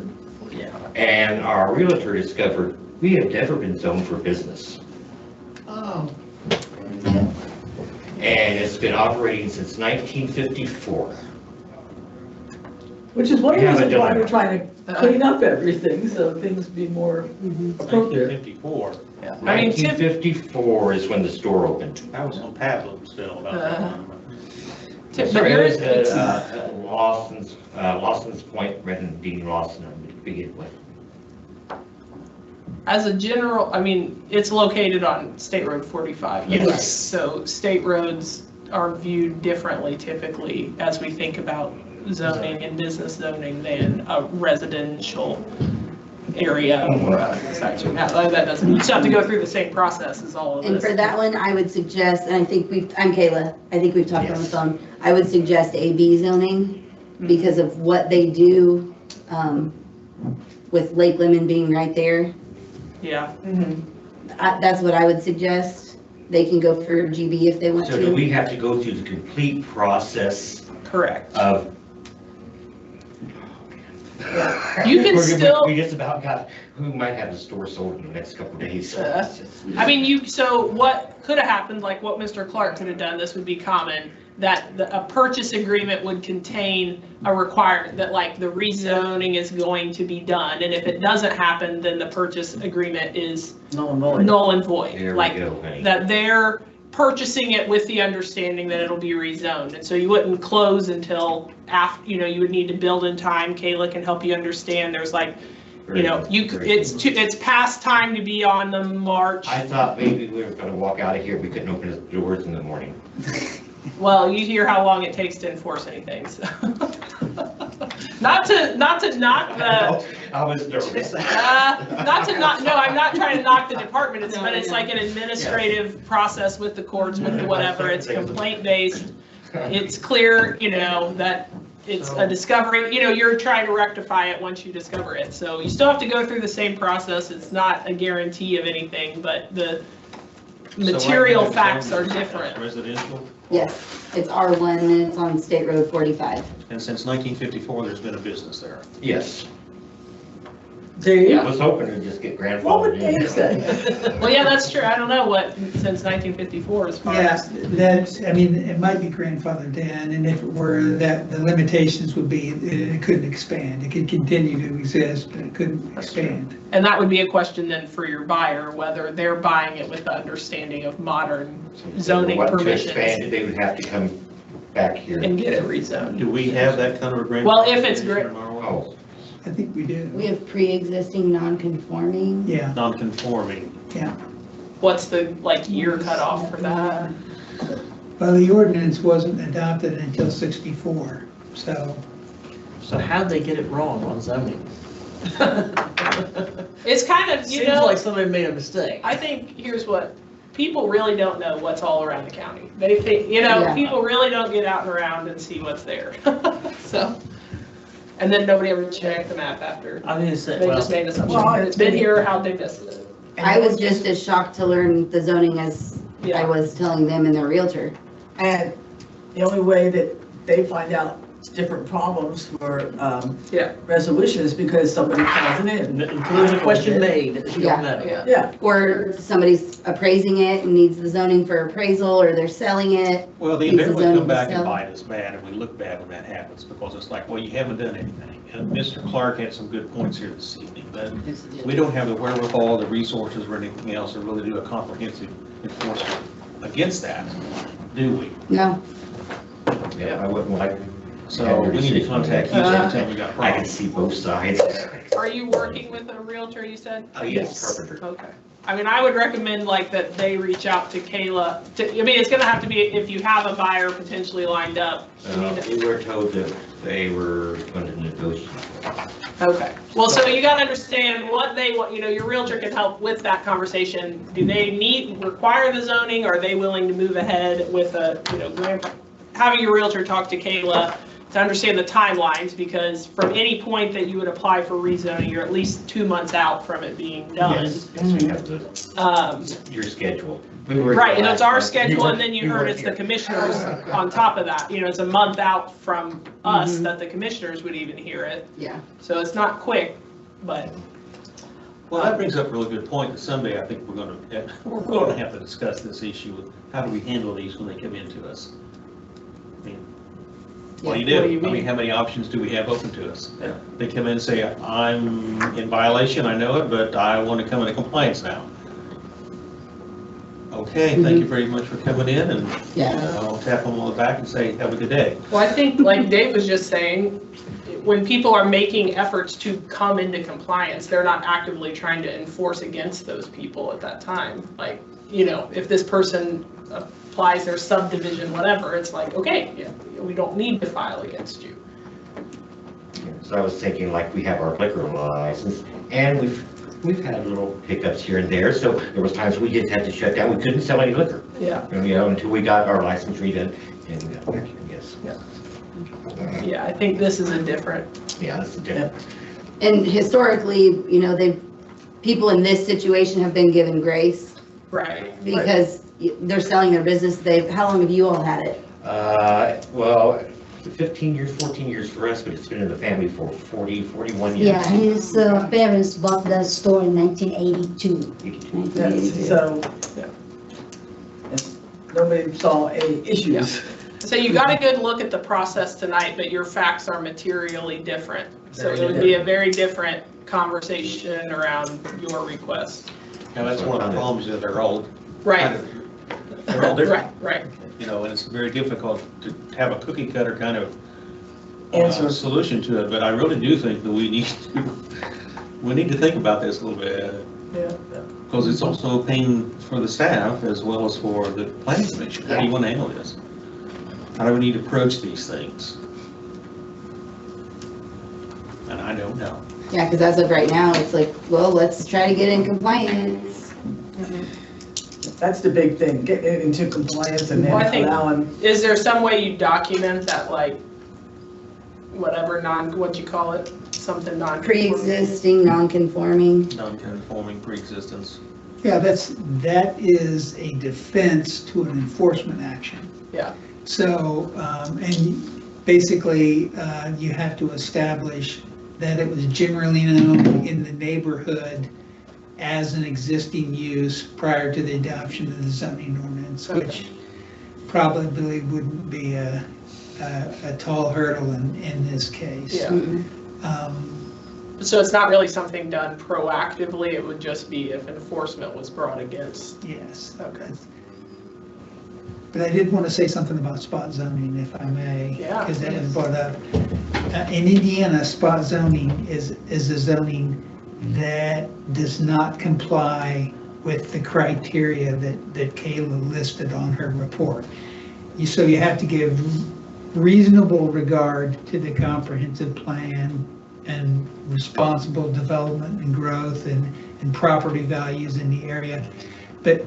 And our realtor discovered we have never been zoned for business. Oh. And it's been operating since 1954. Which is one We have a reason why we're dilemma. trying to clean up everything, so things be more appropriate. 1954. I mean, 1954 is when the store opened. I was on Pablo still about that time. But It yours, was Lawson's Point, Red and Dean Lawson to begin with. as a general, I mean, it's located on State Road 45. Yes. So state roads are viewed differently typically as we think about zoning and business zoning than a residential area or a section. That doesn't, you still have to go through the same process as all of this. And for that one, I would suggest, and I think I'm Kayla, I think we've talked on the phone, I would suggest AB zoning because of what they do with Lake Lemon being right there. Yeah. That's what I would suggest. They can go for GB if they want to. So do we have to go through the complete process Correct. of? You can still. We just about got, who might have the store sold in the next couple of days. I mean, so what could have happened, like what Mr. Clark could have done, this would be common, that a purchase agreement would contain a requirement that like the rezoning is going to be done. And if it doesn't happen, then the purchase agreement is null and void. Null and void. There we Like go, honey. that they're purchasing it with the understanding that it'll be rezoned. And so you wouldn't close until after, you would need to build in time. Kayla can help you understand. There's like, it's past time to be on the march. I thought maybe we were gonna walk out of here, we couldn't open the doors in the morning. Well, you hear how long it takes to enforce anything, so. Not to knock the. I was nervous. No, I'm not trying to knock the department, but it's like an administrative process with the courts, with the whatever, it's complaint based. It's clear, that it's a discovery, you're trying to rectify it once you discover it. So you still have to go through the same process. It's not a guarantee of anything, but the material facts are different. Residential? Yes, it's R1 and it's on State Road 45. And since 1954, there's been a business there. Yes. Dave? I was hoping to just get grandfathered in. What would Dave say? Well, yeah, that's true. I don't know what, since 1954 as far Yeah, as. it might be grandfathered in, and if it were, that the limitations would be, it couldn't expand. It could continue to exist, but it couldn't expand. And that would be a question then for your buyer, whether they're buying it with the understanding of modern zoning To permissions expand it, they would have to come back here. and get it rezoned. Do we have that kind of agreement? Well, if it's great. Oh, I think we do. We have pre-existing non-conforming. Yeah, Non-conforming. yeah. What's the year cutoff for that? Well, the ordinance wasn't adopted until 64, so. So how'd they get it wrong on zoning? It's kind of, Seems like somebody made a mistake. I think here's what, people really don't know what's all around the county. They think, people really don't get out and around and see what's there. So, and then nobody ever checked the map after. I mean, say, They just made assumptions. It's been here, how'd they miss it? I was just as shocked to learn the zoning as I was telling them and their realtor. And the only way that they find out different problems for resolution is because somebody calls it in. Including a question made at the field Yeah. level. Yeah. Or somebody's appraising it and needs the zoning for appraisal, or they're selling it. Well, they needs the invariably zoning come to back and sell. bite us bad, and we look bad when that happens, because it's like, well, you haven't done anything. And Mr. Clark had some good points here this evening, but we don't have the wherewithal, the resources, or anything else to really do a comprehensive enforcement against that, do we? No. Yeah, I wouldn't like. So we need to contact you and tell them we got I can problems. see both sides. Are you working with a realtor, you said? Oh, yes, carpenter. Okay. I mean, I would recommend like that they reach out to Kayla. I mean, it's gonna have to be, if you have a buyer potentially lined up. you need to- We were told that they were going to negotiate. Okay, well, so you gotta understand what they want, you know, your realtor can help with that conversation. Do they require the zoning? Are they willing to move ahead with a, you know, having your realtor talk to Kayla to understand the timelines, because from any point that you would apply for rezoning, you're at least 2 months out from it being done. Yes, we have to, your schedule. Right, and it's our schedule, and then you heard it's the commissioners on top of that. You know, it's a month out from us that the commissioners would even hear it. Yeah. So it's not quick, but. Well, that brings up a really good point, that someday I think we're going to have to discuss this issue of how do we handle these when they come into us? I mean, what do you do? What do you I mean, mean? how many options do we have open to us? They come in and say, I'm in violation, I know it, but I want to come into compliance now. Okay, thank you very much for coming in, and I'll tap them on the back and say, have a good day. Well, I think, like Dave was just saying, when people are making efforts to come into compliance, they're not actively trying to enforce against those people at that time. Like, you know, if this person applies their subdivision, whatever, it's like, okay, yeah, we don't need to file against you. So I was thinking, like, we have our liquor license, and we've had little hiccups here and there, so there was times we did have to shut down, we couldn't sell any liquor. Yeah. And, you know, until we got our license redone, and we got back, I guess. Yeah, I think this is a different. Yeah, that's a different. And historically, you know, people in this situation have been given grace. Right. Because they're selling their business. How long have you all had it? Well, 15 years, 14 years for us, but it's been in the family for 40, 41 years. Yeah, his parents bought the store in 1982. Yes, so, nobody saw any issues. So you got a good look at the process tonight, but your facts are materially different. So it would be a very different conversation around your request. Now, that's one of the problems, that they're all Right. they're all different. Right. You know, and it's very difficult to have a cookie cutter kind of Answer. solution to it, but I really do think that we need to think about this a little bit, Yeah. because it's also a pain for the staff as well as for the planning commission. How do you want to handle this? How do we need to approach these things? And I don't know. Yeah, because as of right now, it's like, well, let's try to get in compliance. That's the big thing, get into compliance and then Well, I think, allowing. is there some way you document that, like, whatever what'd you call it? Something Pre-existing, non-conforming. Non-conforming pre-existence. Yeah, that is a defense to an enforcement action. Yeah. So, and basically, you have to establish that it was generally known in the neighborhood as an existing use prior to the adoption of the zoning ordinance, which probably wouldn't be a tall hurdle in this case. Yeah. So it's not really something done proactively, it would just be if enforcement was brought against. Yes. Okay. But I did want to say something about spot zoning, if I may. Yeah, because that was please. brought up. In Indiana, spot zoning is a zoning that does not comply with the criteria that Kayla listed on her report. So you have to give reasonable regard to the comprehensive plan and responsible development and growth and property values in the area. But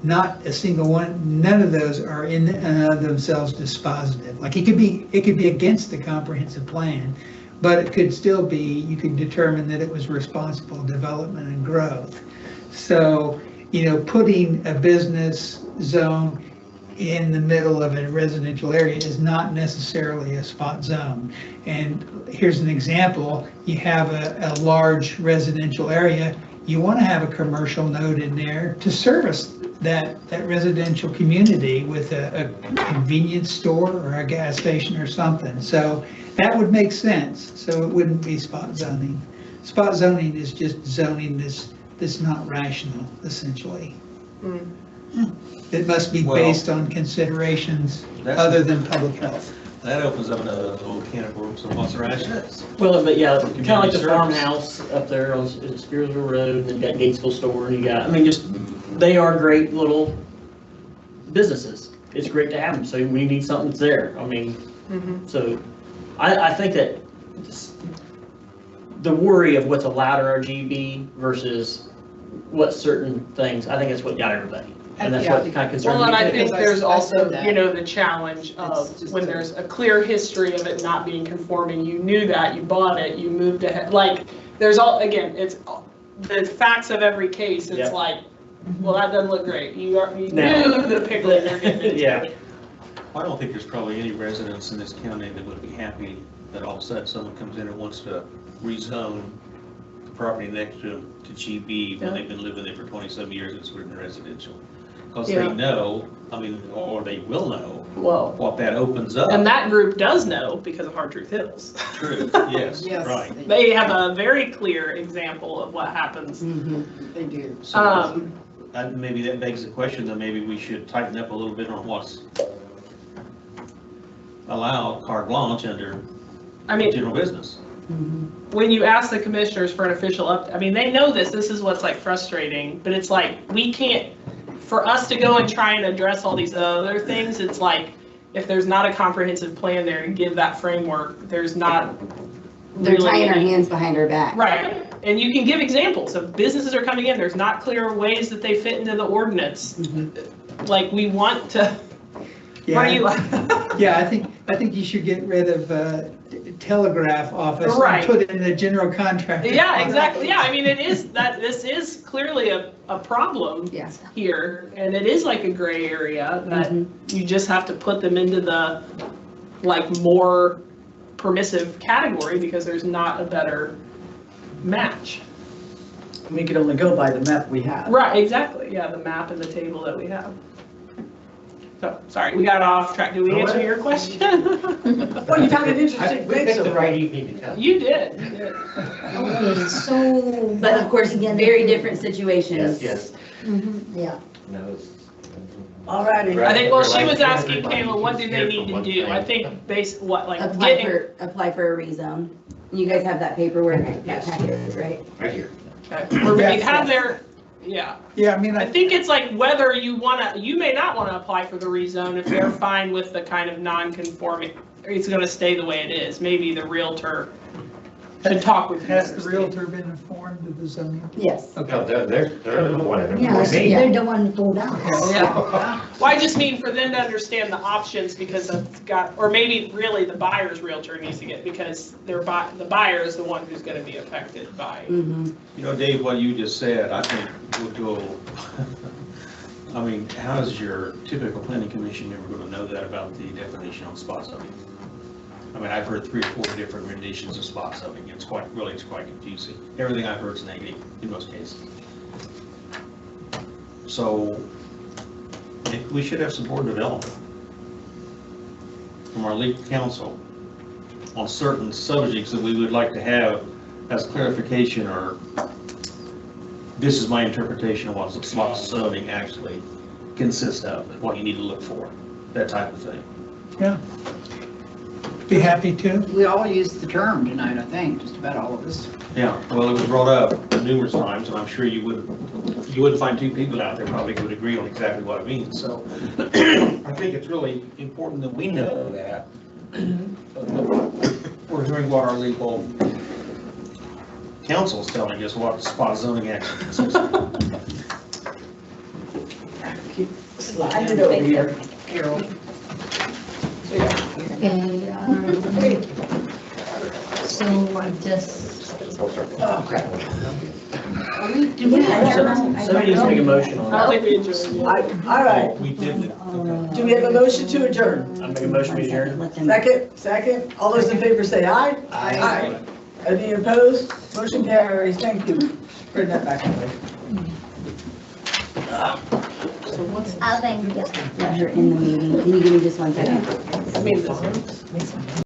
not a single one, none of those are in and of themselves dispositive. Like it could be against the comprehensive plan, but it could still be, you could determine that it was responsible development and growth. So, you know, putting a business zone in the middle of a residential area is not necessarily a spot zone. And here's an example, you have a large residential area, you want to have a commercial node in there to service that residential community with a convenience store or a gas station or something. So that would make sense, so it wouldn't be spot zoning. Spot zoning is just zoning that's not rational, essentially. It must be based on considerations other than public health. That opens up another little can of worms of what's rational. Well, but yeah, kind of like the service. farmhouse up there on Spearsville Road, and you got Gatesville Store, and you got, I mean, just, they are great little businesses. It's great to have them, so we need something that's there. I mean, so I think that the worry of what's allowed in our GB versus what certain things, I think that's what got everybody. And that's what kind of concerns me. Well, and I think Because there's I also, said that. you know, the challenge of when there's a clear history of it not being conforming, you knew that, you bought it, you moved ahead. Like, there's all, again, it's the facts of every case. It's like, well, that doesn't look great. You knew the pickle you're getting into. Yeah. I don't think there's probably any residents in this county that would be happy that all of a sudden someone comes in and wants to rezone the property next to GB when they've been living there for 27 years, it's written residential. Because they know, I mean, or they will know what that opens up. And that group does know because of Hard Truth Hills. True, yes, right. They have a very clear example of what happens. They do. So maybe that begs the question that maybe we should tighten up a little bit on what's allowed carte blanche under general business. When you ask the commissioners for an official update, I mean, they know this is what's like frustrating, but it's like, we can't, for us to go and try and address all these other things, it's like, if there's not a comprehensive plan there and give that framework, there's not They're really tying our any- hands behind our back. Right, and you can give examples of businesses are coming in, there's not clear ways that they fit into the ordinance. Like, we want to, what are you like? Yeah, I think you should get rid of telegraph office Right. and put it in the general contractor. Yeah, exactly, yeah, I mean, it is, this is clearly a problem here, and it is like a gray area that you just have to put them into the, like, more permissive category because there's not a better match. We can only go by the map we have. Right, exactly, yeah, the map and the table that we have. So, sorry, we got off track. Did we answer your question? Well, you've had an interesting mix of right evening to come. You did. Okay, so. But of course, very different situations. Yes. Yeah. No. All righty. I think, well, she was asking Kayla, what do they need to do? I think like Apply for a rezone. You guys have that paperwork, that packet, right? Right here. Or maybe have their, Yeah, I mean, I think it's like whether you may not want to apply for the rezone if they're fine with the kind of non-conforming, it's going to stay the way it is. Maybe the realtor should talk with you. has the realtor been informed of the zoning? Yes. Okay. No, they're the one that Yeah, informed me. they're the one who pulled out. Yeah. Well, I just mean for them to understand the options because it's got, or maybe really the buyer's realtor needs to get, because the buyer is the one who's going to be affected by. You know, Dave, what you just said, I think would go, I mean, how is your typical planning commission ever going to know that about the definition on spot zoning? I mean, I've heard 3 or 4 different renditions of spot zoning. It's quite confusing. Everything I've heard is negative in most cases. So we should have some board development from our legal counsel on certain subjects that we would like to have as clarification, or this is my interpretation of what spot zoning actually consists of, what you need to look for, that type of thing. Yeah. Be happy to. We all used the term tonight, I think, just about all of us. Yeah, well, it was brought up numerous times, and I'm sure you wouldn't find 2 people out there probably who would agree on exactly what it means. So I think it's really important that we know that. We're hearing what our legal counsel is telling us what spot zoning actually consists of. Keep sliding it over here, Carol. Okay, so I just, Oh, crap. are we Somebody needs to make a motion on I it. don't think we adjourned. All right, We did it. do we have a motion to adjourn? I make a motion to adjourn. Second, all those in favor say aye. Aye. Any opposed? Motion carries, thank you. Bring that back away. I'll thank you. Let her in the meeting. Can you give me just 1 second? I mean, this one.